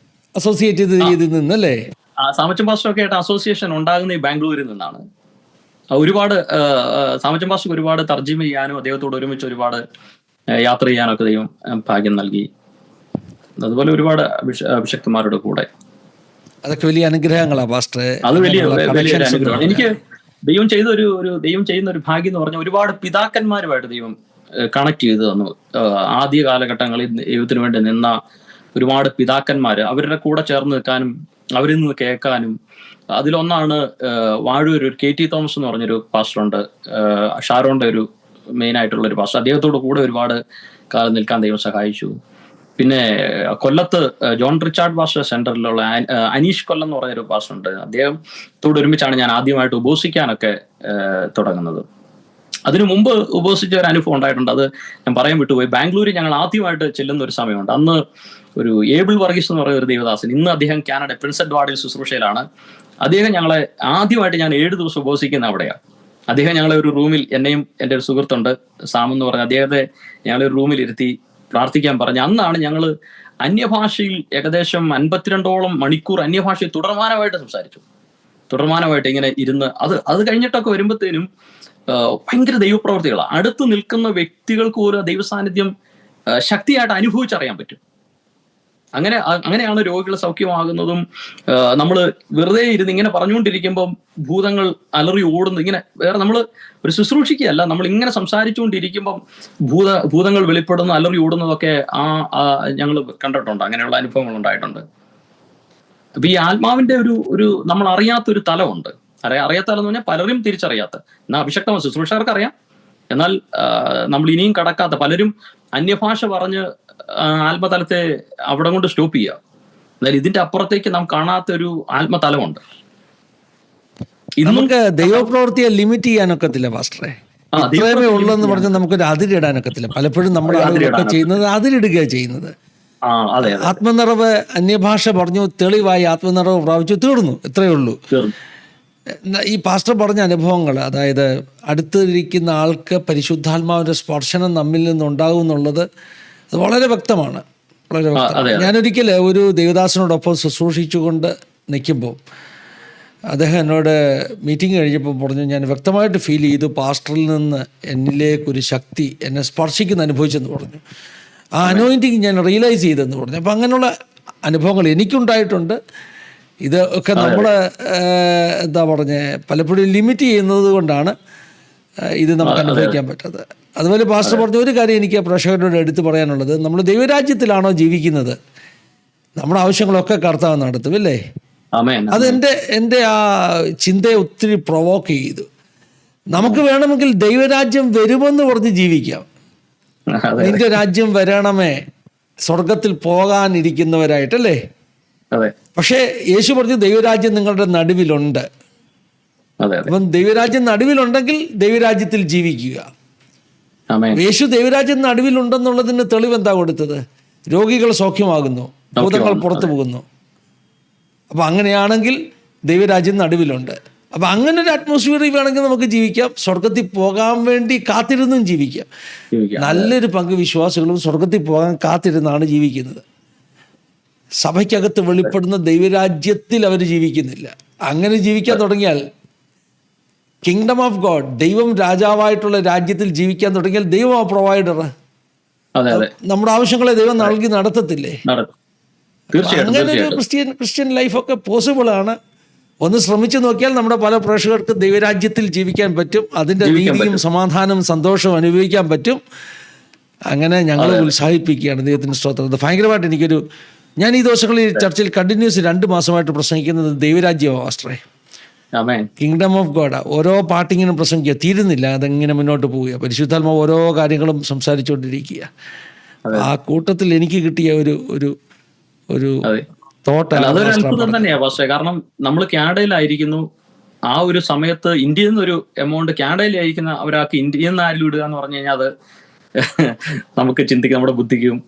Speaker 1: അസോസിയേറ്റ് ചെയ്ത് നിന്നല്ലേ?
Speaker 2: സാമച്ചൻ മാസ്റ്ററൊക്കെ ആയിട്ട് അസോസിയേഷൻ ഉണ്ടാകുന്ന ഈ ബാംഗ്ലൂരിൽ നിന്നാണ്. ഒരുപാട് സാമച്ചൻ മാസ്റ്റർക്ക് ഒരുപാട് തർജ്ജിമ ചെയ്യാനും അദ്ദേഹത്തോട് ഒരുമിച്ച് ഒരുപാട് യാത്ര ചെയ്യാനൊക്കെ ദൈവം ഭാഗ്യം നൽകി. അതുപോലെ ഒരുപാട് അഭിഷക്തന്മാരുടെ കൂടെ.
Speaker 1: അതൊക്കെ വലിയ അനുഗ്രഹങ്ങളാ പാസ്റ്റർ.
Speaker 2: അത് വലിയ അനുഗ്രഹമാണ്. എനിക്ക് ദൈവം ചെയ്യുന്ന ഒരു ഭാഗ്യം എന്ന് പറഞ്ഞാൽ ഒരുപാട് പിതാക്കന്മാരുമായിട്ട് ദൈവം കണക്ട് ചെയ്ത് തന്നു. ആദ്യ കാലഘട്ടങ്ങളിൽ ദൈവത്തിന് വേണ്ടി നിന്ന ഒരുപാട് പിതാക്കന്മാര്, അവരുടെ കൂടെ ചേർന്ന് നിൽക്കാനും അവരിൽ നിന്ന് കേൾക്കാനും. അതിലൊന്നാണ് വാഴൂർ ഒരു KT തോമസ് എന്ന് പറഞ്ഞൊരു പാസ്റ്ററുണ്ട്, ഷാരോന്റെ ഒരു മെയിൻ ആയിട്ടുള്ള ഒരു പാസ്റ്റർ. അദ്ദേഹത്തോട് കൂടെ ഒരുപാട് കാലം നിൽക്കാൻ ദൈവം സഹായിച്ചു. പിന്നെ കൊല്ലത്ത് ജോൺ റിച്ചാർഡ് പാസ്റ്റർ സെന്ററിലുള്ള അനീഷ് കൊല്ലം എന്ന് പറഞ്ഞൊരു പാസ്റ്റർ ഉണ്ട്. അദ്ദേഹത്തോട് ഒരുമിച്ചാണ് ഞാൻ ആദ്യമായിട്ട് ഉപവസിക്കാനൊക്കെ തുടങ്ങുന്നത്. അതിനു മുമ്പ് ഉപവസിച്ച ഒരു അനുഭവം ഉണ്ടായിട്ടുണ്ട്, അത് ഞാൻ പറയാൻ വിട്ടുപോയി. ബാംഗ്ലൂരിൽ ഞങ്ങൾ ആദ്യമായിട്ട് ചെല്ലുന്ന ഒരു സമയമുണ്ട്. അന്ന് ഒരു ഏബിൾ വർഗീസ് എന്ന് പറയുന്ന ഒരു ദേവദാസൻ, ഇന്ന് അദ്ദേഹം കാനഡ പ്രിൻസ് എഡ്വാർഡിൽ ശുശ്രൂഷയിലാണ്. അദ്ദേഹം ഞങ്ങളെ ആദ്യമായിട്ട് ഞാൻ 7 ദിവസം ഉപവസിക്കുന്ന അവിടെയാണ്. അദ്ദേഹം ഞങ്ങളെ ഒരു റൂമിൽ, എന്നെയും എൻ്റെ ഒരു സുഹൃത്തുണ്ട് സാം എന്ന് പറഞ്ഞ അദ്ദേഹത്തെ ഞങ്ങളെ ഒരു റൂമിൽ ഇരുത്തി പ്രാർത്ഥിക്കാൻ പറഞ്ഞ്, അന്നാണ് ഞങ്ങൾ അന്യഭാഷയിൽ ഏകദേശം 52ഓളം മണിക്കൂർ അന്യഭാഷയിൽ തുടർമാനമായിട്ട് സംസാരിച്ചു. തുടർമാനമായിട്ട് ഇങ്ങനെ ഇരുന്ന് അത് കഴിഞ്ഞിട്ടൊക്കെ വരുമ്പോഴത്തേനും ഭയങ്കര ദൈവപ്രവർത്തികളാണ്. അടുത്ത് നിൽക്കുന്ന വ്യക്തികൾക്ക് പോലും ദൈവ സാന്നിധ്യം ശക്തിയായിട്ട് അനുഭവിച്ചറിയാൻ പറ്റും. അങ്ങനെയാണ് രോഗികൾ സൗഖ്യമാകുന്നതും. നമ്മൾ വെറുതെ ഇരുന്ന് ഇങ്ങനെ പറഞ്ഞുകൊണ്ടിരിക്കുമ്പം ഭൂതങ്ങൾ അലറി ഓടുന്നു. ഇങ്ങനെ വേറെ നമ്മൾ ഒരു ശുശ്രൂഷിക്കുകയല്ല, നമ്മൾ ഇങ്ങനെ സംസാരിച്ചുകൊണ്ടിരിക്കുമ്പം ഭൂതങ്ങൾ വെളിപ്പെടുന്നു, അലറി ഓടുന്നതൊക്കെ ഞങ്ങൾ കണ്ടിട്ടുണ്ട്. അങ്ങനെയുള്ള അനുഭവങ്ങൾ ഉണ്ടായിട്ടുണ്ട്. അപ്പൊ ഈ ആത്മാവിന്റെ ഒരു നമ്മൾ അറിയാത്തൊരു തലമുണ്ട്. അറിയാത്ത തലം എന്ന് പറഞ്ഞാൽ പലരും തിരിച്ചറിയാത്ത, എന്നാൽ അഭിഷക്തമായ ശുശ്രൂഷകർക്ക് അറിയാം, എന്നാൽ നമ്മൾ ഇനിയും കടക്കാത്ത പലരും അന്യഭാഷ പറഞ്ഞ് ആത്മതലത്തെ അവിടെ കൊണ്ട് സ്റ്റോപ്പ് ചെയ്യുക. എന്നാൽ ഇതിന്റെ അപ്പുറത്തേക്ക് നാം കാണാത്ത ഒരു ആത്മതലമുണ്ട്.
Speaker 1: നമുക്ക് ദൈവപ്രവൃത്തിയെ ലിമിറ്റ് ചെയ്യാനൊക്കത്തില്ല പാസ്റ്ററെ. ഇത്രയമേ ഉള്ളെന്ന് പറഞ്ഞാൽ നമുക്കൊരു അതിരിടാനൊക്കത്തില്ല. പലപ്പോഴും നമ്മുടെ ആളുകളൊക്കെ ചെയ്യുന്നത് അതിരിടുക ചെയ്യുന്നത്. ആത്മനിറവ് അന്യഭാഷ പറഞ്ഞു, തെളിവായി ആത്മനിറവ് പ്രാപിച്ചു, തീർന്നു, ഇത്രയേ ഉള്ളൂ. ഈ പാസ്റ്റർ പറഞ്ഞ അനുഭവങ്ങൾ, അതായത് അടുത്തിരിക്കുന്ന ആൾക്ക് പരിശുദ്ധാത്മാവിന്റെ സ്പർശനം നമ്മിൽ നിന്നുണ്ടാകും എന്നുള്ളത് അത് വളരെ വ്യക്തമാണ്, വളരെ വ്യക്തമാണ്. ഞാനൊരിക്കൽ ഒരു ദേവദാസനോടൊപ്പം ശുശ്രൂഷിച്ചുകൊണ്ട് നിൽക്കുമ്പോൾ അദ്ദേഹം എന്നോട് മീറ്റിംഗ് കഴിഞ്ഞപ്പോൾ പറഞ്ഞു, ഞാൻ വ്യക്തമായിട്ട് ഫീൽ ചെയ്തു പാസ്റ്ററിൽ നിന്ന് എന്നിലേക്കൊരു ശക്തി എന്നെ സ്പർശിക്കുന്ന അനുഭവിച്ചെന്ന് പറഞ്ഞു. ആ അനോയിൻറ്റിങ് ഞാൻ റിയലൈസ് ചെയ്തെന്ന് പറഞ്ഞു. അപ്പം അങ്ങനെയുള്ള അനുഭവങ്ങൾ എനിക്കുണ്ടായിട്ടുണ്ട്. ഇത് ഒക്കെ നമ്മൾ എന്താ പറഞ്ഞ പലപ്പോഴും ലിമിറ്റ് ചെയ്യുന്നത് കൊണ്ടാണ് ഇത് നമുക്ക് അനുഭവിക്കാൻ പറ്റാത്തത്. അതുപോലെ പാസ്റ്റർ പറഞ്ഞ ഒരു കാര്യം എനിക്ക് പ്രേക്ഷകരോട് എടുത്തു പറയാനുള്ളത്, നമ്മൾ ദൈവരാജ്യത്തിലാണോ ജീവിക്കുന്നത്, നമ്മുടെ ആവശ്യങ്ങളൊക്കെ കർത്താവ് നടത്തും, അല്ലേ? അത് എൻ്റെ ആ ചിന്തയെ ഒത്തിരി പ്രൊവോക്ക് ചെയ്തു. നമുക്ക് വേണമെങ്കിൽ ദൈവരാജ്യം വരുമെന്ന് പറഞ്ഞ് ജീവിക്കാം. നിന്റെ രാജ്യം വരണമേ, സ്വർഗത്തിൽ പോകാനിരിക്കുന്നവരായിട്ടല്ലേ? പക്ഷേ യേശു പറഞ്ഞു ദൈവരാജ്യം നിങ്ങളുടെ നടുവിലുണ്ട്. അപ്പം ദൈവരാജ്യം നടുവിലുണ്ടെങ്കിൽ ദൈവരാജ്യത്തിൽ ജീവിക്കുക.
Speaker 2: ആമേൻ.
Speaker 1: യേശു ദൈവരാജ്യം നടുവിലുണ്ടെന്നുള്ളതിന് തെളിവ് എന്താ കൊടുത്തത്? രോഗികൾ സൗഖ്യമാകുന്നു, ഭൂതങ്ങൾ പുറത്തു പോകുന്നു. അപ്പം അങ്ങനെയാണെങ്കിൽ ദൈവരാജ്യം നടുവിലുണ്ട്. അപ്പം അങ്ങനെ ഒരു അറ്റ്മോസ്ഫിയറിൽ വേണമെങ്കിൽ നമുക്ക് ജീവിക്കാം. സ്വർഗത്തിൽ പോകാൻ വേണ്ടി കാത്തിരുന്നും ജീവിക്കാം. നല്ലൊരു പങ്ക് വിശ്വാസികളും സ്വർഗത്തിൽ പോകാൻ കാത്തിരുന്നാണ് ജീവിക്കുന്നത്. സഭയ്ക്കകത്ത് വെളിപ്പെടുന്ന ദൈവരാജ്യത്തിൽ അവർ ജീവിക്കുന്നില്ല. അങ്ങനെ ജീവിക്കാൻ തുടങ്ങിയാൽ, കിങ്ഡം ഓഫ് ഗോഡ്, ദൈവം രാജാവായിട്ടുള്ള രാജ്യത്തിൽ ജീവിക്കാൻ തുടങ്ങിയാൽ ദൈവം ആ പ്രൊവൈഡർ. നമ്മുടെ ആവശ്യങ്ങളെ ദൈവം നൽകി നടത്തത്തില്ലേ? അങ്ങനെ ഒരു ക്രിസ്ത്യൻ ലൈഫൊക്കെ പോസിബിൾ ആണ്. ഒന്ന് ശ്രമിച്ചു നോക്കിയാൽ നമ്മുടെ പല പ്രേക്ഷകർക്ക് ദൈവരാജ്യത്തിൽ ജീവിക്കാൻ പറ്റും. അതിൻ്റെ നീതിയും സമാധാനവും സന്തോഷവും അനുഭവിക്കാൻ പറ്റും. അങ്ങനെ ഞങ്ങൾ ഉത്സാഹിപ്പിക്കുകയാണ്. ദൈവത്തിൻ്റെ സ്തോത്രം. ഭയങ്കരമായിട്ട് ഞാൻ ഈ ദിവസങ്ങളിൽ ചർച്ചയിൽ കണ്ടിന്യൂസ് 2 മാസമായിട്ട് പ്രസംഗിക്കുന്നത് ദൈവരാജ്യമാണ് പാസ്റ്ററെ. Kingdom of God. ഓരോ പാട്ടിങ്ങിനും പ്രസംഗിക്കുക, തീരുന്നില്ല. അതെങ്ങനെ മുന്നോട്ട് പോവുക. പരിശുദ്ധാത്മാവ് ഓരോ കാര്യങ്ങളും സംസാരിച്ചുകൊണ്ടിരിക്കുക. ആ കൂട്ടത്തിൽ എനിക്ക് കിട്ടിയ ഒരു തോട്ടാണ്.
Speaker 2: അതൊരു അത്ഭുതം തന്നെയാ പക്ഷേ. കാരണം നമ്മൾ കാനഡയിലായിരിക്കുന്നു. ആ ഒരു സമയത്ത് ഇന്ത്യയിൽ നിന്നൊരു എമൗണ്ട് കാനഡയിലായിരിക്കുന്ന ഒരാൾക്ക് ഇന്ത്യയിൽ നിന്ന് ആരും ഇടുക എന്ന് പറഞ്ഞു കഴിഞ്ഞാൽ അത് നമുക്ക് ചിന്തിക്കാം, നമ്മുടെ ബുദ്ധിക്കും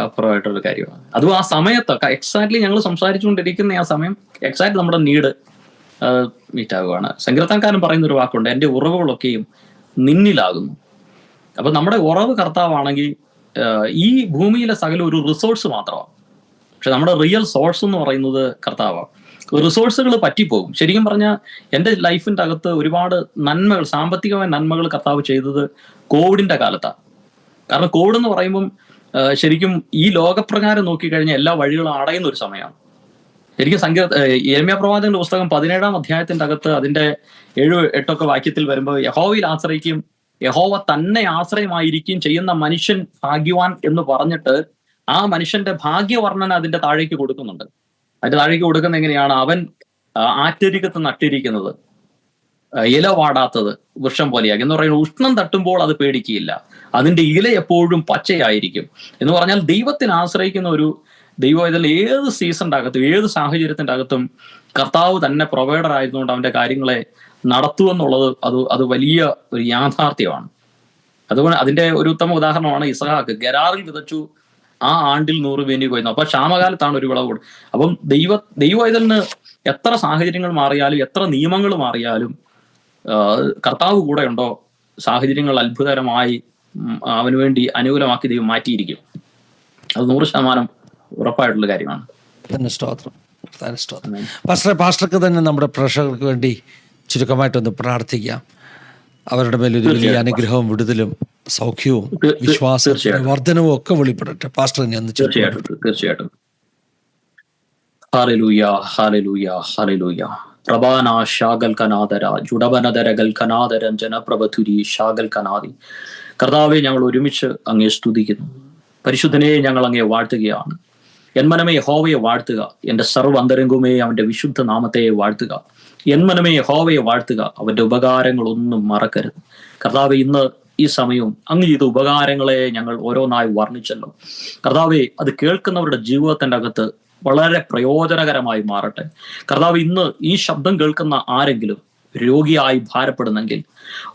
Speaker 2: അപ്പുറമായിട്ടൊരു കാര്യമാണ്. അതും ആ സമയത്തൊക്കെ എക്സാക്ട്ലി ഞങ്ങൾ സംസാരിച്ചുകൊണ്ടിരിക്കുന്ന ആ സമയം എക്സാക്ട് നമ്മുടെ നീഡ് മീറ്റ് ആകുകയാണ്. സങ്കീർത്തനക്കാരൻ പറയുന്ന ഒരു വാക്കുണ്ട്, എൻ്റെ ഉറവുകളൊക്കെയും നിന്നിലാകുന്നു. അപ്പൊ നമ്മുടെ ഉറവ് കർത്താവാണെങ്കിൽ ഈ ഭൂമിയിലെ സകല ഒരു റിസോഴ്സ് മാത്രമാണ്. പക്ഷെ നമ്മുടെ റിയൽ സോഴ്സ് എന്ന് പറയുന്നത് കർത്താവാണ്. റിസോഴ്സുകൾ പറ്റിപ്പോകും. ശരിക്കും പറഞ്ഞാൽ എൻ്റെ ലൈഫിൻ്റെ അകത്ത് ഒരുപാട് നന്മകൾ, സാമ്പത്തികമായ നന്മകൾ കർത്താവ് ചെയ്തത് കോവിഡിന്റെ കാലത്താണ്. കാരണം കോവിഡ് എന്ന് പറയുമ്പം ശരിക്കും ഈ ലോകപ്രകാരം നോക്കിക്കഴിഞ്ഞാൽ എല്ലാ വഴികളും അടയുന്ന ഒരു സമയമാണ്. ശരിക്കും യിരെമ്യാ പ്രവാചകന്റെ പുസ്തകം 17-ാം അധ്യായത്തിന്റെ അകത്ത് അതിന്റെ 7-8 വാക്യത്തിൽ വരുമ്പോൾ യഹോവയിൽ ആശ്രയിക്കും, യഹോവ തന്നെ ആശ്രയമായിരിക്കും ചെയ്യുന്ന മനുഷ്യൻ ഭാഗ്യവാൻ എന്ന് പറഞ്ഞിട്ട് ആ മനുഷ്യന്റെ ഭാഗ്യവർണ്ണന അതിന്റെ താഴേക്ക് കൊടുക്കുന്നുണ്ട്. അതിന്റെ താഴേക്ക് കൊടുക്കുന്ന എങ്ങനെയാണ്? അവൻ ആറ്റരികത്ത് നട്ടിരിക്കുന്നത്, ഇല വാടാത്തത് വൃക്ഷം പോലെയാകും എന്ന് പറയുന്നത്. ഉഷ്ണം തട്ടുമ്പോൾ അത് പേടിക്കുകയില്ല, അതിന്റെ ഇല എപ്പോഴും പച്ചയായിരിക്കും എന്ന് പറഞ്ഞാൽ ദൈവത്തിന് ആശ്രയിക്കുന്ന ഒരു ദൈവം ഇതിൽ ഏത് സീസണിന്റെ അകത്തും ഏത് സാഹചര്യത്തിന്റെ അകത്തും കർത്താവ് തന്നെ പ്രൊവൈഡർ ആയതുകൊണ്ട് അവന്റെ കാര്യങ്ങളെ നടത്തുമെന്നുള്ളത് അത് വലിയ ഒരു യാഥാർത്ഥ്യമാണ്. അതുകൊണ്ട് അതിന്റെ ഒരു ഉത്തമ ഉദാഹരണമാണ് ഇസഹാക്ക്. ഗരാറിൽ വിതച്ചു, ആ ആണ്ടിൽ 100 വേനി കൊയ്യുന്നു. അപ്പൊ ക്ഷാമകാലത്താണ് ഒരു വിളവ്. അപ്പം ദൈവത്തിന് എത്ര സാഹചര്യങ്ങൾ മാറിയാലും എത്ര നിയമങ്ങൾ മാറിയാലും കർത്താവ് കൂടെ ഉണ്ടോ, സാഹചര്യങ്ങൾ അത്ഭുതകരമായി അവന് വേണ്ടി അനുകൂലമാക്കി ദൈവം മാറ്റിയിരിക്കും. അത് 100% ഉറപ്പായിട്ടുള്ള കാര്യമാണ്.
Speaker 1: പാസ്റ്റർക്ക് തന്നെ നമ്മുടെ പ്രേക്ഷകർക്ക് വേണ്ടി ചുരുക്കമായിട്ടൊന്ന് പ്രാർത്ഥിക്കാം. അവരുടെ മേലൊരു വലിയ അനുഗ്രഹവും വിടുതലും സൗഖ്യവും വിശ്വാസവും വർധനവും ഒക്കെ വെളിപ്പെടട്ടെ. പാസ്റ്റർ
Speaker 2: തീർച്ചയായിട്ടും. Hallelujah, hallelujah, hallelujah. പ്രഭാന ശാഗൽ കനാദര ജുഡബനദരകൽ കനാദരഞ്ജന പ്രഭതുരി ശാഗൽ കനാദി. കർത്താവെ, ഞങ്ങൾ ഒരുമിച്ച് അങ്ങേ സ്തുതിക്കുന്നു. പരിശുദ്ധനെ ഞങ്ങൾ അങ്ങേ വാഴ്ത്തുകയാണ്. എന്മനമേ യഹോവയെ വാഴ്ത്തുക, എൻ്റെ സർവ്വ അന്തരംഗവുമേ അവന്റെ വിശുദ്ധ നാമത്തെ വാഴ്ത്തുക. എന്മനമേ യഹോവയെ വാഴ്ത്തുക, അവന്റെ ഉപകാരങ്ങളൊന്നും മറക്കരുത്. കർത്താവെ, ഇന്ന് ഈ സമയവും അങ്ങ് ചെയ്ത ഉപകാരങ്ങളെ ഞങ്ങൾ ഓരോന്നായി വർണ്ണിച്ചല്ലോ. കർത്താവെ, അത് കേൾക്കുന്നവരുടെ ജീവിതത്തിന്റെ അകത്ത് വളരെ പ്രയോജനകരമായി മാറട്ടെ. കർത്താവ്, ഇന്ന് ഈ ശബ്ദം കേൾക്കുന്ന ആരെങ്കിലും രോഗിയായി ഭാരപ്പെടുന്നെങ്കിൽ,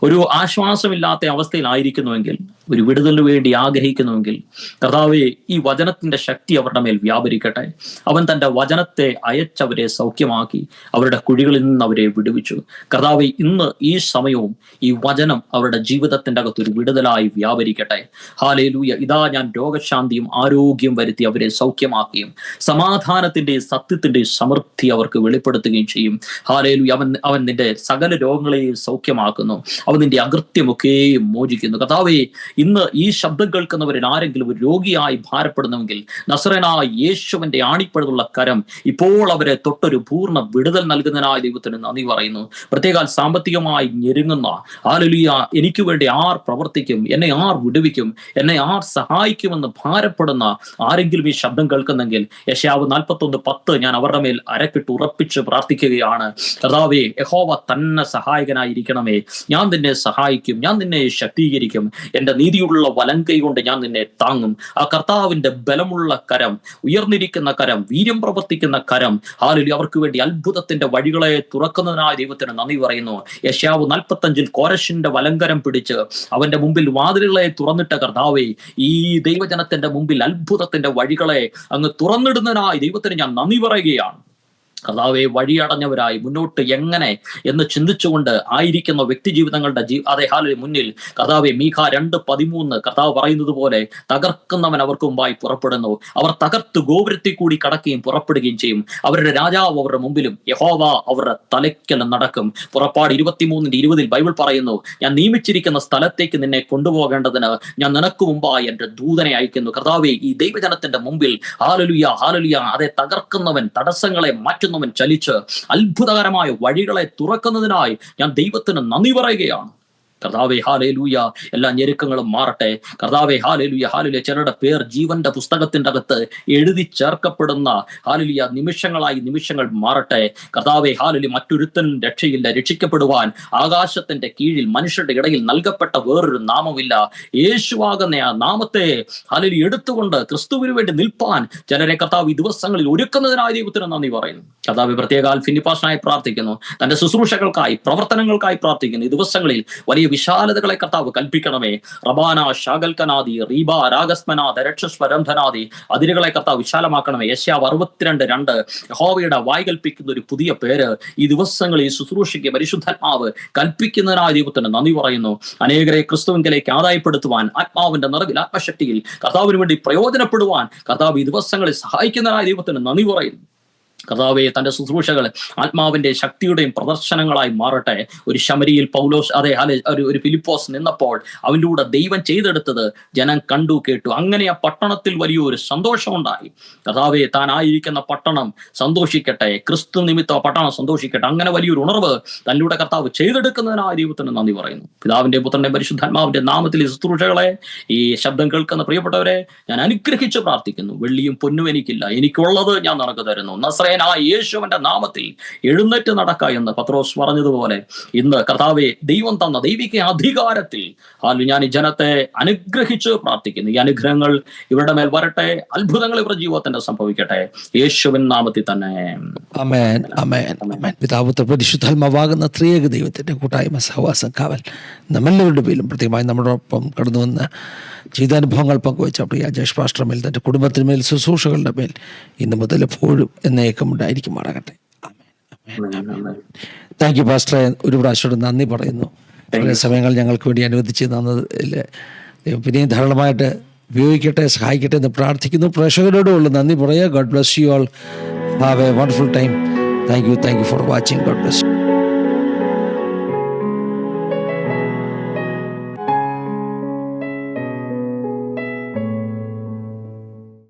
Speaker 2: ഒരു ആശ്വാസമില്ലാത്ത അവസ്ഥയിലായിരിക്കുന്നുവെങ്കിൽ, ഒരു വിടുതലിന് വേണ്ടി ആഗ്രഹിക്കുന്നുവെങ്കിൽ, കർത്താവെ, ഈ വചനത്തിന്റെ ശക്തി അവരുടെ മേൽ വ്യാപരിക്കട്ടെ. അവൻ തന്റെ വചനത്തെ അയച്ചവരെ സൗഖ്യമാക്കി അവരുടെ കുഴികളിൽ നിന്ന് അവരെ വിടുവിച്ചു. കർത്താവെ, ഇന്ന് ഈ സമയവും ഈ വചനം അവരുടെ ജീവിതത്തിന്റെ അകത്തൊരു വിടുതലായി വ്യാപരിക്കട്ടെ. ഹല്ലേലൂയ. ഇതാ ഞാൻ രോഗശാന്തിയും ആരോഗ്യം വരുത്തി അവരെ സൗഖ്യമാക്കുകയും സമാധാനത്തിന്റെയും സത്യത്തിന്റെയും സമൃദ്ധി അവർക്ക് വെളിപ്പെടുത്തുകയും ചെയ്യും. ഹല്ലേലൂയ. അവൻ നിന്റെ സകല രോഗങ്ങളെയും സൗഖ്യമാക്കുന്നു. അവൻ നിന്റെ അകൃത്യമൊക്കെയും മോചിക്കുന്നു. കർത്താവേ, ഇന്ന് ഈ ശബ്ദം കേൾക്കുന്നവരിൽ ആരെങ്കിലും ഒരു രോഗിയായി ഭാരപ്പെടുന്നുവെങ്കിൽ, നസറേനായ യേശുവിന്റെ ആണിപ്പഴുതുള്ള കരം ഇപ്പോൾ അവരെ തൊട്ടൊരു പൂർണ്ണ വിടുതൽ നൽകുന്നതിനായ ദൈവത്തിന് നന്ദി പറയുന്നു. പ്രത്യേക സാമ്പത്തികമായി ഞെരുങ്ങുന്ന, ഹല്ലേലൂയ, എനിക്ക് വേണ്ടി ആർ പ്രവർത്തിക്കും, എന്നെ ആർ വിടുവിക്കും, എന്നെ ആർ സഹായിക്കുമെന്ന് ഭാരപ്പെടുന്ന ആരെങ്കിലും ഈ ശബ്ദം കേൾക്കുന്നെങ്കിൽ, യെശയ്യാവ് 41:10 ഞാൻ അവരുടെ മേൽ അരക്കിട്ട് ഉറപ്പിച്ച് പ്രാർത്ഥിക്കുകയാണ്. കർത്താവേ, യഹോവ തന്നെ സഹായകനായിരിക്കണമേ. ഞാൻ നിന്നെ സഹായിക്കും, ഞാൻ നിന്നെ ശക്തീകരിക്കും. എൻ്റെ നീതിയുള്ള വലങ്കൈ കൊണ്ട് ഞാൻ നിന്നെ താങ്ങും. ആ കർത്താവിന്റെ ബലമുള്ള കരം, ഉയർന്നിരിക്കുന്ന കരം, വീര്യം പ്രവർത്തിക്കുന്ന കരം, ഹല്ലേലൂയ, അവർക്ക് വേണ്ടി അത്ഭുതത്തിന്റെ വഴികളെ തുറക്കുന്നതിനായ ദൈവത്തിന് നന്ദി പറയുന്നു. യെശയ്യാവ് 45 കോരശിന്റെ വലങ്കരം പിടിച്ച് അവന്റെ മുമ്പിൽ വാതിലുകളെ തുറന്നിട്ട കർത്താവേ, ഈ ദൈവജനത്തിന്റെ മുമ്പിൽ അത്ഭുതത്തിന്റെ വഴികളെ അങ്ങ് തുറന്നിടുന്നതിനായി ദൈവത്തിന് ഞാൻ നന്ദി പറയുകയാണ്. കർത്താവെ, വഴിയടഞ്ഞവരായി മുന്നോട്ട് എങ്ങനെ എന്ന് ചിന്തിച്ചുകൊണ്ട് ആയിരിക്കുന്ന വ്യക്തി ജീവിതങ്ങളുടെ അതേ ഹാലിന് മുന്നിൽ കർത്താവെ, മീഖ 2:13 കർത്താവ് പറയുന്നത് പോലെ തകർക്കുന്നവൻ അവർക്ക് മുമ്പായി പുറപ്പെടുന്നു. അവർ തകർത്ത് ഗോപുരത്തിൽ കൂടി കടക്കുകയും പുറപ്പെടുകയും ചെയ്യും. അവരുടെ രാജാവ് അവരുടെ മുമ്പിലും യഹോവ അവരുടെ തലയ്ക്കൽ നടക്കും. പുറപ്പാട് 23:20 ബൈബിൾ പറയുന്നു, ഞാൻ നിയമിച്ചിരിക്കുന്ന സ്ഥലത്തേക്ക് നിന്നെ കൊണ്ടുപോകേണ്ടതിന് ഞാൻ നിനക്ക് മുമ്പായി എന്റെ ദൂതനെ അയക്കുന്നു. കർത്താവെ, ഈ ദൈവജനത്തിന്റെ മുമ്പിൽ ഹല്ലേലൂയ, ഹല്ലേലൂയ, അതേ തകർക്കുന്നവൻ, തടസ്സങ്ങളെ മാറ്റുന്നവൻ ചലിച്ച് അത്ഭുതകരമായ വഴികളെ തുറക്കുന്നതിനായി ഞാൻ ദൈവത്തിന് നന്ദി പറയുകയാണ്. കർത്താവേ, ഹല്ലേലൂയ, എല്ലാ ഞെരുക്കങ്ങളും മാറട്ടെ. കർത്താവേ, ഹല്ലേലൂയ, ഹല്ലേലൂയ, ചിലരുടെ പേർ ജീവന്റെ പുസ്തകത്തിന്റെ അകത്ത് എഴുതി ചേർക്കപ്പെടുന്ന ഹല്ലേലൂയ നിമിഷങ്ങൾ മാറട്ടെ. കർത്താവേ, ഹല്ലേലൂയ, മറ്റൊരുത്തനും രക്ഷയില്ല. രക്ഷിക്കപ്പെടുവാൻ ആകാശത്തിന്റെ കീഴിൽ മനുഷ്യരുടെ ഇടയിൽ നൽകപ്പെട്ട വേറൊരു നാമമില്ല. യേശുവാകുന്ന ആ നാമത്തെ ഹല്ലേലൂയ എടുത്തുകൊണ്ട് ക്രിസ്തുവിന് വേണ്ടി നിൽപ്പാൻ ചിലരെ കർത്താവ് ഈ ദിവസങ്ങളിൽ ഒരുക്കുന്നതിനായി ദൈവത്തിന് നന്ദി പറയുന്നു. കർത്താവ് പ്രത്യേക ഫിലിപ്പാസിനായി പ്രാർത്ഥിക്കുന്നു. തന്റെ ശുശ്രൂഷകൾക്കായി, പ്രവർത്തനങ്ങൾക്കായി പ്രാർത്ഥിക്കുന്നു. ഈ ദിവസങ്ങളിൽ വലിയ വിശാലതകളെ കർത്താവ് കൽപ്പിക്കണമേ. റബാന ശാഗൽക്കനാദി റീബ രാഗസ്മനാഥ രക്ഷസ്വരംധനാദി അതിരുകളെ കർത്താവ് വിശാലമാക്കണമേ. യെശയ്യാവ് 62:2 യഹോവയുടെ വായ് കൽപ്പിക്കുന്ന ഒരു പുതിയ പേര് ഈ ദിവസങ്ങളിൽ ശുശ്രൂഷയ്ക്ക് പരിശുദ്ധാത്മാവ് കൽപ്പിക്കുന്നതിനായ ദൈവത്തിന് നന്ദി പറയുന്നു. അനേകരെ ക്രിസ്തുവിലേക്ക് ആദായപ്പെടുത്തുവാൻ ആത്മാവിന്റെ നിറവിൽ, ആത്മശക്തിയിൽ കർത്താവിന് വേണ്ടി പ്രയോജനപ്പെടുവാൻ കർത്താവ് ഈ ദിവസങ്ങളിൽ സഹായിക്കുന്നതിനായ ദൈവത്തിന് നന്ദി പറയുന്നു. കർത്താവെ, തന്റെ ശുശ്രൂഷകൾ ആത്മാവിന്റെ ശക്തിയുടെയും പ്രദർശനങ്ങളായി മാറട്ടെ. ഒരു ശമരിയിൽ പൗലോസ്, ഒരു ഫിലിപ്പോസ് നിന്നപ്പോൾ അവൻ്റെ കൂടെ ദൈവം ചെയ്തെടുത്തത് ജനം കണ്ടു, കേട്ടു. അങ്ങനെ ആ പട്ടണത്തിൽ വലിയൊരു സന്തോഷമുണ്ടായി. കർത്താവെ, താൻ ആയിരിക്കുന്ന പട്ടണം സന്തോഷിക്കട്ടെ, ക്രിസ്തു നിമിത്തം പട്ടണം സന്തോഷിക്കട്ടെ. അങ്ങനെ വലിയൊരു ഉണർവ് തന്നിലൂടെ കർത്താവ് ചെയ്തെടുക്കുന്നതിനായ ദൈവത്തിന് നന്ദി പറയുന്നു. പിതാവിന്റെ പുത്രന്റെ പരിശുദ്ധാത്മാവിന്റെ നാമത്തിൽ ഈ ശുശ്രൂഷകളെ, ഈ ശബ്ദം കേൾക്കുന്ന പ്രിയപ്പെട്ടവരെ ഞാൻ അനുഗ്രഹിച്ച് പ്രാർത്ഥിക്കുന്നു. വെള്ളിയും പൊന്നും എനിക്കില്ല, എനിക്കുള്ളത് ഞാൻ നിനക്ക് തരുന്നു. നസ്രയനായ യേശുവിന്റെ നാമത്തിൽ എഴുന്നേറ്റ് നടക്ക എന്ന് പത്രോസ് പറഞ്ഞതുപോലെ ഇന്ന് കർത്താവെ, ദൈവം തന്ന ദൈവിക അധികാരത്തിൽ ഞാൻ ഈ ജനത്തെ അനുഗ്രഹിച്ച് പ്രാർത്ഥിക്കുന്നു. ഈ അനുഗ്രഹങ്ങൾ ഇവരുടെ മേൽ വരട്ടെ. അത്ഭുതങ്ങൾ ഇവരുടെ ജീവിതത്തിന്റെ സംഭവിക്കട്ടെ, യേശുവിൻ നാമത്തിൽ തന്നെ.
Speaker 1: ആമേൻ, ആമേൻ, ആമേൻ. പിതാപുത്ര പരിശുദ്ധാത്മാവാകുന്ന ത്രിയേക ദൈവത്തിന്റെ കൂട്ടായ്മ, സഹവാസം, കാവൽ നമ്മെല്ലാവരുടെ പേരിലും പ്രത്യേകമായി നമ്മളോടൊപ്പം കടന്നു വന്ന് ജീവിതാനുഭവങ്ങൾ പങ്കുവച്ച പ്രിയ ജേഷ് പാസ്റ്റർ മേൽ, തൻ്റെ കുടുംബത്തിന്മേൽ, ശുശ്രൂഷകളുടെ മേൽ ഇന്ന് മുതൽ എപ്പോഴും എന്നേക്കും ഉണ്ടായിരിക്കുമാറാകട്ടെ. താങ്ക് യു പാസ്റ്ററെ. ഒരു പ്രാവശ്യം നന്ദി പറയുന്നു. കുറേ സമയങ്ങൾ ഞങ്ങൾക്ക് വേണ്ടി അനുവദിച്ച് തന്നതിൽ പിന്നെയും ധാരാളമായിട്ട് ഉപയോഗിക്കട്ടെ, സഹായിക്കട്ടെ എന്ന് പ്രാർത്ഥിക്കുന്നു. പ്രേക്ഷകരോടുള്ള നന്ദി പറയുക. God bless you all. Have A wonderful time. Thank you for watching. God bless.